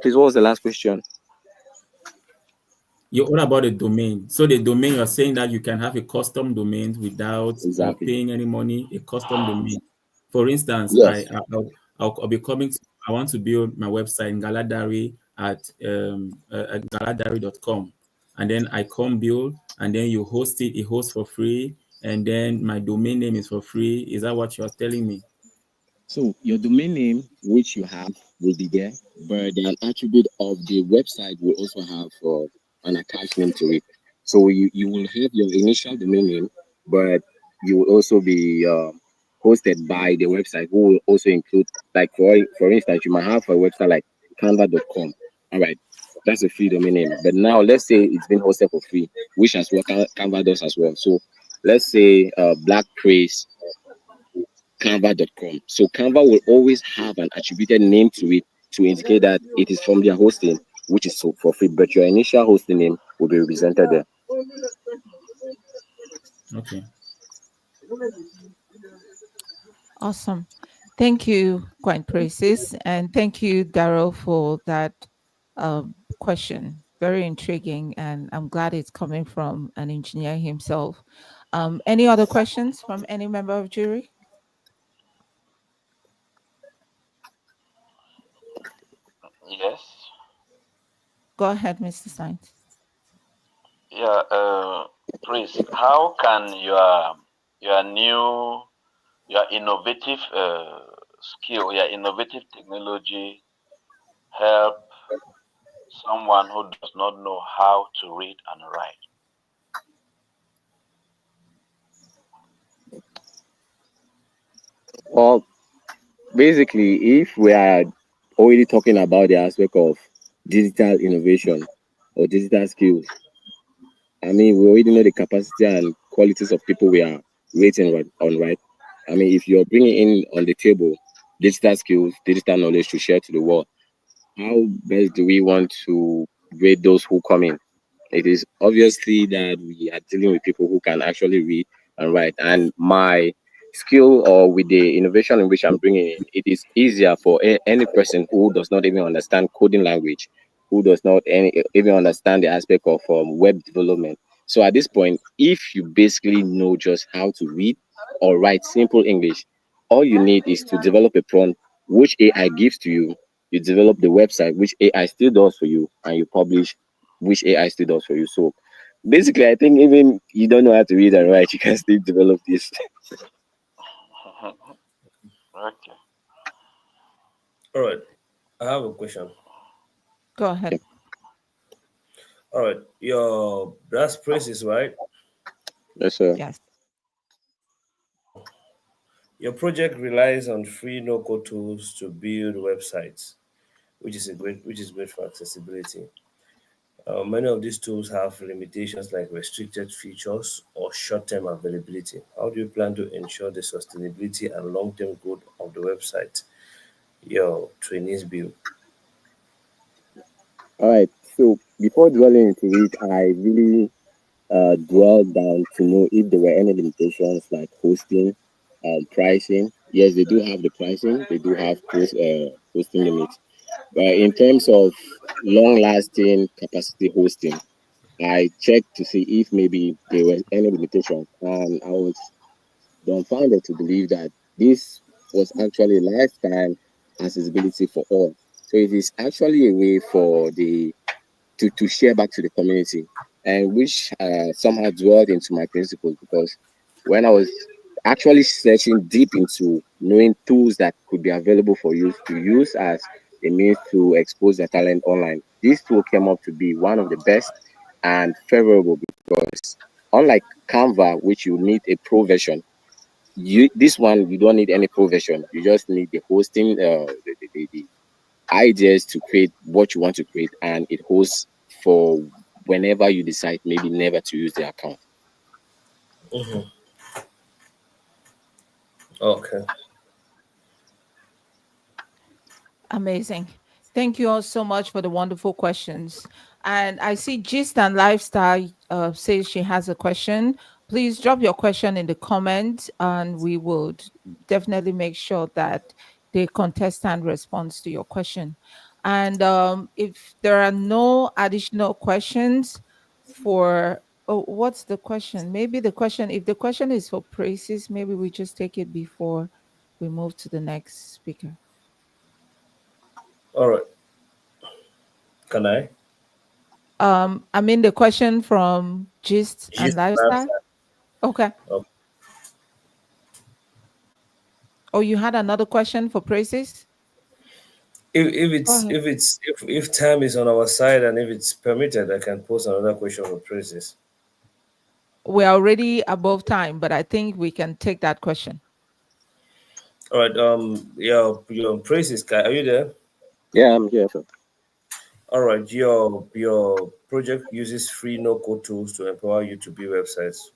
please, what was the last question? You're all about the domain. So the domain, you're saying that you can have a custom domain without Exactly. paying any money, a custom domain. For instance, Yes. I'll be coming to, I want to build my website in Galadari at galadari.com. And then I come build, and then you host it, hosts for free, and then my domain name is for free. Is that what you're telling me? So your domain name, which you have, will be there, but an attribute of the website will also have an attached name to it. So you will have your initial domain name, but you will also be hosted by the website, who will also include, like for instance, you might have a website like canva.com. All right, that's a free domain name. But now let's say it's been hosted for free, which as well Canva does as well. So let's say Black Praise canva.com. So Canva will always have an attributed name to it to indicate that it is from their hosting, which is so for free, but your initial hosting name will be represented there. Okay. Awesome. Thank you, Quite Praises, and thank you, Daryl, for that question. Very intriguing, and I'm glad it's coming from an engineer himself. Any other questions from any member of jury? Yes. Go ahead, Mr. Sainz. Yeah. Chris, how can your new your innovative skill, your innovative technology help someone who does not know how to read and write? Well, basically, if we are already talking about the aspect of digital innovation or digital skills, I mean, we already know the capacity and qualities of people we are rating on, right? I mean, if you're bringing in on the table digital skills, digital knowledge to share to the world, how best do we want to grade those who come in? It is obviously that we are dealing with people who can actually read and write. And my skill or with the innovation in which I'm bringing in, it is easier for any person who does not even understand coding language, who does not even understand the aspect of web development. So at this point, if you basically know just how to read or write simple English, all you need is to develop a prompt which AI gives to you. You develop the website which AI still does for you, and you publish which AI still does for you. So basically, I think even you don't know how to read and write, you can still develop this. Okay. All right. I have a question. Go ahead. All right. Your brass praises, right? Yes, sir. Yes. Your project relies on free no-code tools to build websites, which is great for accessibility. Many of these tools have limitations like restricted features or short-term availability. How do you plan to ensure the sustainability and long-term growth of the website your trainees build? All right. So before dwelling into it, I really dwell down to know if there were any limitations like hosting, pricing. Yes, they do have the pricing. They do have hosting limits. But in terms of long-lasting capacity hosting, I checked to see if maybe there were any limitations, and I was dumbfounded to believe that this was actually lifetime accessibility for all. So it is actually a way for the to share back to the community, and which somehow dwelled into my principles because when I was actually searching deep into knowing tools that could be available for you to use as a means to expose their talent online, this tool came up to be one of the best and favorable because unlike Canva, which you need a pro version, you this one you don't need any pro version. You just need the hosting, the ideas to create what you want to create, and it hosts for whenever you decide maybe never to use the account. Mhm. Okay. Amazing. Thank you all so much for the wonderful questions. And I see Gist and Lifestyle says she has a question. Please drop your question in the comments, and we would definitely make sure that the contestant responds to your question. And if there are no additional questions for, oh, what's the question? Maybe the question, if the question is for praises, maybe we just take it before we move to the next speaker. All right. Can I? I mean the question from Gist and Yes, Lifestyle. Okay. okay. Oh, you had another question for praises? If Go it's ahead. if time is on our side and if it's permitted, I can pose another question for praises. We're already above time, but I think we can take that question. All right. Your praises guy, are you there? Yeah, I'm here. So All right. Your project uses free no code tools to empower you to build websites.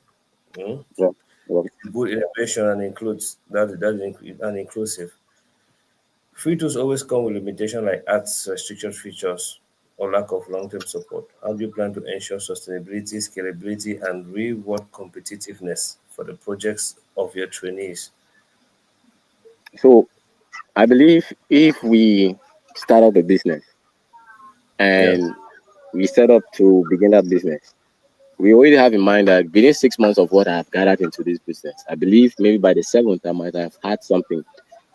Hmm? yeah. Well, Good innovation and includes and inclusive. Free tools always come with limitations like ads, restricted features, or lack of long-term support. How do you plan to ensure sustainability, scalability, and real-world competitiveness for the projects of your trainees? so I believe if we start up a business Yeah. and we set up to begin that business, we already have in mind that within 6 months of what I've gathered into this business, I believe maybe by the seventh, I might have had something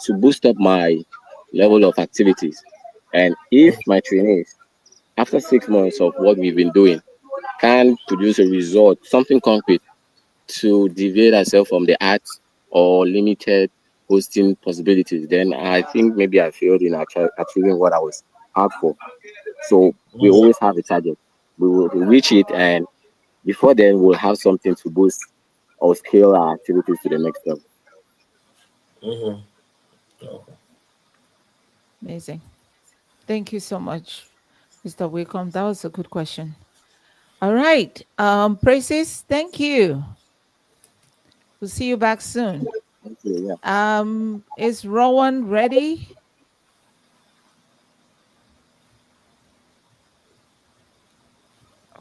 to boost up my level of activities. And if my trainees, after 6 months of what we've been doing, can produce a result, something concrete to deviate ourselves from the arts or limited hosting possibilities, then I think maybe I failed in achieving what I was out for. So we Mm-hmm. always have a target. We will reach it, and before then, we'll have something to boost or scale our activities to the next level. Mm-hmm. Okay. Amazing. Thank you so much, Mr. Wickham. That was a good question. All right. Praises, thank you. We'll see you back soon. Thank you. Yeah. Is Rowan ready?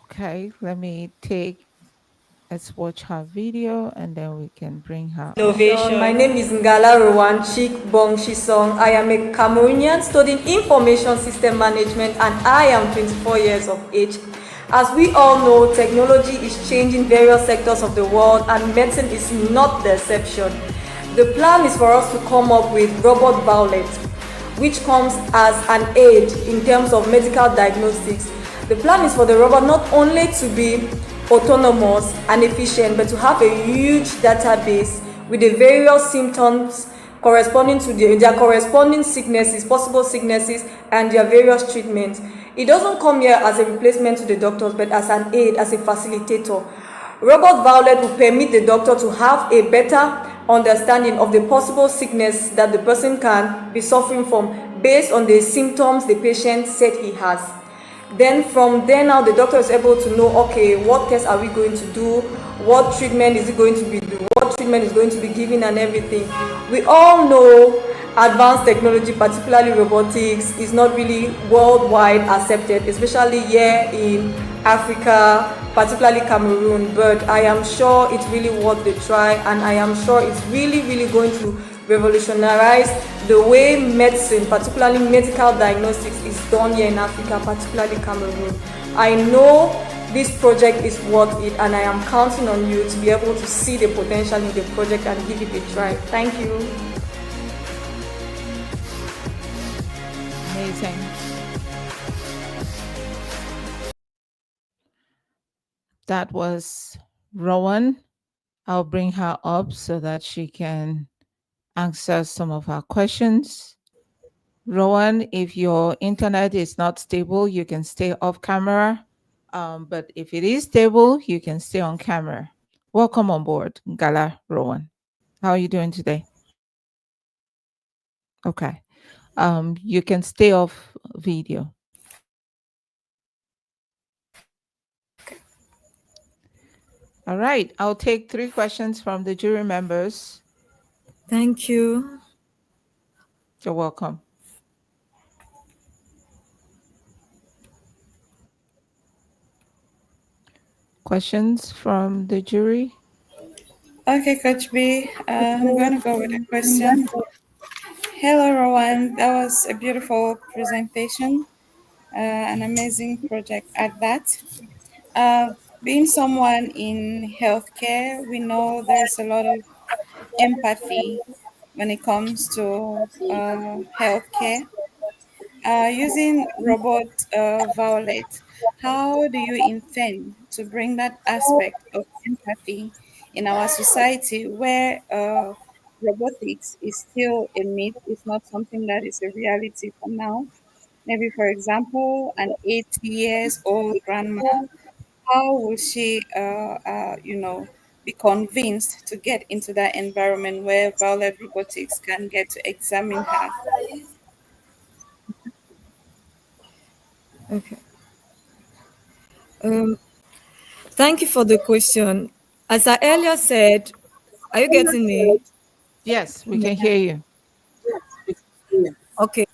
Okay, let's watch her video and then we can bring her up. Innovation. My name is Ngala Rowan Chik Bong Shisong. I am a Cameroonian studying information system management and I am 24 years of age. As we all know, technology is changing various sectors of the world and medicine is not the exception. The plan is for us to come up with robot Violet, which comes as an aid in terms of medical diagnostics. The plan is for the robot not only to be autonomous and efficient, but to have a huge database with the various symptoms corresponding to their corresponding sicknesses, possible sicknesses, and their various treatments. It doesn't come here as a replacement to the doctors, but as an aid, as a facilitator. Robot Violet will permit the doctor to have a better understanding of the possible sickness that the person can be suffering from based on the symptoms the patient said he has. Then from there now the doctor is able to know, okay, what tests are we going to do, what treatment is it going to be do, what treatment is going to be given and everything. We all know advanced technology, particularly robotics, is not really worldwide accepted, especially here in Africa, particularly Cameroon, but I am sure it's really worth the try and I am sure it's really going to revolutionize the way medicine, particularly medical diagnostics, is done here in Africa, particularly Cameroon. I know this project is worth it and I am counting on you to be able to see the potential in the project and give it a try. Thank you. Amazing. That was Rowan. I'll bring her up so that she can answer some of our questions. Rowan, if your internet is not stable, you can stay off camera. But if it is stable, you can stay on camera. Welcome on board, Gala Rowan. How are you doing today? Okay. You can stay off video. All right. I'll take 3 questions from the jury members. Thank you. You're welcome. Questions from the jury? Okay, Coach B, I'm going to go with a question. Hello, Rowan. That was a beautiful presentation, an amazing project at that. Being someone in healthcare, we know there's a lot of empathy when it comes to healthcare. Using robot Violet, how do you intend to bring that aspect of empathy in our society where robotics is still a myth, it's not something that is a reality for now? Maybe, for example, an 80 years old grandma, how will she, be convinced to get into that environment where Violet Robotics can get to examine her? Okay. Um, Thank you for the question. As I earlier said, Are you getting me? Yes, we can hear you. Okay.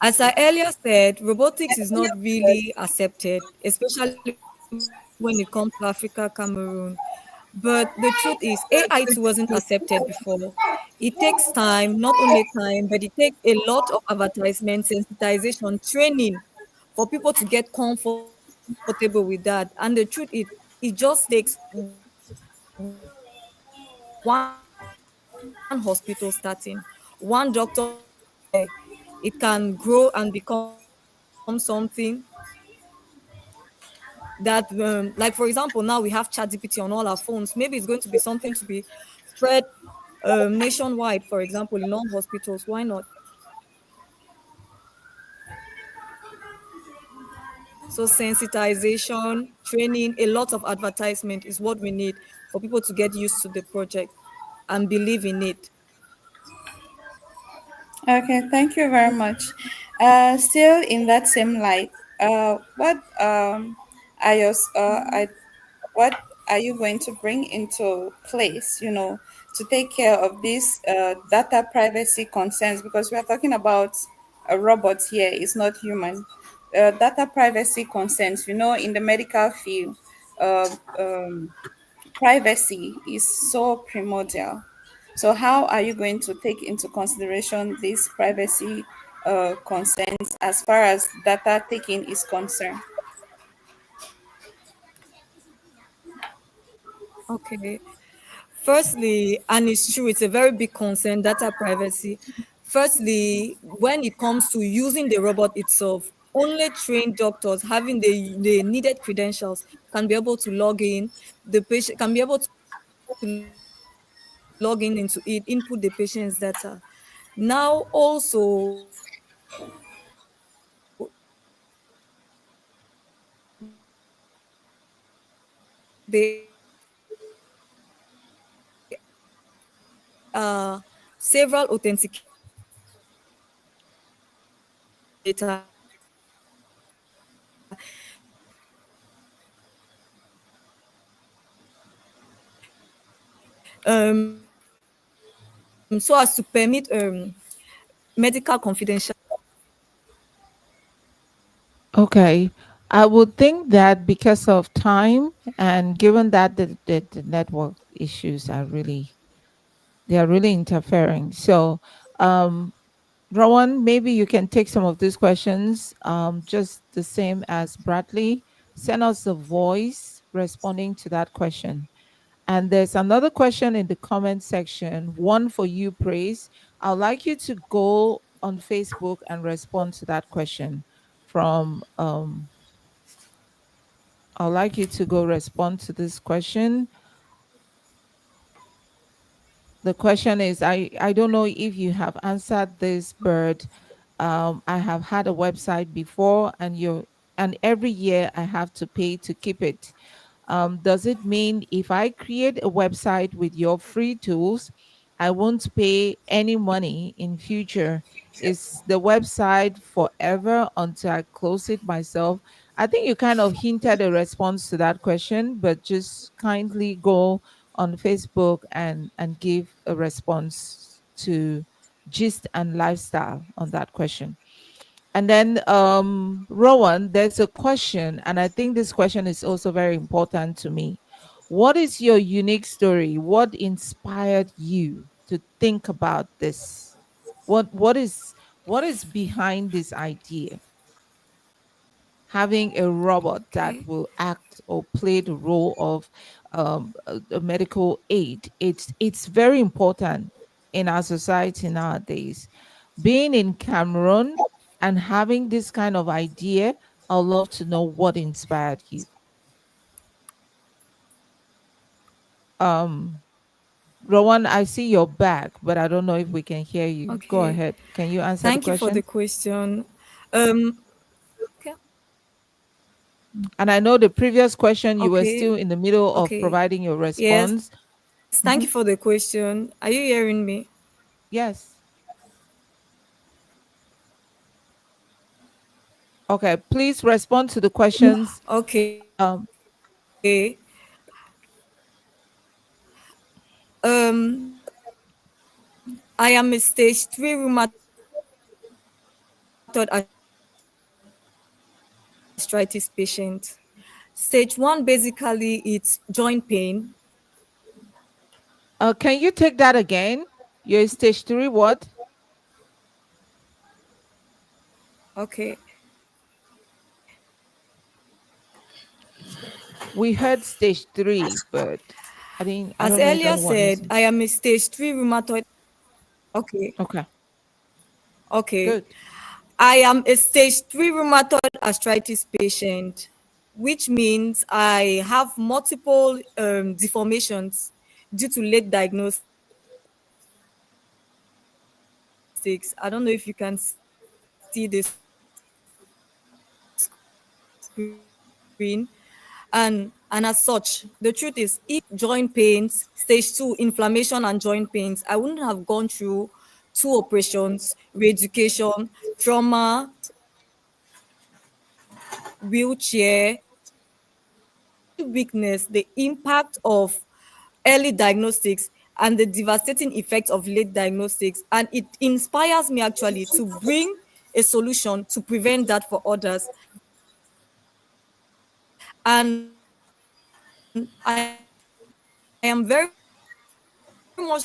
As I earlier said, robotics is not really accepted, especially when it comes to Africa, Cameroon. But the truth is, AI too wasn't accepted before. It takes time, not only time, but it takes a lot of advertisement, sensitization, training for people to get comfortable with that. And the truth is, it just takes one hospital starting, one doctor starting, one doctor starting from there. It can grow and become something that like for example, now we have ChatGPT on all our phones. Maybe it's going to be something to be spread nationwide, for example, in all hospitals. Why not? So sensitization, training, a lot of advertisement is what we need for people to get used to the project and believe in it. Okay, thank you very much. Still in that same light, what are your what are you going to bring into place, to take care of these data privacy concerns? Because we are talking about a robot here, it's not human. Data privacy concerns, in the medical field, uh, um, privacy is so primordial. So, how are you going to take into consideration these privacy concerns as far as data taking is concerned? Okay. Firstly, and it's true, it's a very big concern, data privacy. Firstly, when it comes to using the robot itself, only trained doctors having the needed credentials can be able to log in. The patient can be able to log in into it, input the patient's data. Now, also, several authentication so as to permit medical confidential. Okay. I would think that because of time and given that the network issues are really they are really interfering. So Rowan, maybe you can take some of these questions, just the same as Bradley. Send us a voice responding to that question. And there's another question in the comment section, one for you, Praise. I'd like you to go on Facebook and respond to that question from I'd like you to go respond to this question. The question is, I don't know if you have answered this, but I have had a website before, and every year I have to pay to keep it. Does it mean if I create a website with your free tools, I won't pay any money in future? Is the website forever until I close it myself? I think you kind of hinted a response to that question, but just kindly go on Facebook and give a response to gist and lifestyle on that question. And then Rowan, there's a question, and I think this question is also very important to me. What is your unique story? What inspired you to think about this? What is behind this idea? Having a robot that Okay. will act or play the role of a medical aid. It's very important in our society nowadays. Being in Cameroon and having this kind of idea, I'd love to know what inspired you. Um, Rowan, I see your back, but I don't know if we can hear you. Go Okay. ahead. Can you answer the Thank you for the question? question. Um, okay. And I know the previous question you were Okay. still in the middle of Okay. providing your Yes. response. Thank Mhm. you for the question. Are you hearing me? Yes. Okay, please respond to the questions. Okay. Um, Um, I am a stage 3 rheumatoid arthritis patient. Stage 1 basically it's joint pain. Can you take that again? You're stage 3 what? Okay. We heard stage 3, but I As don't know if earlier anyone said, listened. I am a stage 3 rheumatoid. Okay. Okay, Okay. good. I am a stage 3 rheumatoid arthritis patient, which means I have multiple deformations due to late diagnostics. I don't know if you can see the screen. And as such, the truth is, if joint pains, stage 2 inflammation and joint pains, I wouldn't have gone through 2 operations, re-education, trauma, wheelchair. See weakness, the impact of early diagnostics and the devastating effect of late diagnostics. And it inspires me actually to bring a solution to prevent that for others. And I am very much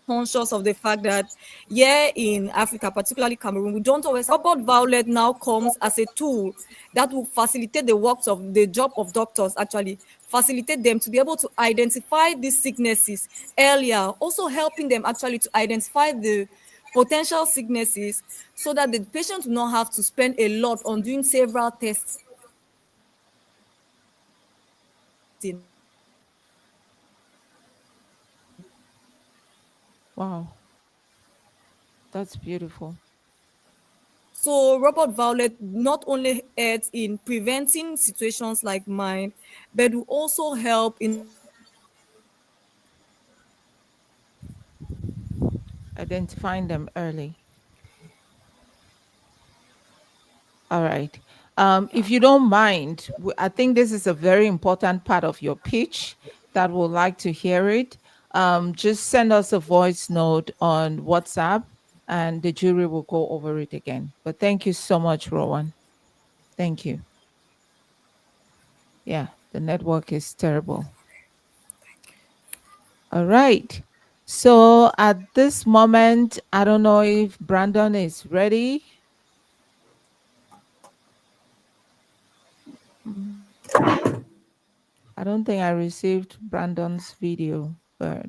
conscious of the fact that, yeah, in Africa, particularly Cameroon, we don't always. Robot Violet now comes as a tool that will facilitate the job of doctors, actually facilitate them to be able to identify these sicknesses earlier, also helping them actually to identify the potential sicknesses so that the patient will not have to spend a lot on doing several tests in Wow, that's beautiful. So Robot Violet not only aids in preventing situations like mine, but will also help in Identifying them early. All right. If you don't mind, I think this is a very important part of your pitch that would like to hear it. Just send us a voice note on WhatsApp and the jury will go over it again. But thank you so much, Rowan. Thank you. Yeah, the network is terrible. All right. So at this moment, I don't know if Brandon is ready. Mm, I don't think I received Brandon's video, but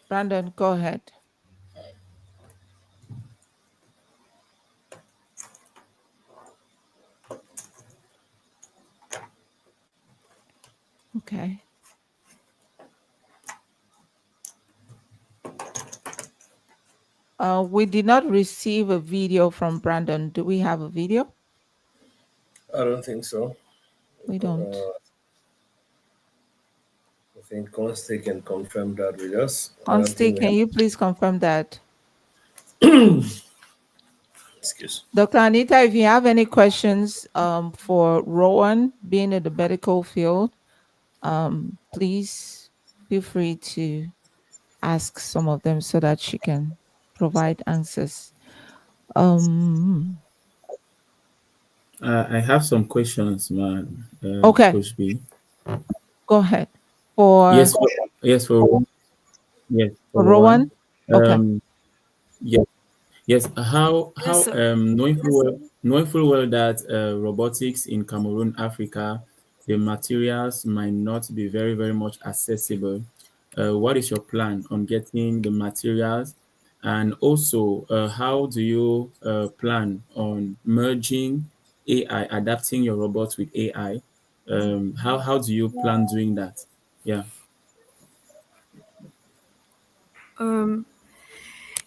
Brandon, go ahead. Okay. We did not receive a video from Brandon. Do we have a video? I don't think so. We don't. I think Conste can confirm that with us. I don't Constance, think we can have. you please confirm that? Excuse. Dr. Anita, if you have any questions for Rowan being in the medical field, please feel free to ask some of them so that she can provide answers. I have some questions, man, Okay, Coach B. go ahead. For, Yes, for, yes, for yes, for for Rowan? Rowan. Okay. Um, yes, yes. yes, How sir. knowing full well that robotics in Cameroon, Africa, the materials might not be very much accessible. What is your plan on getting the materials? And also, how do you plan on merging AI, adapting your robots with AI? How do you plan doing that? Yeah. Um,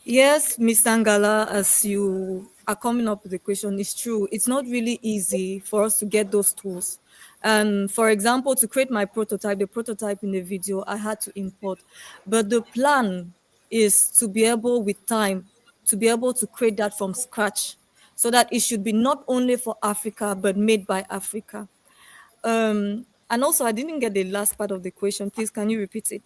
yes, Ms. Tangala, as you are coming up with the question, it's true. It's not really easy for us to get those tools. And for example, to create my prototype, the prototype in the video, I had to import. But the plan is to be able, with time, to be able to create that from scratch so that it should be not only for Africa but made by Africa. And also, I didn't get the last part of the question. Please, can you repeat it?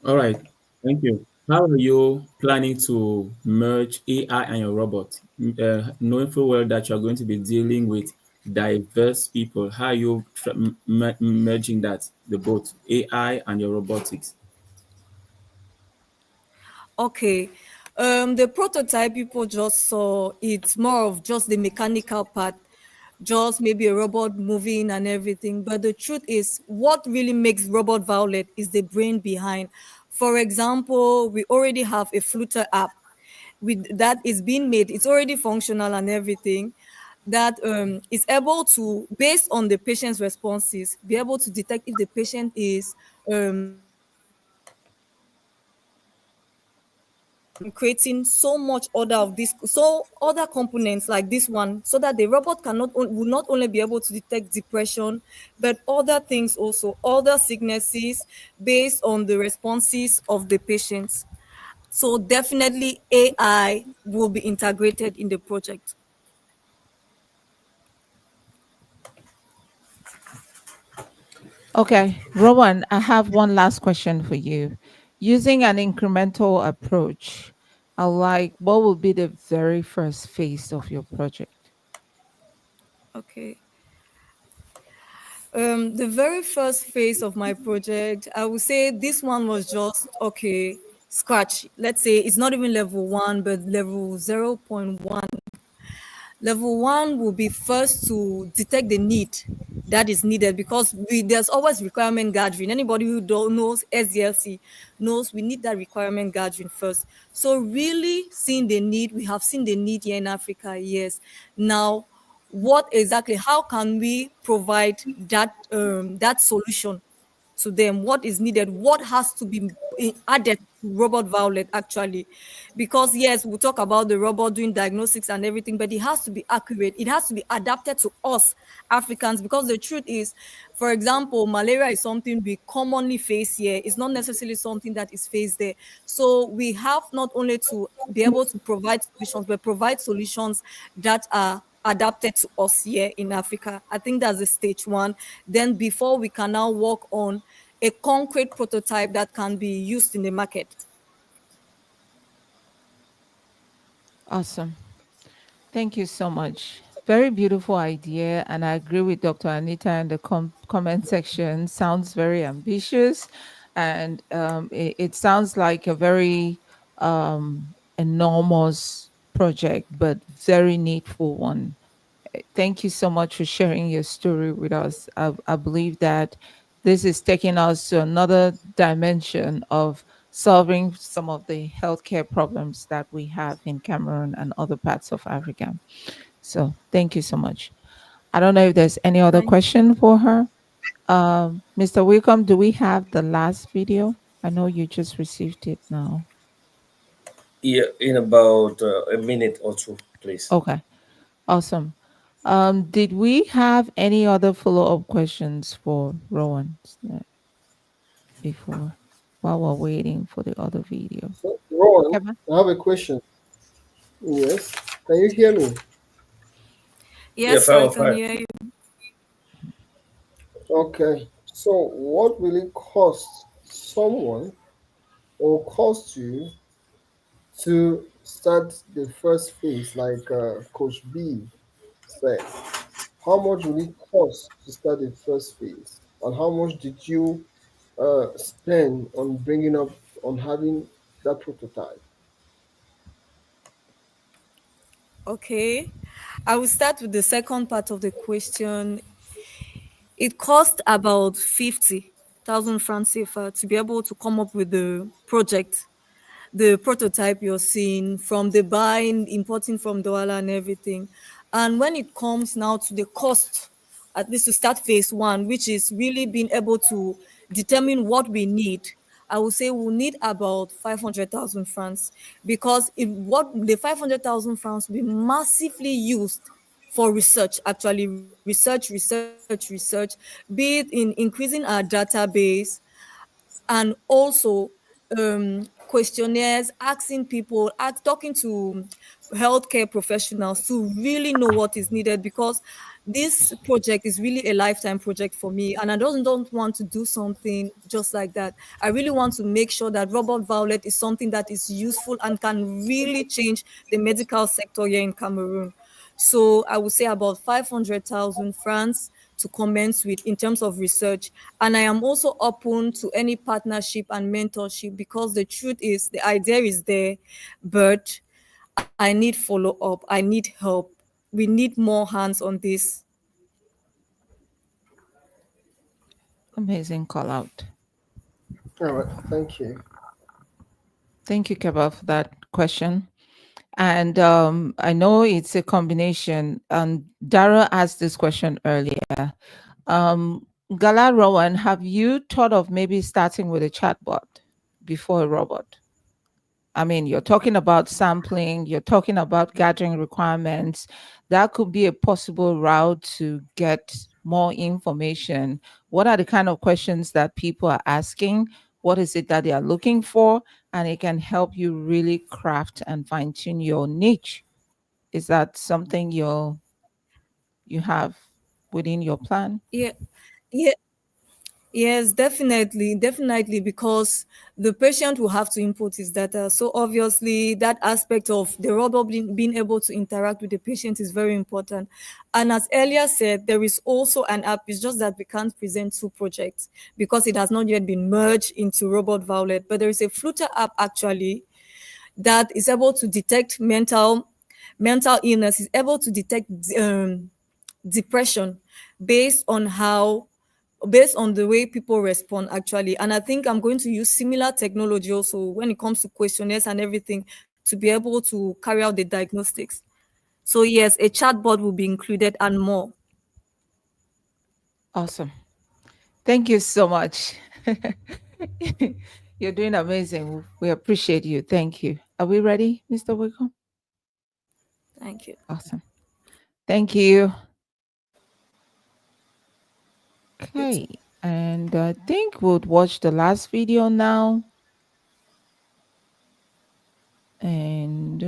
All right. Thank you. How are you planning to merge AI and your robot? Knowing full well that you're going to be dealing with diverse people, how are you merging that, the both AI and your robotics? Okay. The prototype people just saw, it's more of just the mechanical part, just maybe a robot moving and everything. But the truth is, what really makes robot Violet is the brain behind. For example, we already have a Flutter app with that is being made. It's already functional and everything. That is able to, based on the patient's responses, be able to detect if the patient is creating so much order of this, so other components like this one, so that the robot will not only be able to detect depression but other things, also other sicknesses, based on the responses of the patients. So definitely AI will be integrated in the project. Okay, Rowan, I have one last question for you. Using an incremental approach, I like what will be the very first phase of your project? Okay. The very first phase of my project, I would say this one was just okay, scratch. Let's say it's not even level one, but level 0.1. Level one will be first to detect the need that is needed, because there's always requirement gathering. Anybody who don't knows SDLC knows we need that requirement gathering first. So really seeing the need, we have seen the need here in Africa, yes. Now, what exactly? How can we provide that solution to them? What is needed? What has to be added to robot Violet actually? Because yes, we talk about the robot doing diagnostics and everything, but it has to be accurate. It has to be adapted to us Africans, because the truth is, for example, malaria is something we commonly face here. It's not necessarily something that is faced there. So we have not only to be able to provide solutions, but provide solutions that are adapted to us here in Africa. I think that's the stage one. Then before we can now work on a concrete prototype that can be used in the market. Awesome. Thank you so much. Very beautiful idea. And I agree with Dr. Anita in the comment section. Sounds very ambitious. And it sounds like a very enormous project, but very needful one. Thank you so much for sharing your story with us. I believe that this is taking us to another dimension of solving some of the healthcare problems that we have in Cameroon and other parts of Africa. So thank you so much. I don't know if there's any other Thank question for her. Mr. Wickham, do we have the last video? I know you just received it now. Yeah, in about a minute or two, please. Okay, awesome. Did we have any other follow-up questions for Rowan before while we're waiting for the other video? So, Ron, Kevin? I have a question. Yes. Can you hear me? Yeah, Yes, I fine, can fine. hear you. Okay. So, what will it cost someone or cost you to start the first phase, like Coach B said? How much will it cost to start the first phase? And how much did you spend on bringing up, on having that prototype? Okay. I will start with the second part of the question. It cost about 50,000 francs CFA to be able to come up with the project, the prototype you're seeing, from the buying, importing from Douala and everything. And when it comes now to the cost, at least to start phase one, which is really being able to determine what we need, I would say we'll need about 500,000 francs, because if what the 500,000 francs will be massively used for research, actually research, be it in increasing our database, and also questionnaires, asking people, talking to healthcare professionals to really know what is needed, because this project is really a lifetime project for me, and I don't want to do something just like that. I really want to make sure that Robot Violet is something that is useful and can really change the medical sector here in Cameroon. So I would say about 500,000 francs to commence with in terms of research. And I am also open to any partnership and mentorship, because the truth is the idea is there, but I need follow up. I need help. We need more hands on this. Amazing call out. All right, thank you. Thank you, Keba, for that question. And I know it's a combination. Dara asked this question earlier. Gala Rowan, have you thought of maybe starting with a chatbot before a robot? I mean, you're talking about sampling, you're talking about gathering requirements. That could be a possible route to get more information. What are the kind of questions that people are asking? What is it that they are looking for? And it can help you really craft and fine tune your niche. Is that something you have within your plan? Yeah. Yeah. Yes, definitely, because the patient will have to input his data. So obviously, that aspect of the robot being able to interact with the patient is very important. And as earlier said, there is also an app. It's just that we can't present two projects because it has not yet been merged into Robot Violet. But there is a Flutter app actually that is able to detect mental illness, is able to detect depression based on how based on the way people respond actually. And I think I'm going to use similar technology also when it comes to questionnaires and everything to be able to carry out the diagnostics. So yes, a chatbot will be included and more. Awesome. Thank you so much. You're doing amazing. We appreciate you. Thank you. Are we ready, Mr. Wickham? Thank you. Awesome. Thank you. Okay. And I think we'll watch the last video now. And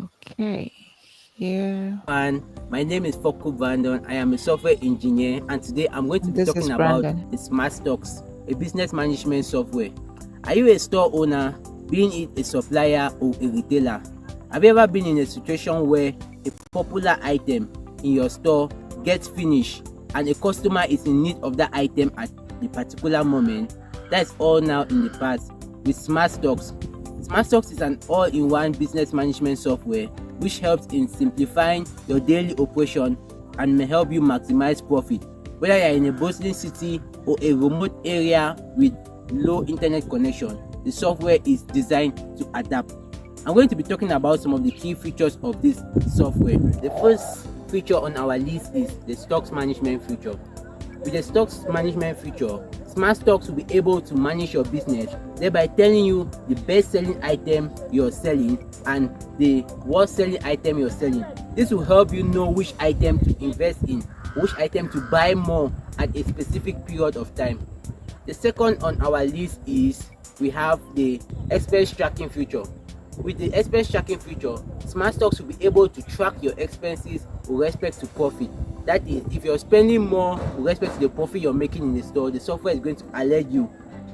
okay. Here. And my name is Foko Brandon. I am a software engineer, and today I'm going to be This is talking about Brandon. the Smart Stocks, a business management software. Are you a store owner, being it a supplier or a retailer? Have you ever been in a situation where a popular item in your store gets finished and a customer is in need of that item at the particular moment? That's all now in the past with Smart Stocks. Smart Stocks is an all-in-one business management software which helps in simplifying your daily operation and may help you maximize profit. Whether you are in a bustling city or a remote area with low internet connection, the software is designed to adapt. I'm going to be talking about some of the key features of this software. The first feature on our list is the stocks management feature. With the stocks management feature, Smart Stocks will be able to manage your business, thereby telling you the best selling item you're selling and the worst selling item you're selling. This will help you know which item to invest in, which item to buy more at a specific period of time. The second on our list is we have the expense tracking feature. With the expense tracking feature, Smart Stocks will be able to track your expenses with respect to profit. That is, if you're spending more with respect to the profit you're making in the store, the software is going to alert you,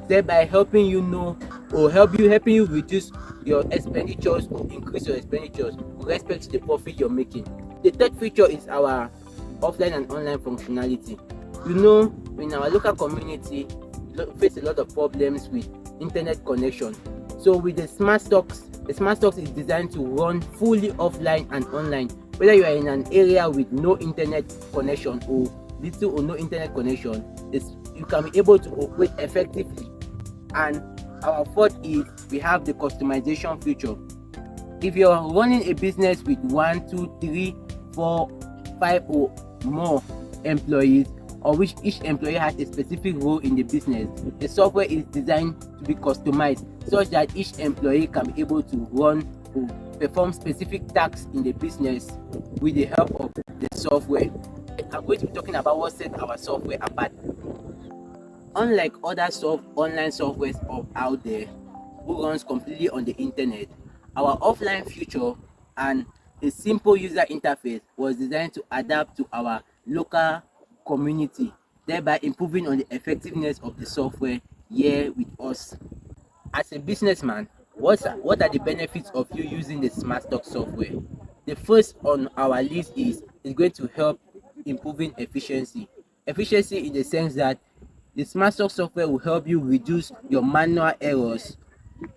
thereby helping you know or helping you reduce your expenditures or increase your expenditures with respect to the profit you're making. The third feature is our offline and online functionality. You know, in our local community, we face a lot of problems with internet connection. So with the Smart Stocks is designed to run fully offline and online. Whether you are in an area with no internet connection or little or no internet connection, you can be able to operate effectively. And our fourth is we have the customization feature. If you're running a business with 1, 2, 3, 4, 5 or more employees, or which each employee has a specific role in the business, the software is designed to be customized such that each employee can be able to run or perform specific tasks in the business with the help of the software. I'm going to be talking about what sets our software apart. Unlike other online softwares out there who runs completely on the internet, our offline feature and a simple user interface was designed to adapt to our local community, thereby improving on the effectiveness of the software here with us. As a businessman, what are the benefits of you using the smart stock software? The first on our list is going to help improving efficiency. Efficiency in the sense that the smart stock software will help you reduce your manual errors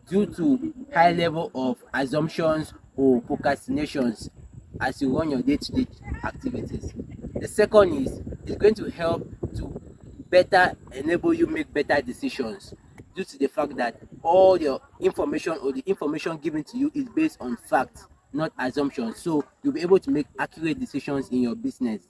due to high level of assumptions or procrastinations as you run your day-to-day activities. The second is it's going to help to better enable you make better decisions due to the fact that all your information or the information given to you is based on facts, not assumptions. So you'll be able to make accurate decisions in your business.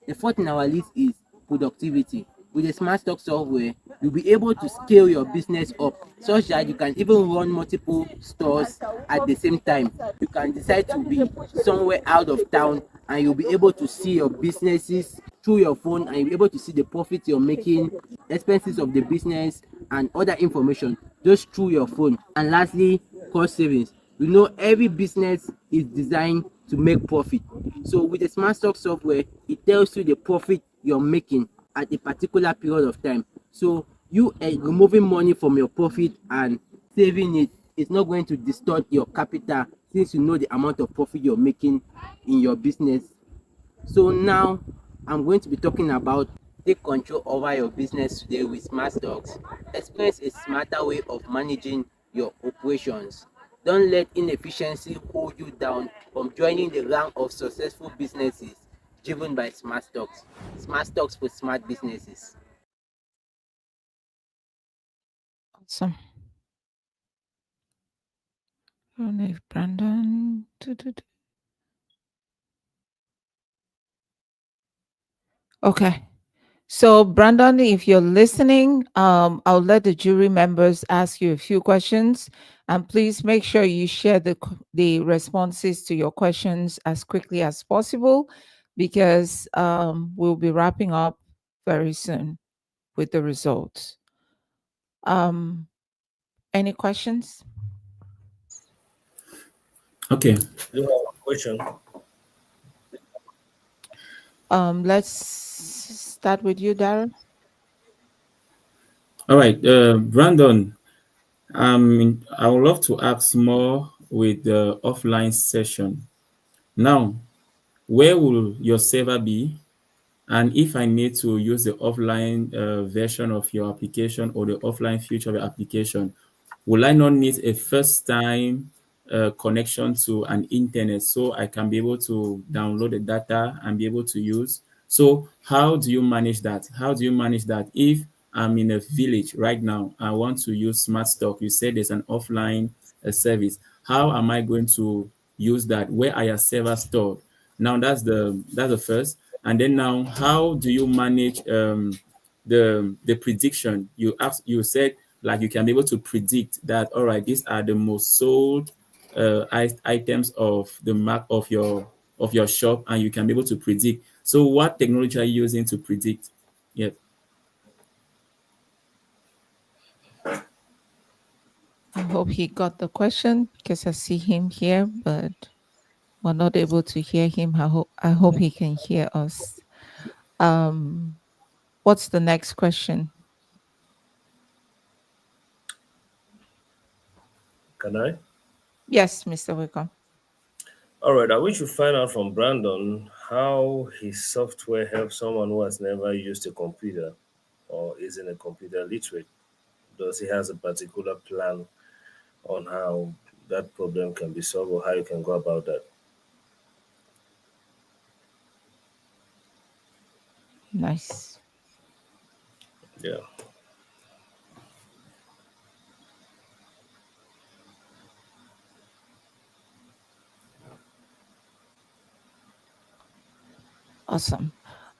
The fourth in our list is productivity. With the smart stock software, you'll be able to scale your business up such that you can even run multiple stores at the same time. You can decide to be somewhere out of town and you'll be able to see your businesses through your phone and you'll be able to see the profit you're making, expenses of the business, and other information just through your phone. And lastly, cost savings. We know every business is designed to make profit. So with the smart stock software, it tells you the profit you're making at a particular period of time. So you removing money from your profit and saving it is not going to distort your capital since you know the amount of profit you're making in your business. So now I'm going to be talking about take control over your business today with smart stocks. Experience a smarter way of managing your operations. Don't let inefficiency hold you down from joining the rank of successful businesses driven by smart stocks. Smart stocks for smart businesses. Awesome. I don't know if Brandon. Okay. So, Brandon, if you're listening, I'll let the jury members ask you a few questions, and please make sure you share the responses to your questions as quickly as possible, because we'll be wrapping up very soon with the results. Um, any questions? Okay. You have a question? Let's start with you, Darren. All right, Brandon. I would love to ask more with the offline session. Now, where will your server be? And if I need to use the offline version of your application or the offline feature of your application, will I not need a first time connection to an internet so I can be able to download the data and be able to use? So how do you manage that? How do you manage that if I'm in a village right now, I want to use smart stock? You said there's an offline service. How am I going to use that? Where are your servers stored? Now that's the first. And then now, how do you manage the prediction? You said like you can be able to predict that, all right, these are the most sold items of the mark of your shop, and you can be able to predict. So what technology are you using to predict? Yeah. I hope he got the question because I see him here, but we're not able to hear him. I hope he can hear us. Um, what's the next question? Can I? Yes, Mr. Wickham. All right, I wish to find out from Brandon how his software helps someone who has never used a computer or isn't a computer literate. Does he has a particular plan on how that problem can be solved or how you can go about that? Nice. Yeah. Awesome.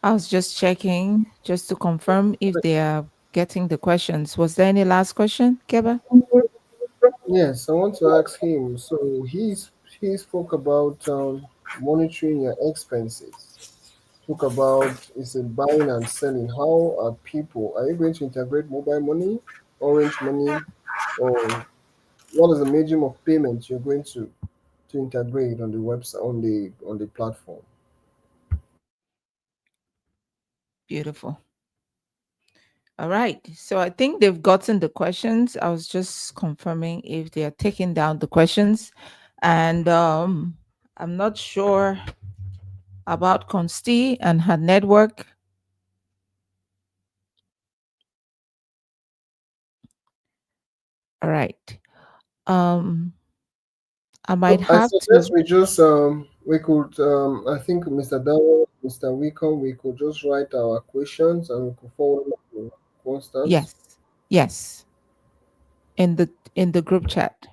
I was just checking just to confirm if they are getting the questions. Was there any last question, Keba? Yes, I want to ask him. So he spoke about monitoring your expenses. spoke about is in buying and selling. How are people? Are you going to integrate mobile money, orange money, or what is the medium of payment you're going to integrate on the website on the platform? Beautiful. All right. So I think they've gotten the questions. I was just confirming if they are taking down the questions. And I'm not sure about Consti and her network. All right. Um, I might I have suggest to. we could I think Mr. Dawo, Mr. Wickham, we could just write our questions and we could forward it to Constance. Yes. Yes. In the group chat.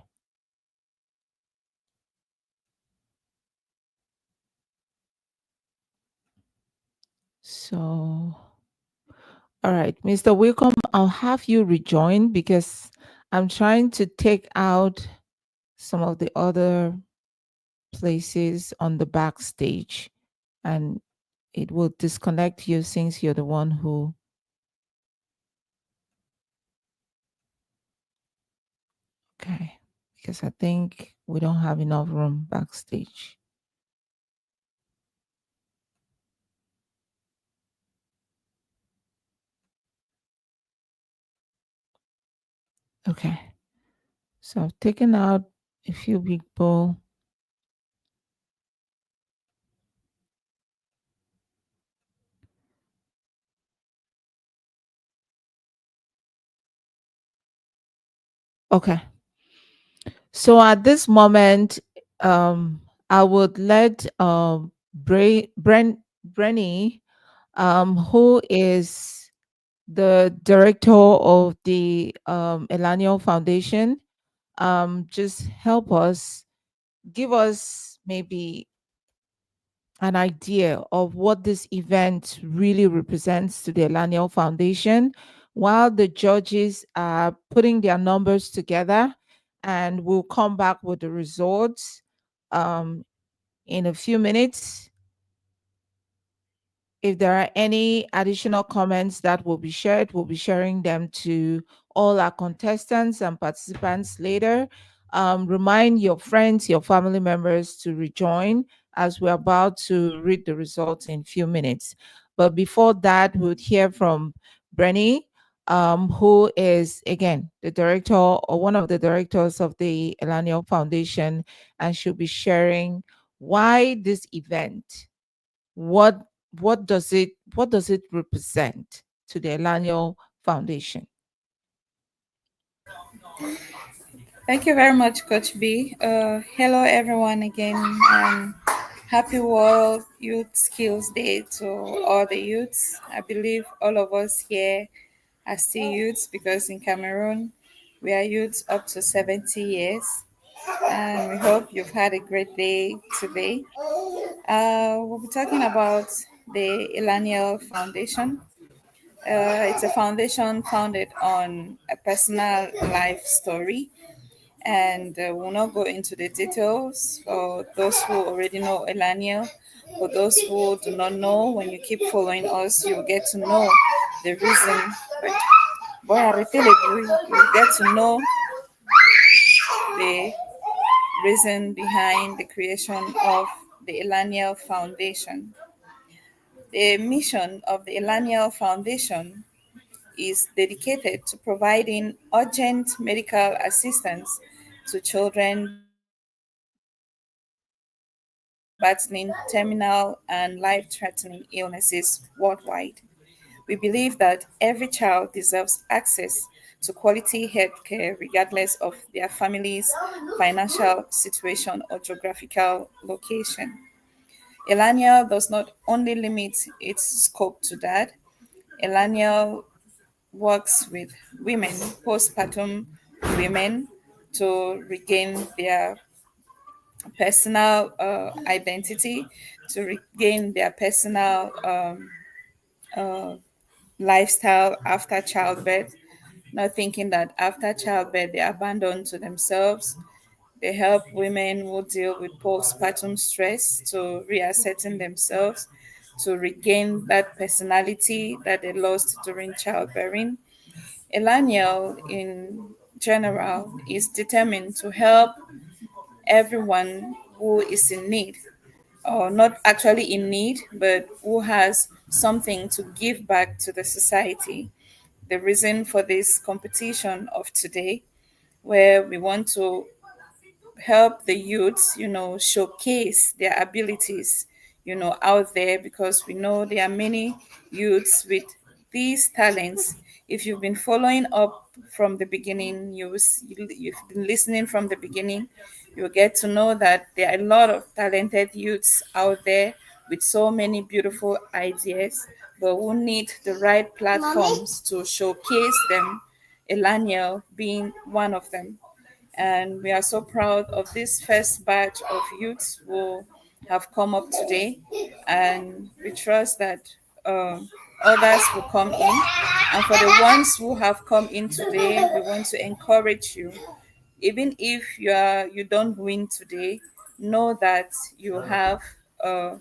So, all right, Mr. Wickham, I'll have you rejoin because I'm trying to take out some of the other places on the backstage and it will disconnect you since you're the one who. Okay, because I think we don't have enough room backstage. Okay, so I've taken out a few people. Okay. So at this moment, I would let Brenny, who is the director of the Ellaniel Foundation, just help us, give us maybe an idea of what this event really represents to the Ellaniel Foundation while the judges are putting their numbers together, and we'll come back with the results um, in a few minutes. If there are any additional comments that will be shared, we'll be sharing them to all our contestants and participants later. Remind your friends, your family members to rejoin as we're about to read the results in a few minutes. But before that, we'll hear from Brenny, who is, again, the director or one of the directors of the Ellaniel Foundation, and she'll be sharing why this event, what what does it represent to the Ellaniel Foundation? Thank you very much, Coach B. Hello, everyone, again. Happy World Youth Skills Day to all the youths. I believe all of us here are still youths because in Cameroon, we are youths up to 70 years. And we hope you've had a great day today. We'll be talking about the Ellaniel Foundation. It's a foundation founded on a personal life story, and we'll not go into the details for those who already know Ellaniel. For those who do not know, when you keep following us, you'll get to know the reason. Boy, you get to know the reason behind the creation of the Ellaniel Foundation. The mission of the Ellaniel Foundation is dedicated to providing urgent medical assistance to children battling terminal and life-threatening illnesses worldwide. We believe that every child deserves access to quality healthcare regardless of their family's financial situation or geographical location. Elania does not only limit its scope to that. Elaniel works with women, postpartum women, to regain their personal identity, to regain their personal lifestyle after childbirth, not thinking that after childbirth they're abandoned to themselves. They help women who deal with postpartum stress to reascertain themselves, to regain that personality that they lost during childbearing. Ellaniel, in general, is determined to help everyone who is in need, or not actually in need, but who has something to give back to the society. The reason for this competition of today, where we want to help the youths, showcase their abilities, out there, because we know there are many youths with these talents. If you've been following up from the beginning, you've been listening from the beginning, you'll get to know that there are a lot of talented youths out there with so many beautiful ideas, but who need the right platforms to showcase them. Elaniel being one of them. And we are so proud of this first batch of youths who have come up today. And we trust that others will come in. And for the ones who have come in today, we want to encourage you. Even if you don't win today, know that you have uh,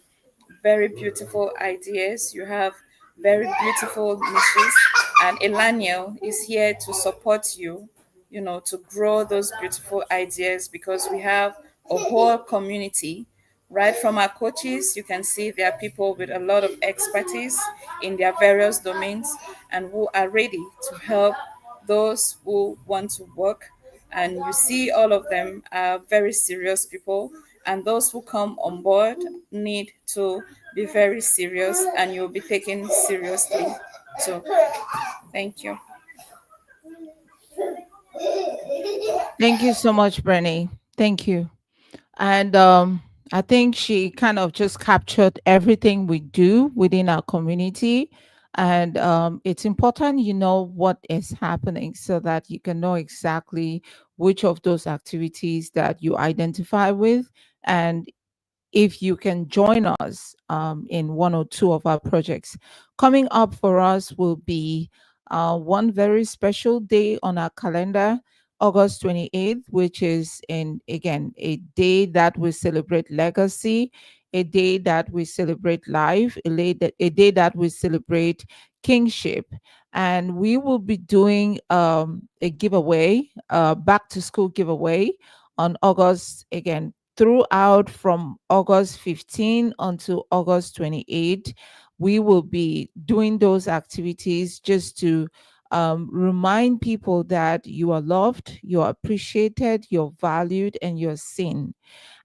very beautiful ideas. You have very beautiful niches, and Elaniel is here to support you, to grow those beautiful ideas, because we have a whole community. Right from our coaches, you can see there are people with a lot of expertise in their various domains and who are ready to help those who want to work. And you see all of them are very serious people, and those who come on board need to be very serious, and you'll be taken seriously. So thank you. Thank you so much, Bernie. Thank you. And I think she kind of just captured everything we do within our community. And it's important you know what is happening so that you can know exactly which of those activities that you identify with, and if you can join us in one or two of our projects. Coming up for us will be one very special day on our calendar, August 28th, which is, in again, a day that we celebrate legacy, a day that we celebrate life, a day that we celebrate kingship. And we will be doing a giveaway, back to school giveaway on August, again, throughout from August 15 until August 28. We will be doing those activities just to remind people that you are loved, you're appreciated, you're valued, and you're seen.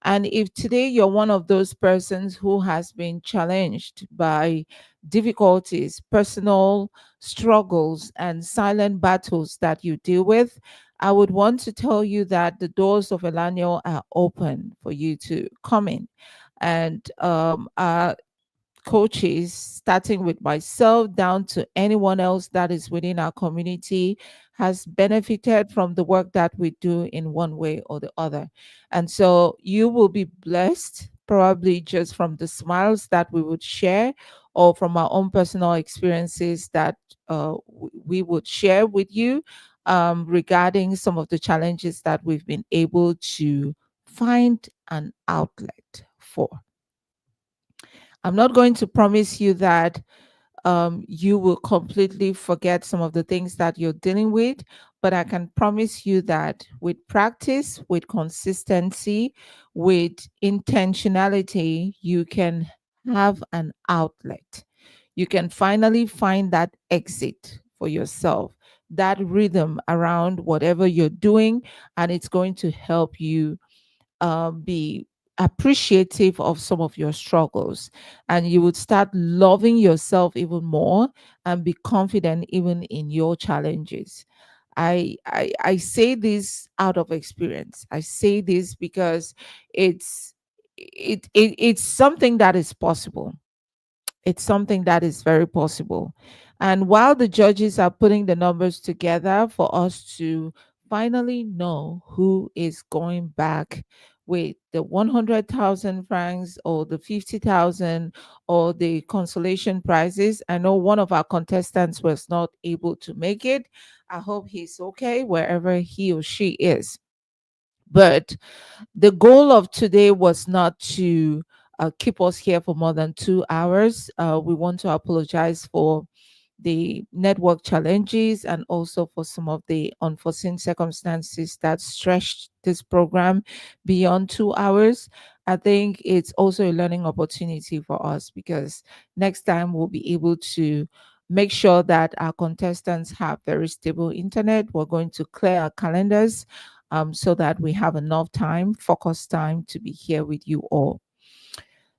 And if today you're one of those persons who has been challenged by difficulties, personal struggles, and silent battles that you deal with, I would want to tell you that the doors of Ellaniel are open for you to come in. And our coaches, starting with myself down to anyone else that is within our community, has benefited from the work that we do in one way or the other. And so you will be blessed, probably just from the smiles that we would share or from our own personal experiences that we would share with you regarding some of the challenges that we've been able to find an outlet for. I'm not going to promise you that you will completely forget some of the things that you're dealing with, but I can promise you that with practice, with consistency, with intentionality, you can have an outlet. You can finally find that exit for yourself, that rhythm around whatever you're doing, and it's going to help you be appreciative of some of your struggles, and you would start loving yourself even more and be confident even in your challenges. I say this out of experience. I say this because it's it's something that is possible. It's something that is very possible. And while the judges are putting the numbers together for us to finally know who is going back with the 100,000 francs or the 50,000 or the consolation prizes, I know one of our contestants was not able to make it. I hope he's okay wherever he or she is. But the goal of today was not to keep us here for more than 2 hours. We want to apologize for the network challenges and also for some of the unforeseen circumstances that stretched this program beyond 2 hours. I think it's also a learning opportunity for us because next time we'll be able to make sure that our contestants have very stable internet. We're going to clear our calendars so that we have enough time, focus time to be here with you all.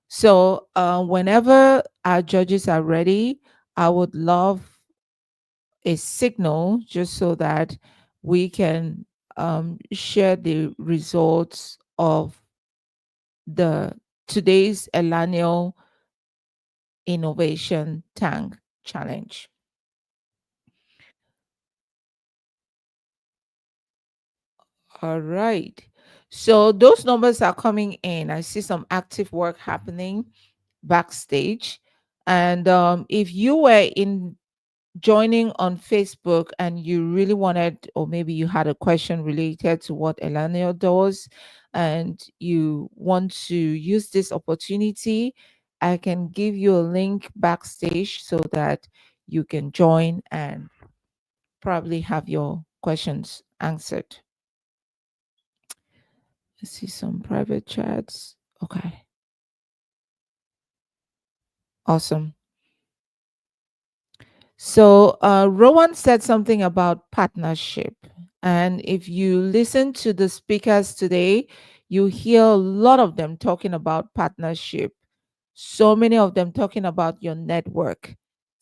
So, whenever our judges are ready, I would love a signal just so that we can share the results of the today's Ellaniel Innovation Tank Challenge. All right. So those numbers are coming in. I see some active work happening backstage. And if you were in joining on Facebook and you really wanted, or maybe you had a question related to what Ellaniel does, and you want to use this opportunity, I can give you a link backstage so that you can join and probably have your questions answered. I see some private chats. Okay. Awesome. So, Rowan said something about partnership. And if you listen to the speakers today, you hear a lot of them talking about partnership. So many of them talking about your network.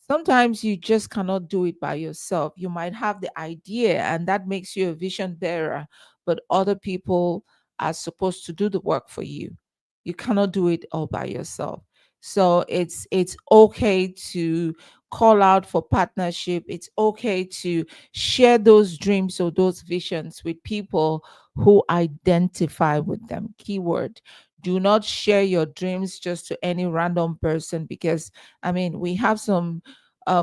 Sometimes you just cannot do it by yourself. You might have the idea, and that makes you a vision bearer, but other people are supposed to do the work for you. You cannot do it all by yourself. So it's okay to call out for partnership. It's okay to share those dreams or those visions with people who identify with them. Keyword: do not share your dreams just to any random person, because I mean, we have some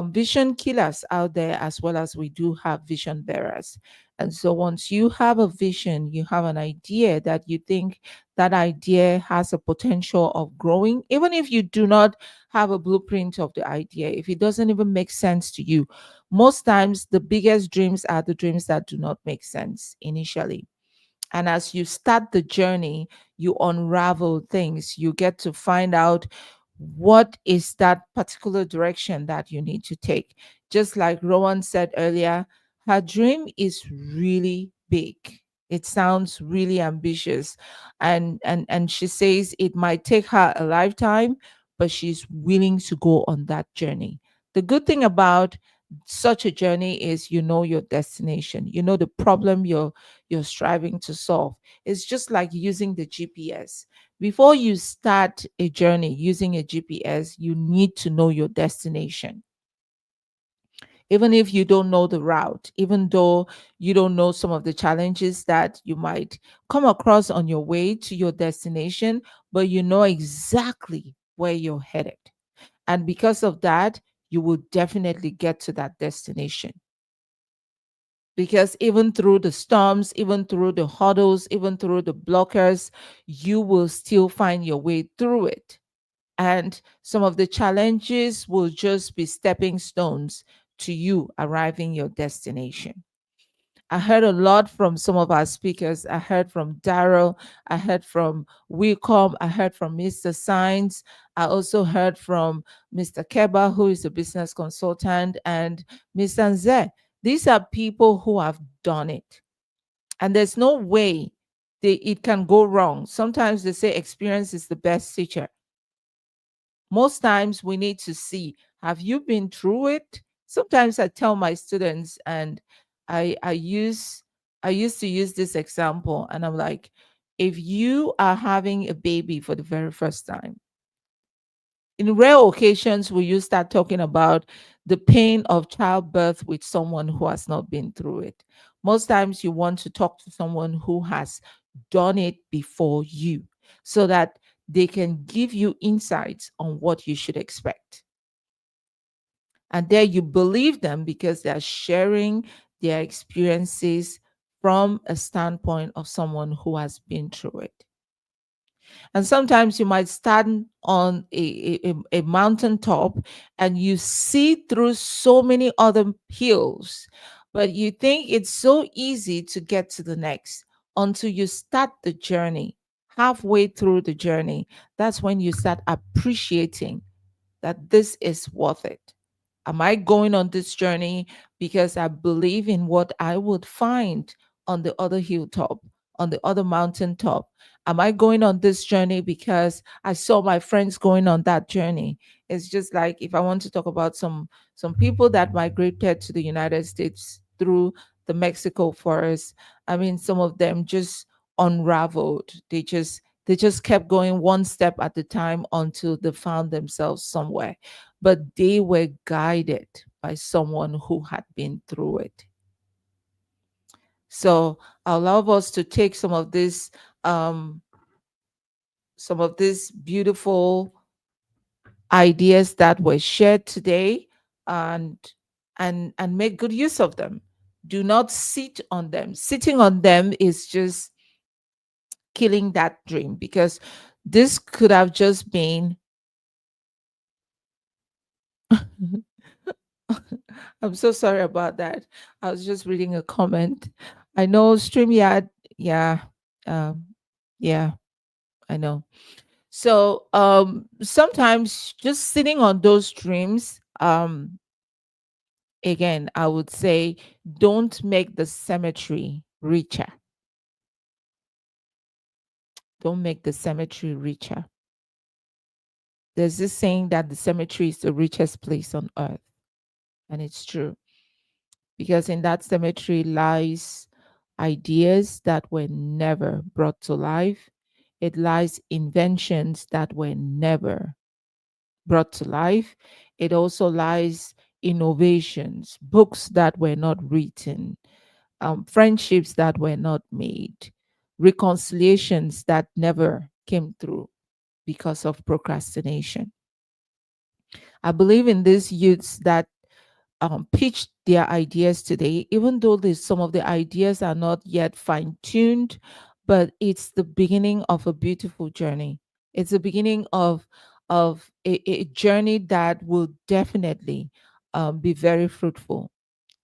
vision killers out there as well as we do have vision bearers. And so once you have a vision, you have an idea that you think that idea has a potential of growing, even if you do not have a blueprint of the idea, if it doesn't even make sense to you. Most times, the biggest dreams are the dreams that do not make sense initially. And as you start the journey, you unravel things. You get to find out what is that particular direction that you need to take. Just like Rowan said earlier, her dream is really big. It sounds really ambitious. And she says it might take her a lifetime, but she's willing to go on that journey. The good thing about such a journey is you know your destination. You know the problem you're striving to solve. It's just like using the GPS. Before you start a journey using a GPS, you need to know your destination. Even if you don't know the route, even though you don't know some of the challenges that you might come across on your way to your destination, but you know exactly where you're headed. And because of that, you will definitely get to that destination, because even through the storms, even through the hurdles, even through the blockers, you will still find your way through it. And some of the challenges will just be stepping stones to you arriving your destination. I heard a lot from some of our speakers. I heard from Daryl. I heard from Wicom. I heard from Mr. Science. I also heard from Mr. Keba, who is a business consultant, and Mr. Nze. These are people who have done it. And there's no way it can go wrong. Sometimes they say experience is the best teacher. Most times we need to see, have you been through it? Sometimes I tell my students, and I used to use this example, and I'm like, if you are having a baby for the very first time, in rare occasions will you start talking about the pain of childbirth with someone who has not been through it. Most times you want to talk to someone who has done it before you, so that they can give you insights on what you should expect. And there you believe them because they're sharing their experiences from a standpoint of someone who has been through it. And sometimes you might stand on a mountaintop and you see through so many other hills, but you think it's so easy to get to the next until you start the journey. Halfway through the journey, that's when you start appreciating that this is worth it. Am I going on this journey because I believe in what I would find on the other hilltop, on the other mountaintop? Am I going on this journey because I saw my friends going on that journey? It's just like if I want to talk about some people that migrated to the United States through the Mexico forest. I mean, some of them just unraveled. They just kept going one step at a time until they found themselves somewhere, but they were guided by someone who had been through it. So I love us to take um, some of these beautiful ideas that were shared today, and and make good use of them. Do not sit on them. Sitting on them is just killing that dream, because this could have just been I'm so sorry about that. I was just reading a comment. I know StreamYard, yeah, um, yeah, I know. So sometimes just sitting on those dreams, again, I would say don't make the cemetery richer. Don't make the cemetery richer. There's this saying that the cemetery is the richest place on earth, and it's true, because in that cemetery lies ideas that were never brought to life. It lies inventions that were never brought to life. It also lies innovations, books that were not written, friendships that were not made, reconciliations that never came through because of procrastination. I believe in these youths that pitched their ideas today, even though some of the ideas are not yet fine tuned, but it's the beginning of a beautiful journey. It's the beginning of a journey that will definitely be very fruitful.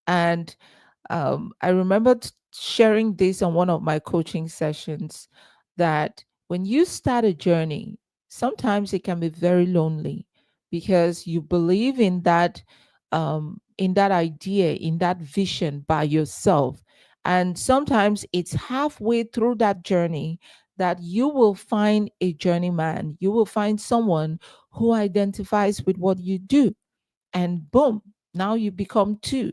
And I remember sharing this on one of my coaching sessions, that when you start a journey, sometimes it can be very lonely because you believe in that idea, in that vision by yourself. And sometimes it's halfway through that journey that you will find a journeyman. You will find someone who identifies with what you do, and boom, now you become two.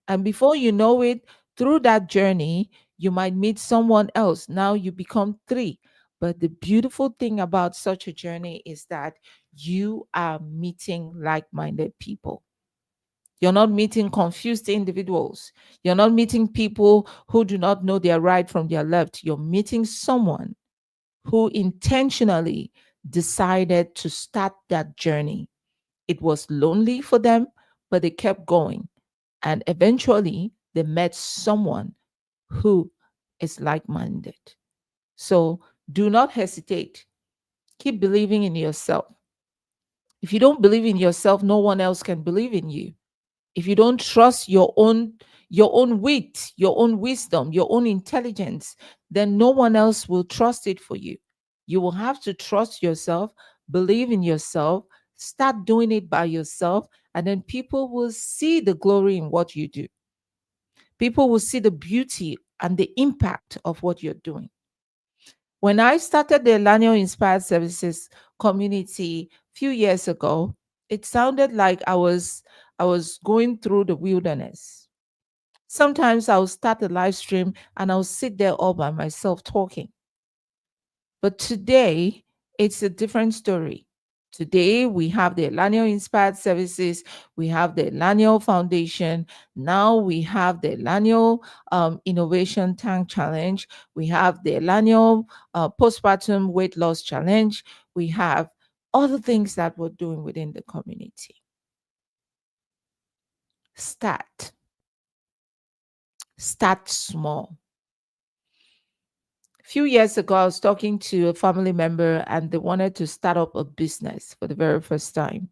And before you know it, through that journey, you might meet someone else. Now you become three. But the beautiful thing about such a journey is that you are meeting like minded people. You're not meeting confused individuals. You're not meeting people who do not know their right from their left. You're meeting someone who intentionally decided to start that journey. It was lonely for them, but they kept going. And eventually, they met someone who is like minded. So do not hesitate. Keep believing in yourself. If you don't believe in yourself, no one else can believe in you. If you don't trust your own wit, your own wisdom, your own intelligence, then no one else will trust it for you. You will have to trust yourself, believe in yourself, start doing it by yourself, and then people will see the glory in what you do. People will see the beauty and the impact of what you're doing. When I started the Ellaniel Inspired Services community a few years ago, it sounded like I was going through the wilderness. Sometimes I'll start a live stream and I'll sit there all by myself talking. But today, it's a different story. Today, we have the Ellaniel Inspired Services, we have the Ellaniel Foundation, now we have the Ellaniel Innovation Tank Challenge, we have the Ellaniel Postpartum Weight Loss Challenge, we have other things that we're doing within the community. Start small. few years ago, I was talking to a family member and they wanted to start up a business for the very first time.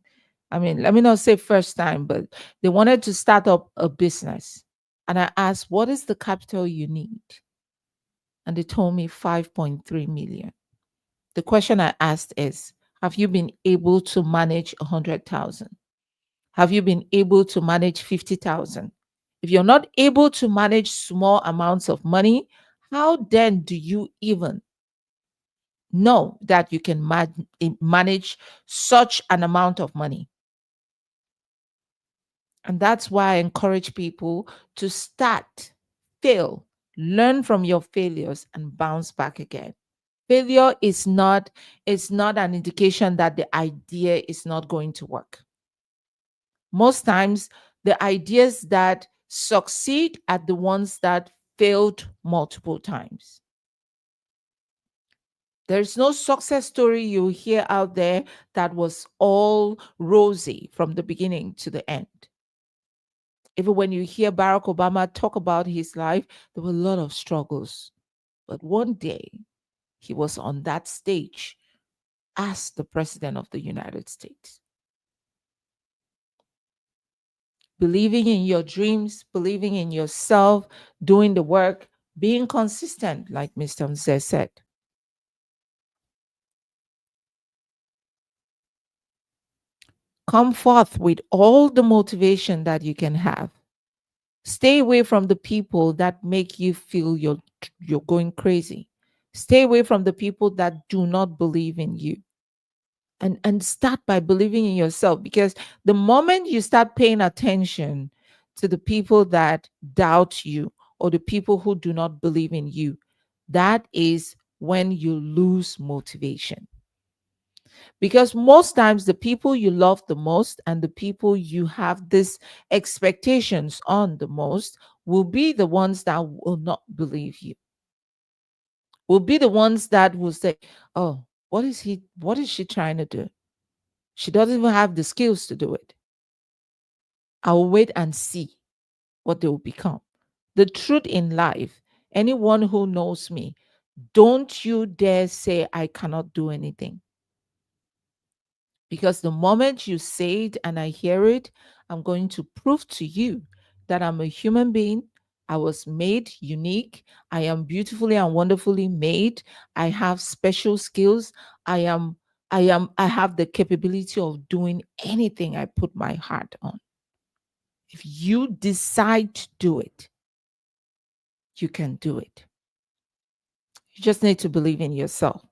I mean, let me not say first time, but they wanted to start up a business. And I asked, what is the capital you need? And they told me 5.3 million. The question I asked is, have you been able to manage 100,000? Have you been able to manage 50,000? If you're not able to manage small amounts of money, how then do you even know that you can manage such an amount of money? And that's why I encourage people to start, fail, learn from your failures and bounce back again. Failure is not an indication that the idea is not going to work. Most times the ideas that succeed are the ones that failed multiple times. There's no success story you hear out there that was all rosy from the beginning to the end. Even when you hear Barack Obama talk about his life, there were a lot of struggles. But one day, he was on that stage as the President of the United States. Believing in your dreams, believing in yourself, doing the work, being consistent, like Mr. Mzee said. Come forth with all the motivation that you can have. Stay away from the people that make you feel you're going crazy. Stay away from the people that do not believe in you. And start by believing in yourself, because the moment you start paying attention to the people that doubt you or the people who do not believe in you, that is when you lose motivation. Because most times the people you love the most and the people you have this expectations on the most will be the ones that will not believe you, will be the ones that will say, oh, what is she trying to do? She doesn't even have the skills to do it. I'll wait and see what they will become. The truth in life, anyone who knows me, don't you dare say I cannot do anything. Because the moment you say it and I hear it, I'm going to prove to you that I'm a human being. I was made unique. I am beautifully and wonderfully made. I have special skills. I have the capability of doing anything I put my heart on. If you decide to do it, you can do it. You just need to believe in yourself.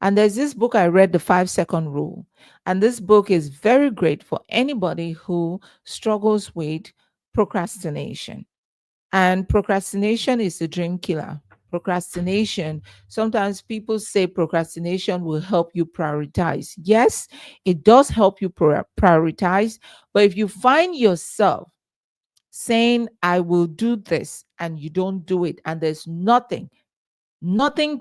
And there's this book I read, The 5 Second Rule. And this book is very great for anybody who struggles with procrastination. And procrastination is the dream killer. Procrastination, sometimes people say procrastination will help you prioritize. Yes, it does help you prioritize. But if you find yourself saying, I will do this, and you don't do it, and there's nothing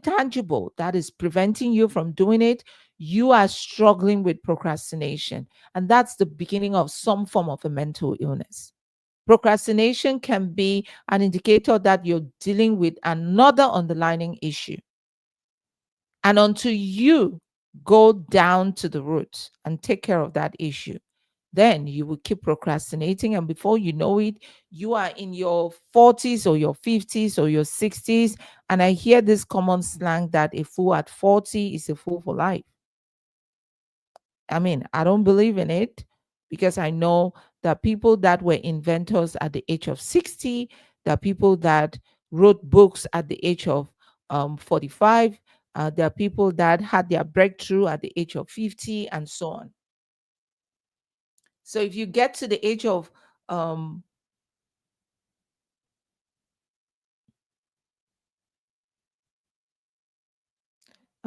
tangible that is preventing you from doing it, you are struggling with procrastination. And that's the beginning of some form of a mental illness. Procrastination can be an indicator that you're dealing with another underlying issue. And until you go down to the roots and take care of that issue, then you will keep procrastinating. And before you know it, you are in your 40s or your 50s or your 60s. And I hear this common slang that a fool at 40 is a fool for life. I mean, I don't believe in it, because I know that people that were inventors at the age of 60, there are people that wrote books at the age of 45, there are people that had their breakthrough at the age of 50, and so on. So if you get to the age of I'm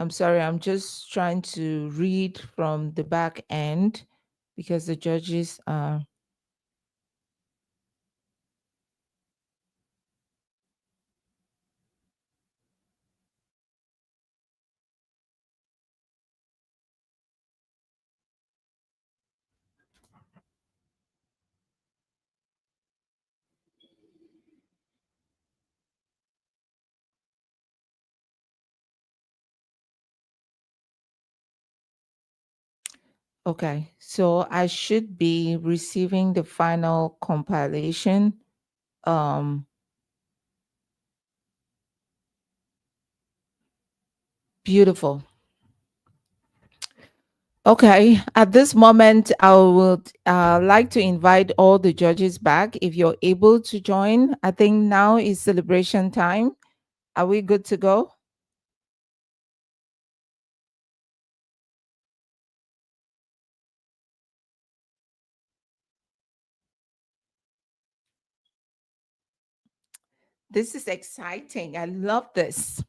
sorry, I'm just trying to read from the back end because the judges are. Okay, so I should be receiving the final compilation. Um, Beautiful. Okay, at this moment, I would like to invite all the judges back if you're able to join. I think now is celebration time. Are we good to go? This is exciting. I love this.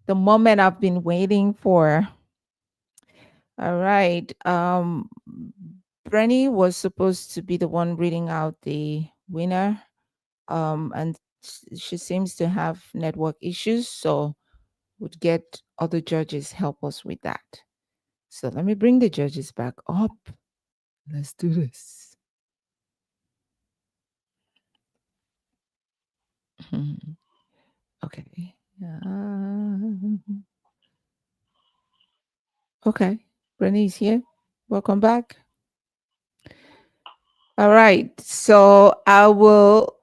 The moment I've been waiting for. All right. Brenny was supposed to be the one reading out the winner. And she seems to have network issues, so would get other judges help us with that. So let me bring the judges back up. Let's do this. Okay. Okay. Brenny's here. Welcome back. All right. So I will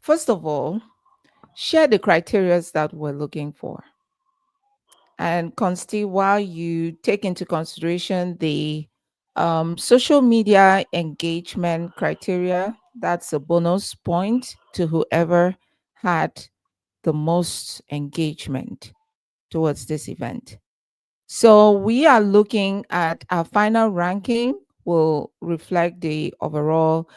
first of all share the criteria that we're looking for. And Consti, while you take into consideration the social media engagement criteria, that's a bonus point to whoever had the most engagement towards this event. So we are looking at our final ranking will reflect the overall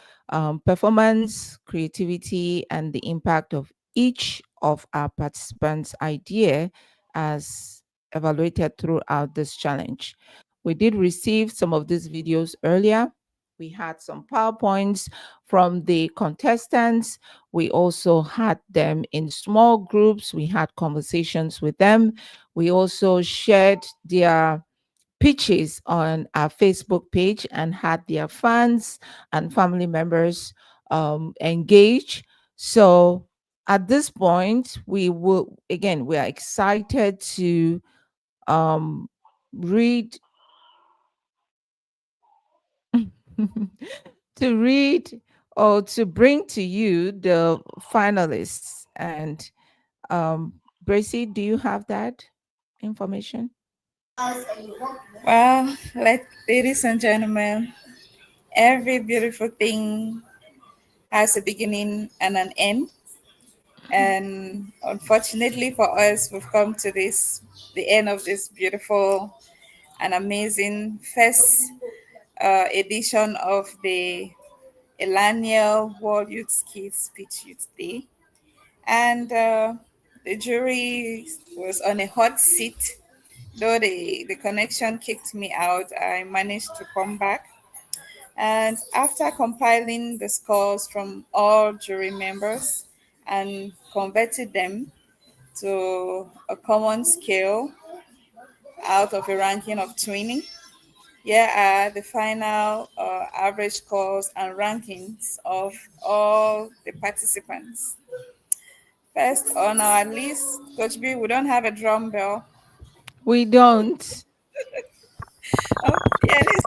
performance, creativity, and the impact of each of our participants' idea as evaluated throughout this challenge. We did receive some of these videos earlier. We had some PowerPoints from the contestants. We also had them in small groups. We had conversations with them. We also shared their pitches on our Facebook page and had their fans and family members engage. So at this point, we are excited to read to read or to bring to you the finalists. And Bracy, do you have that information? Well, ladies and gentlemen, every beautiful thing has a beginning and an end. And unfortunately for us, we've come to the end of this beautiful and amazing first edition of the Ellaniel World Youth Kids Speech Youth Day. And the jury was on a hot seat. Though the connection kicked me out, I managed to come back. And after compiling the scores from all jury members and converted them to a common scale out of a ranking of 20, here are the final average scores and rankings of all the participants. First on our list, Coach B, we don't have a drum bell. We don't. Oh, yeah, let's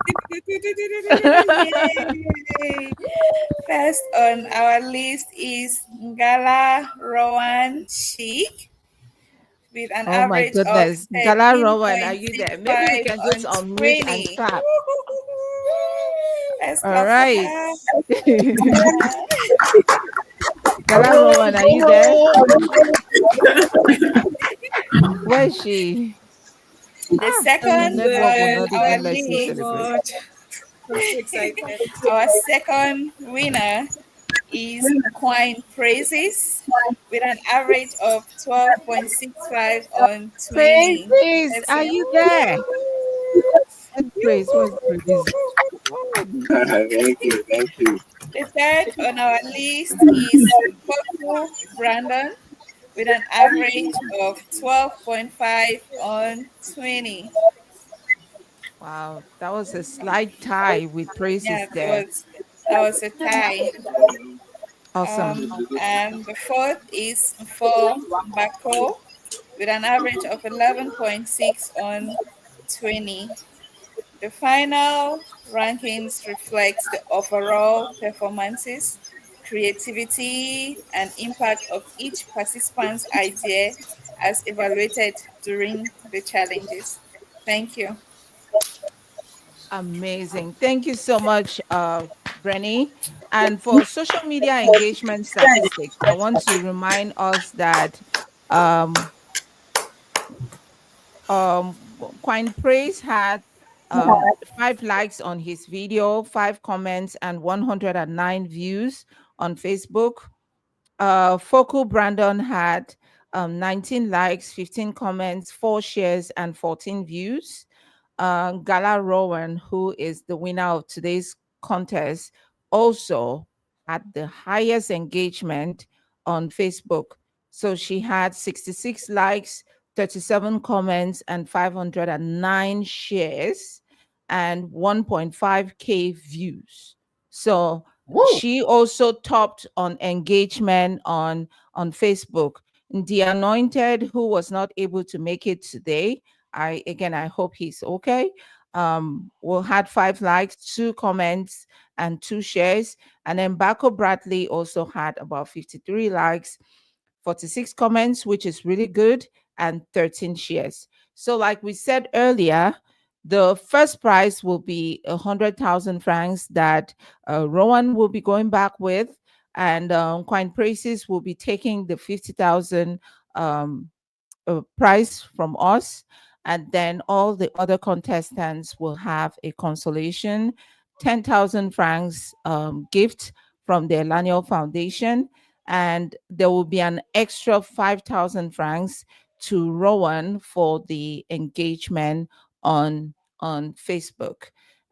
yay. First on our list is Ngala Rowan Sheik with an Oh my average of goodness. Gala Rowan, are you there? Maybe we 13.65 can just on unmute and 20. clap. Let's All clap for right. her. Gala Rowan, are you there? Where is she? The The second network will on not our even let you celebrate. list, I'm so excited. Our second winner is Quine Praises with an average of 12.65 on 20. Praise, Let's are say, you there? Where's Praise? Thank you, thank you. The third on our list is Poku Brandon with an average of 12.5 on 20. Wow, that was a slight tie with praises Yeah, there. that was a tie. Awesome. And the fourth is for Bako with an average of 11.6 on 2020. The final rankings reflect the overall performances, creativity, and impact of each participant's idea as evaluated during the challenges. Thank you. Amazing. Thank you so much, Brenny. And for social media engagement statistics, I want to remind us that um, Quine Praise had 5 likes on his video, 5 comments, and 109 views on Facebook. Focal Brandon had 19 likes, 15 comments, 4 shares, and 14 views. Gala Rowan, who is the winner of today's contest, also had the highest engagement on Facebook. So she had 66 likes, 37 comments, and 509 shares, and 1.5K views. So she also topped on engagement on Facebook. The Anointed, who was not able to make it today, I hope he's okay. We had 5 likes, 2 comments, and 2 shares. And then Bako Bradley also had about 53 likes, 46 comments, which is really good, and 13 shares. So, like we said earlier, the first prize will be 100,000 francs that Rowan will be going back with, and Quine Praises will be taking the 50,000 prize from us. And then all the other contestants will have a consolation 10,000 francs gift from the Ellaniel Foundation. And there will be an extra 5,000 francs to Rowan for the engagement on Facebook.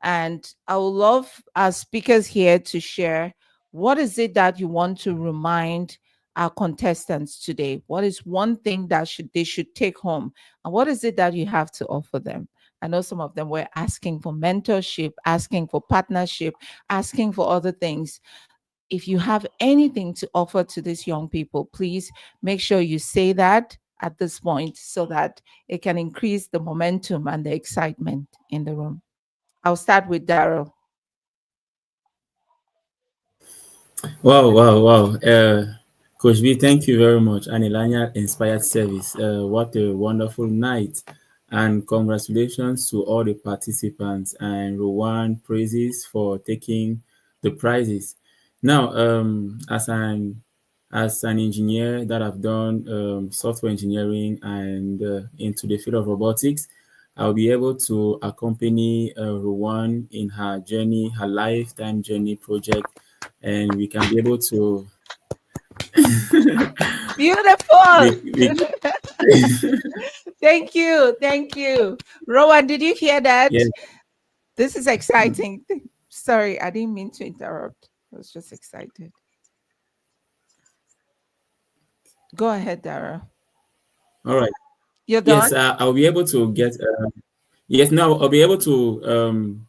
And I would love our speakers here to share what is it that you want to remind our contestants today. What is one thing that they should take home, and what is it that you have to offer them? I know some of them were asking for mentorship, asking for partnership, asking for other things. If you have anything to offer to these young people, please make sure you say that at this point so that it can increase the momentum and the excitement in the room. I'll start with Daryl. Wow, wow, wow. Coach B, thank you very much. And Ellaniel inspired service. What a wonderful night. And congratulations to all the participants and Rowan praises for taking the prizes. Now, as an engineer that have done software engineering and into the field of robotics, I'll be able to accompany Rowan in her journey, her lifetime journey project, and we can be able to Beautiful. we Thank you. Thank you. Rowan, did you hear that? yes. This is exciting. Sorry, I didn't mean to interrupt. I was just excited. Go ahead, Dara. All right. You're Yes, done? I'll be able to get. Yes, now I'll be able to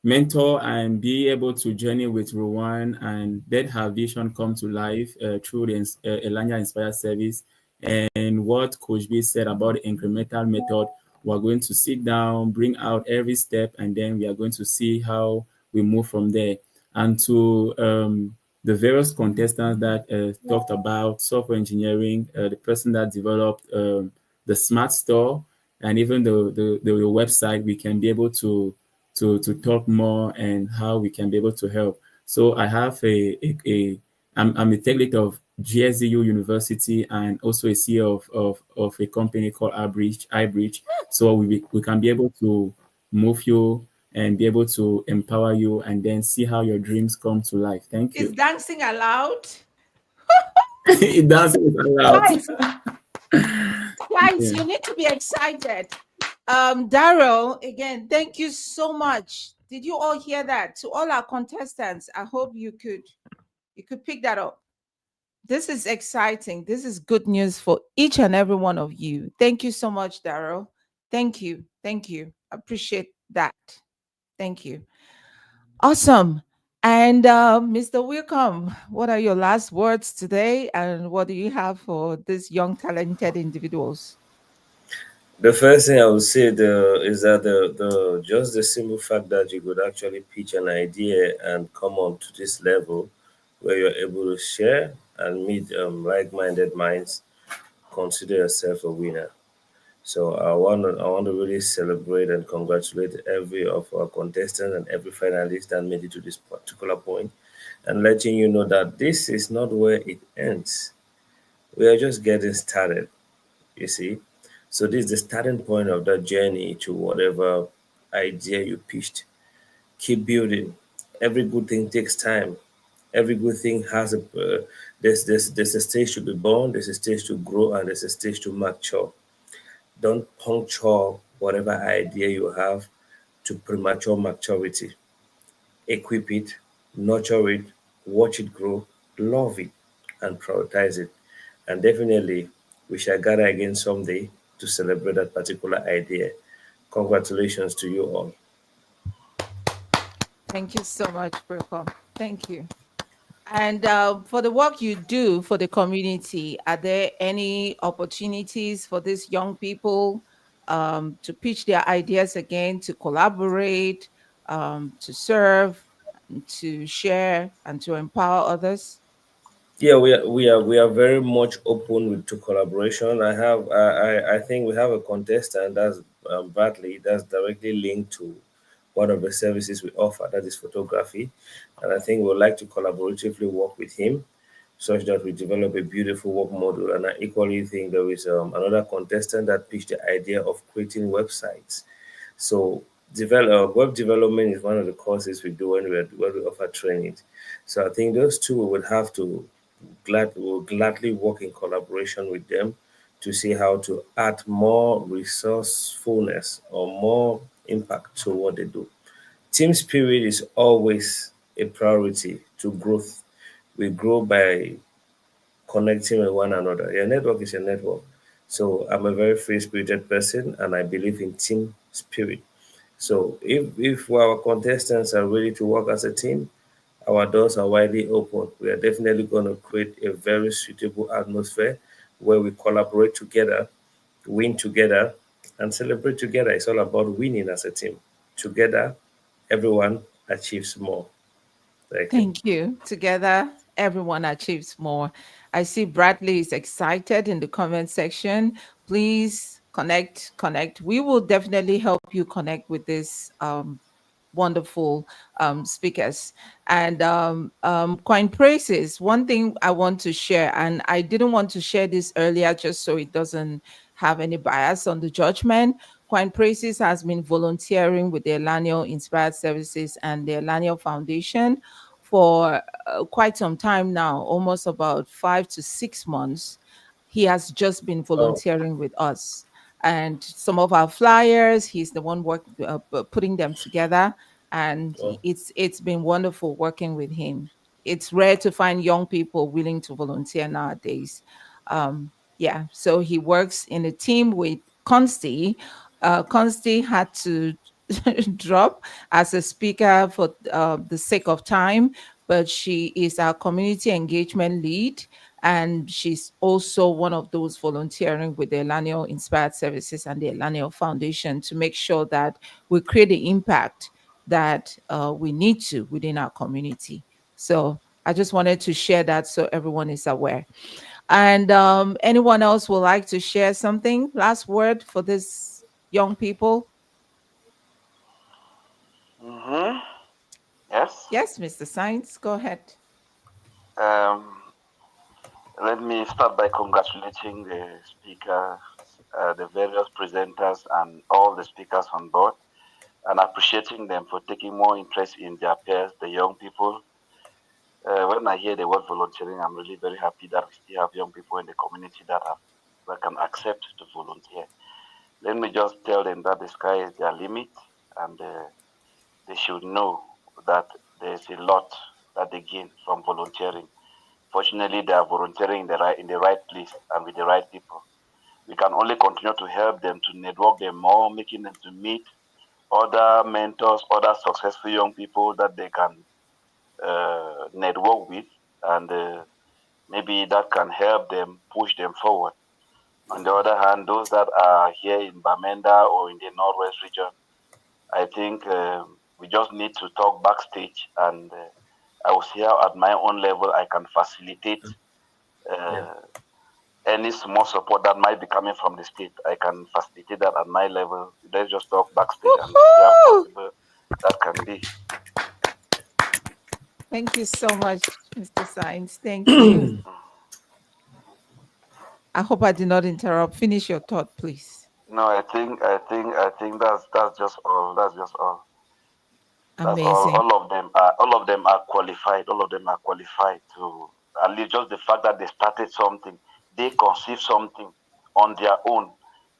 mentor and be able to journey with Rowan and let her vision come to life through the Ellaniel Inspired Service. And what Coach B said about the incremental method, we're going to sit down, bring out every step, and then we are going to see how we move from there. And to the various contestants that talked about software engineering, the person that developed the smart store, and even the website, we can be able to talk more and how we can be able to help. So I have I'm a tech lead of GSU University and also a CEO of a company called iBridge. So we can be able to move you and be able to empower you and then see how your dreams come to life. Thank Is you. dancing allowed? It does allowed. Guys, guys, Yeah. you need to be excited. Daryl, again, thank you so much. Did you all hear that? To all our contestants, I hope you could pick that up. This is exciting. This is good news for each and every one of you. Thank you so much, Daryl. Thank you. Thank you. Appreciate that. Thank you. Awesome. And Mr. Wickham, what are your last words today? And what do you have for these young, talented individuals? The first thing I would say is that the just the simple fact that you could actually pitch an idea and come on to this level where you're able to share and meet like-minded minds, consider yourself a winner. So I want to really celebrate and congratulate every of our contestants and every finalist that made it to this particular point, and letting you know that this is not where it ends. We are just getting started. You see, so this is the starting point of that journey to whatever idea you pitched. Keep building. Every good thing takes time. Every good thing has there's a stage to be born, there's a stage to grow, and there's a stage to mature. Don't puncture whatever idea you have to premature maturity. Equip it, nurture it, watch it grow, love it, and prioritize it. And definitely, we shall gather again someday to celebrate that particular idea. Congratulations to you all. Thank you so much, Brooke. Thank you. And for the work you do for the community, are there any opportunities for these young people to pitch their ideas again, to collaborate, to serve, and to share, and to empower others? Yeah, we are very much open to collaboration. I think we have a contestant that's Bradley that's directly linked to one of the services we offer, that is photography, and I think we'd like to collaboratively work with him such that we develop a beautiful work model. And I equally think there is another contestant that pitched the idea of creating websites. So web development is one of the courses we do when we offer training. So I think those two we would have to will gladly work in collaboration with them to see how to add more resourcefulness or more impact to what they do. Team spirit is always a priority to growth. We grow by connecting with one another. Your network is your network. So I'm a very free spirited person and I believe in team spirit. So if our contestants are ready to work as a team, our doors are widely open. We are definitely going to create a very suitable atmosphere where we collaborate together, win together, and celebrate together. It's all about winning as a team. Together, everyone achieves more. Thank you. Thank you. Together, everyone achieves more. I see Bradley is excited in the comment section. Please connect, connect. We will definitely help you connect with this wonderful speakers. And coin praises. One thing I want to share, and I didn't want to share this earlier just so it doesn't have any bias on the judgment. Coin Praises has been volunteering with the Ellaniel Inspired Services and the Ellaniel Foundation for quite some time now, almost about 5 to 6 months. He has just been Oh, volunteering with us. And some of our flyers, he's the one putting them together, and oh, it's been wonderful working with him. It's rare to find young people willing to volunteer nowadays. Yeah, so he works in a team with Consti. Consti had to drop as a speaker for the sake of time, but she is our community engagement lead, and she's also one of those volunteering with the Ellaniel Inspired Services and the Ellaniel Foundation to make sure that we create the impact that we need to within our community. So I just wanted to share that so everyone is aware. And anyone else would like to share something? Last word for this young people? Mm-hmm. Yes. Yes, Mr. Science, go ahead. Um, Let me start by congratulating the speakers, the various presenters, and all the speakers on board, and appreciating them for taking more interest in their peers, the young people. When I hear the word volunteering, I'm really very happy that we still have young people in the community that can accept to volunteer. Let me just tell them that the sky is their limit, and they should know that there's a lot that they gain from volunteering. Fortunately, they are volunteering in the right place and with the right people. We can only continue to help them to network them more, making them to meet other mentors, other successful young people that they can network with, and maybe that can help them push them forward. On the other hand, those that are here in Bamenda or in the Northwest region, I think we just need to talk backstage, and I will see how at my own level I can facilitate Yeah. uh, any small support that might be coming from the state. I can facilitate that at my level. Let's just talk backstage and see how Woohoo! possible that can be. Thank you so much, Mr. Science. Thank you. I hope I did not interrupt. Finish your thought, please. No, I think that's just all. That's just all. That's all. Amazing. All of them are qualified. All of them are qualified to at least just the fact that they started something, they conceived something on their own,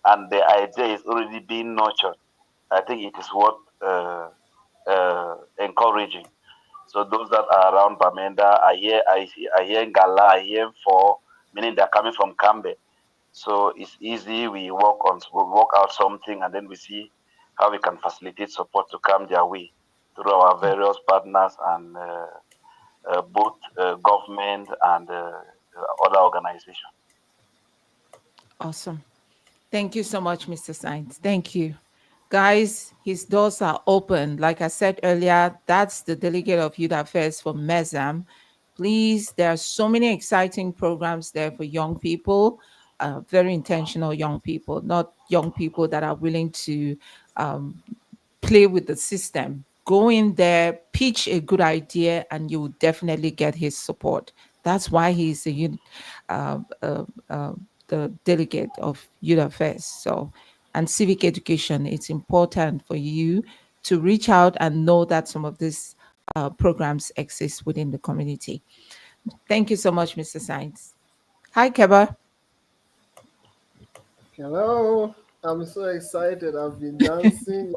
and the idea is already being nurtured. I think it is worth encouraging. So those that are around Bamenda, I hear Ngala, I hear for meaning they're coming from Kambe. So it's easy. We work out something, and then we see how we can facilitate support to come their way through our various partners and both government and other organizations. Awesome. Thank you so much, Mr. Science. Thank you. Guys, his doors are open. Like I said earlier, that's the delegate of Youth Affairs for MESAM. Please, there are so many exciting programs there for young people, very intentional young people, not young people that are willing to um, play with the system. Go in there, pitch a good idea, and you will definitely get his support. That's why he's uh, uh, uh, the delegate of youth affairs. So, and civic education, it's important for you to reach out and know that some of these programs exist within the community. Thank you so much, Mr. Science. Hi, Keba. Hello, I'm so excited. I've been dancing.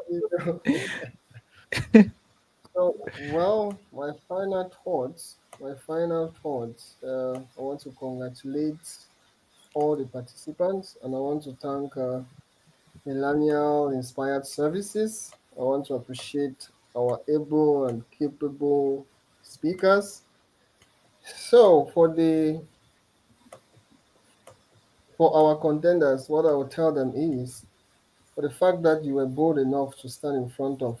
So, well, my final thoughts. I want to congratulate all the participants, and I want to thank Millennial Inspired Services. I want to appreciate our able and capable speakers. So, for our contenders, what I will tell them is, for the fact that you were bold enough to stand in front of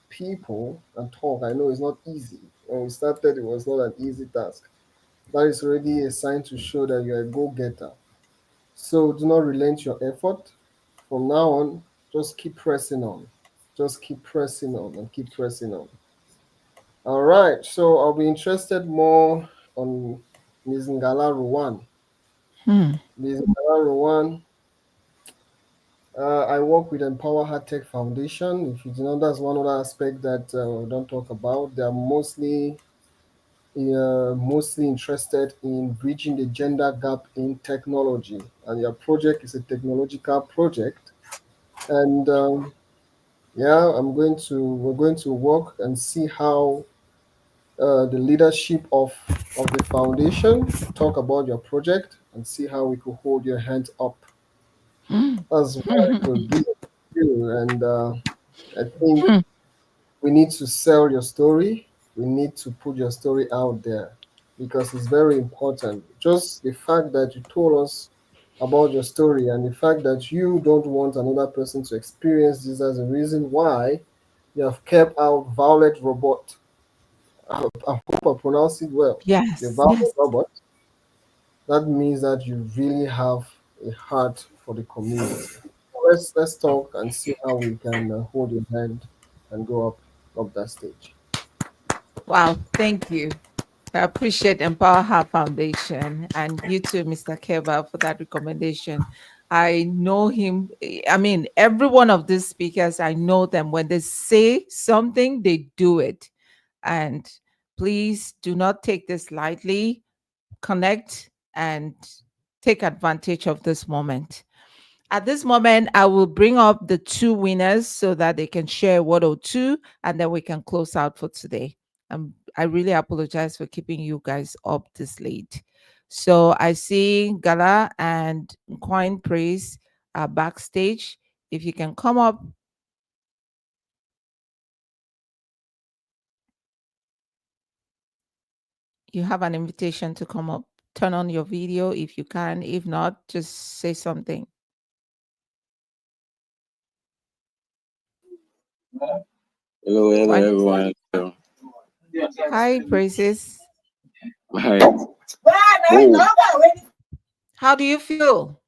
people and talk, I know it's not easy. When we started, it was not an easy task. That is already a sign to show that you're a go-getter. So do not relent your effort. From now on, just keep pressing on. Just keep pressing on and keep pressing on. All right, so I'll be interested more on Ms. Ngala Ruwan. Hmm. Ms. Ngala Ruwan, I work with Empower Hard Tech Foundation. If you do know, that's one other aspect that we don't talk about. They are mostly interested in bridging the gender gap in technology, and your project is a technological project. And yeah, we're going to work and see how the leadership of the foundation talk about your project and see how we could hold your hand up. That's what I could do. And I think we need to sell your story. We need to put your story out there because it's very important. Just the fact that you told us about your story and the fact that you don't want another person to experience this as a reason why you have kept out Violet Robot. I hope I pronounce it well. The Yes, Violet yes. Robot. That means that you really have a heart for the community. Let's talk and see how we can hold your hand and go up that stage. Wow, thank you. I appreciate Empower Her Foundation and you too, Mr. Keba, for that recommendation. I know him. I mean, every one of these speakers, I know them. When they say something, they do it. And please do not take this lightly. Connect and take advantage of this moment. At this moment, I will bring up the two winners so that they can share a word or two, and then we can close out for today. I really apologize for keeping you guys up this late. So I see Gala and Coin Praise are backstage. If you can come up, you have an invitation to come up turn on your video if you can. If not, just say something. Hello, hello, Why? everyone. So, Hi, Praises. hi. Oh, How do you feel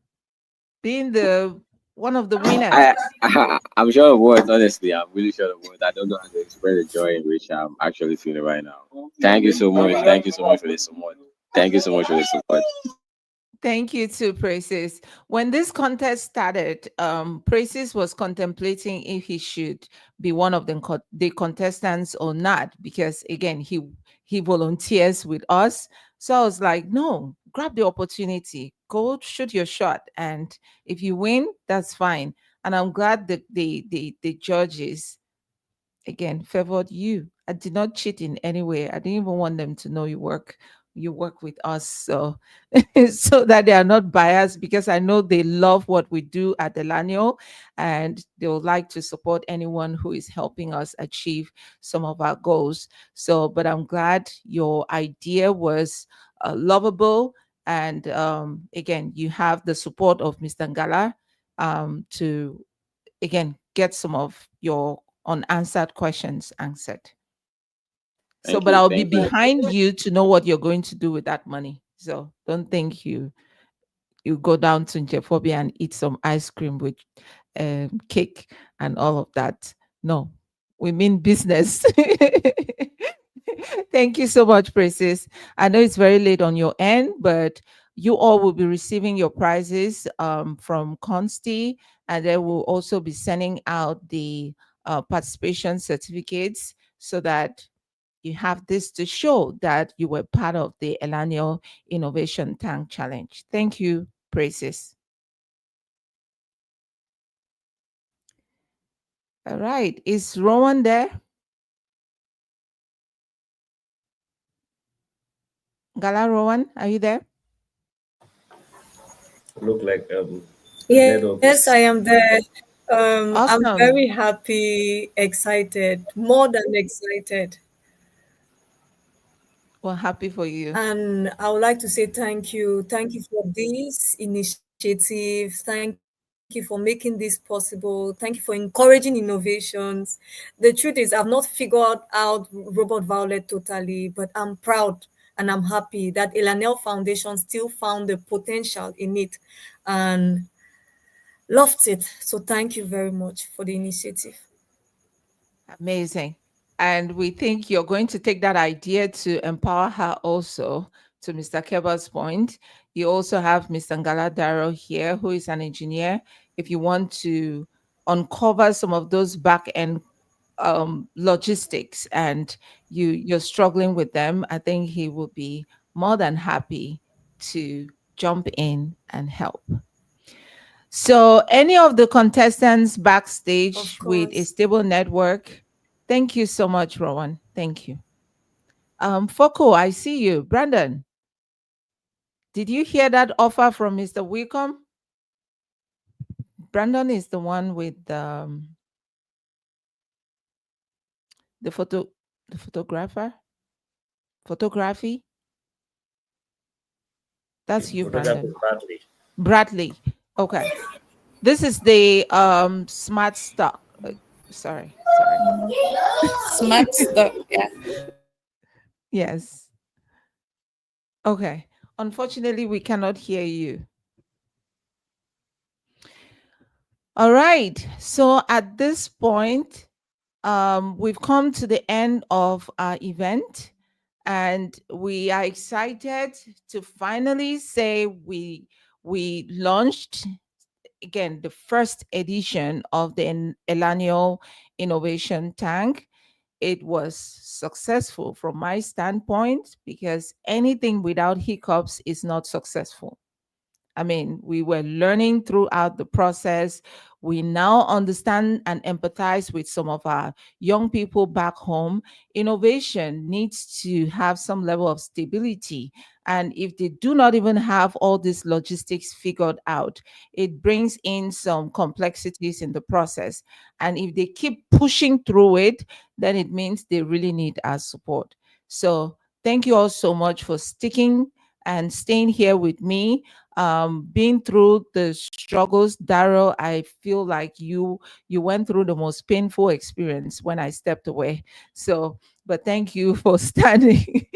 being the one of the winners? I'm sure of what. Honestly, I'm really sure of what. I don't know how to express the joy in which I'm actually feeling right now. Thank you so much. Thank you so much for the support. Thank you so much for the support. Thank you to Praises. When this contest started, Praises was contemplating if he should be one of the contestants or not, because again, he volunteers with us. So I was like, no, grab the opportunity, go shoot your shot, and if you win, that's fine. And I'm glad that the judges again favored you. I did not cheat in any way. I didn't even want them to know you work with us. So so that they are not biased, because I know they love what we do at Ellaniel, and they would like to support anyone who is helping us achieve some of our goals. So, but I'm glad your idea was lovable, and again, you have the support of Mr. Ngala to again get some of your unanswered questions answered. So, Thank but you. I'll be Thank you. behind you to know what you're going to do with that money. So don't think you go down to Njephobia and eat some ice cream with cake and all of that. No, we mean business. Thank you so much, Precious. I know it's very late on your end, but you all will be receiving your prizes from Consti, and they will also be sending out the participation certificates so that you have this to show that you were part of the Ellaniel Innovation Tank Challenge. Thank you, Praises. All right. Is Rowan there? Gala Rowan, are you there? Look like the network Yes, I is. am there. I'm very Awesome. happy, excited, more than excited. Well, happy for you. And I would like to say thank you. Thank you for this initiative. Thank you for making this possible. Thank you for encouraging innovations. The truth is, I've not figured out Robot Violet totally, but I'm proud and I'm happy that Elanel Foundation still found the potential in it and loved it. So thank you very much for the initiative. Amazing. And we think you're going to take that idea to empower her also. To Mr. Keba's point, you also have Mr. Ngala Daro here, who is an engineer. If you want to uncover some of those back end logistics and you're struggling with them, I think he will be more than happy to jump in and help. So, any of the contestants Of backstage with a course. stable network, thank you so much, Rowan. Thank you. Foko, I see you. Brandon, did you hear that offer from Mr. Wickham? Brandon is the one with the the photographer, photography. That's you, Photographer Brandon. badly. Bradley. Okay. This is the smart stock. Sorry. Smart stuff. Yeah. Yes. Okay. Unfortunately, we cannot hear you. All right. So at this point, we've come to the end of our event, and we are excited to finally say we launched again the first edition of the Ellaniel Innovation Tank. It was successful from my standpoint, because anything without hiccups is not successful. I mean, we were learning throughout the process. We now understand and empathize with some of our young people back home. Innovation needs to have some level of stability. And if they do not even have all these logistics figured out, it brings in some complexities in the process. And if they keep pushing through it, then it means they really need our support. So thank you all so much for sticking and staying here with me, being through the struggles. Daryl, I feel like you went through the most painful experience when I stepped away. So, but thank you for standing.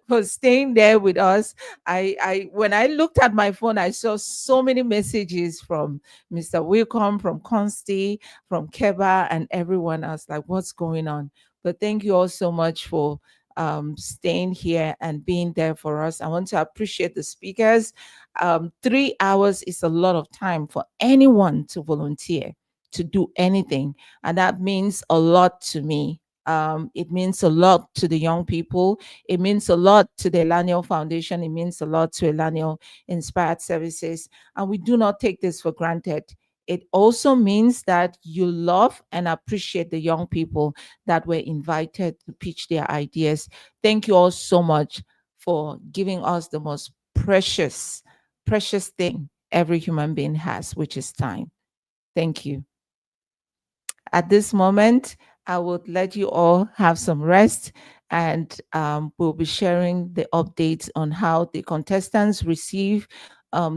For staying there with us. I when I looked at my phone, I saw so many messages from Mr. Wilcom, from Consti, from Keba, and everyone. I was like, what's going on? But thank you all so much for staying here and being there for us. I want to appreciate the speakers. 3 hours is a lot of time for anyone to volunteer to do anything, and that means a lot to me. It means a lot to the young people. It means a lot to the Ellaniel Foundation. It means a lot to Ellaniel Inspired Services. And we do not take this for granted. It also means that you love and appreciate the young people that were invited to pitch their ideas. Thank you all so much for giving us the most precious, precious thing every human being has, which is time. Thank you. At this moment, I would let you all have some rest, and we'll be sharing the updates on how the contestants receive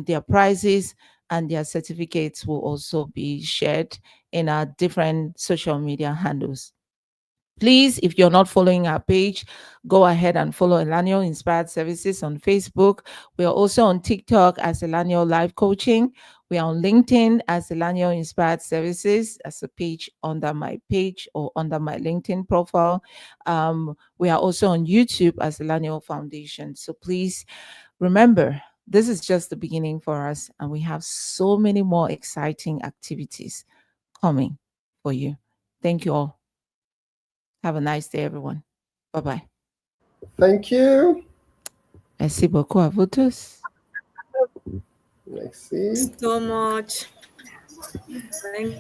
their prizes, and their certificates will also be shared in our different social media handles. Please, if you're not following our page, go ahead and follow Ellaniel Inspired Services on Facebook. We are also on TikTok as Ellaniel Life Coaching. We are on LinkedIn as Ellaniel Inspired Services, as a page under my page or under my LinkedIn profile. We are also on YouTube as Ellaniel Foundation. So please remember, this is just the beginning for us, and we have so many more exciting activities coming for you. Thank you all. Have a nice day, everyone. Bye-bye. Thank you. Merci beaucoup à vous tous. Merci. So much. Thank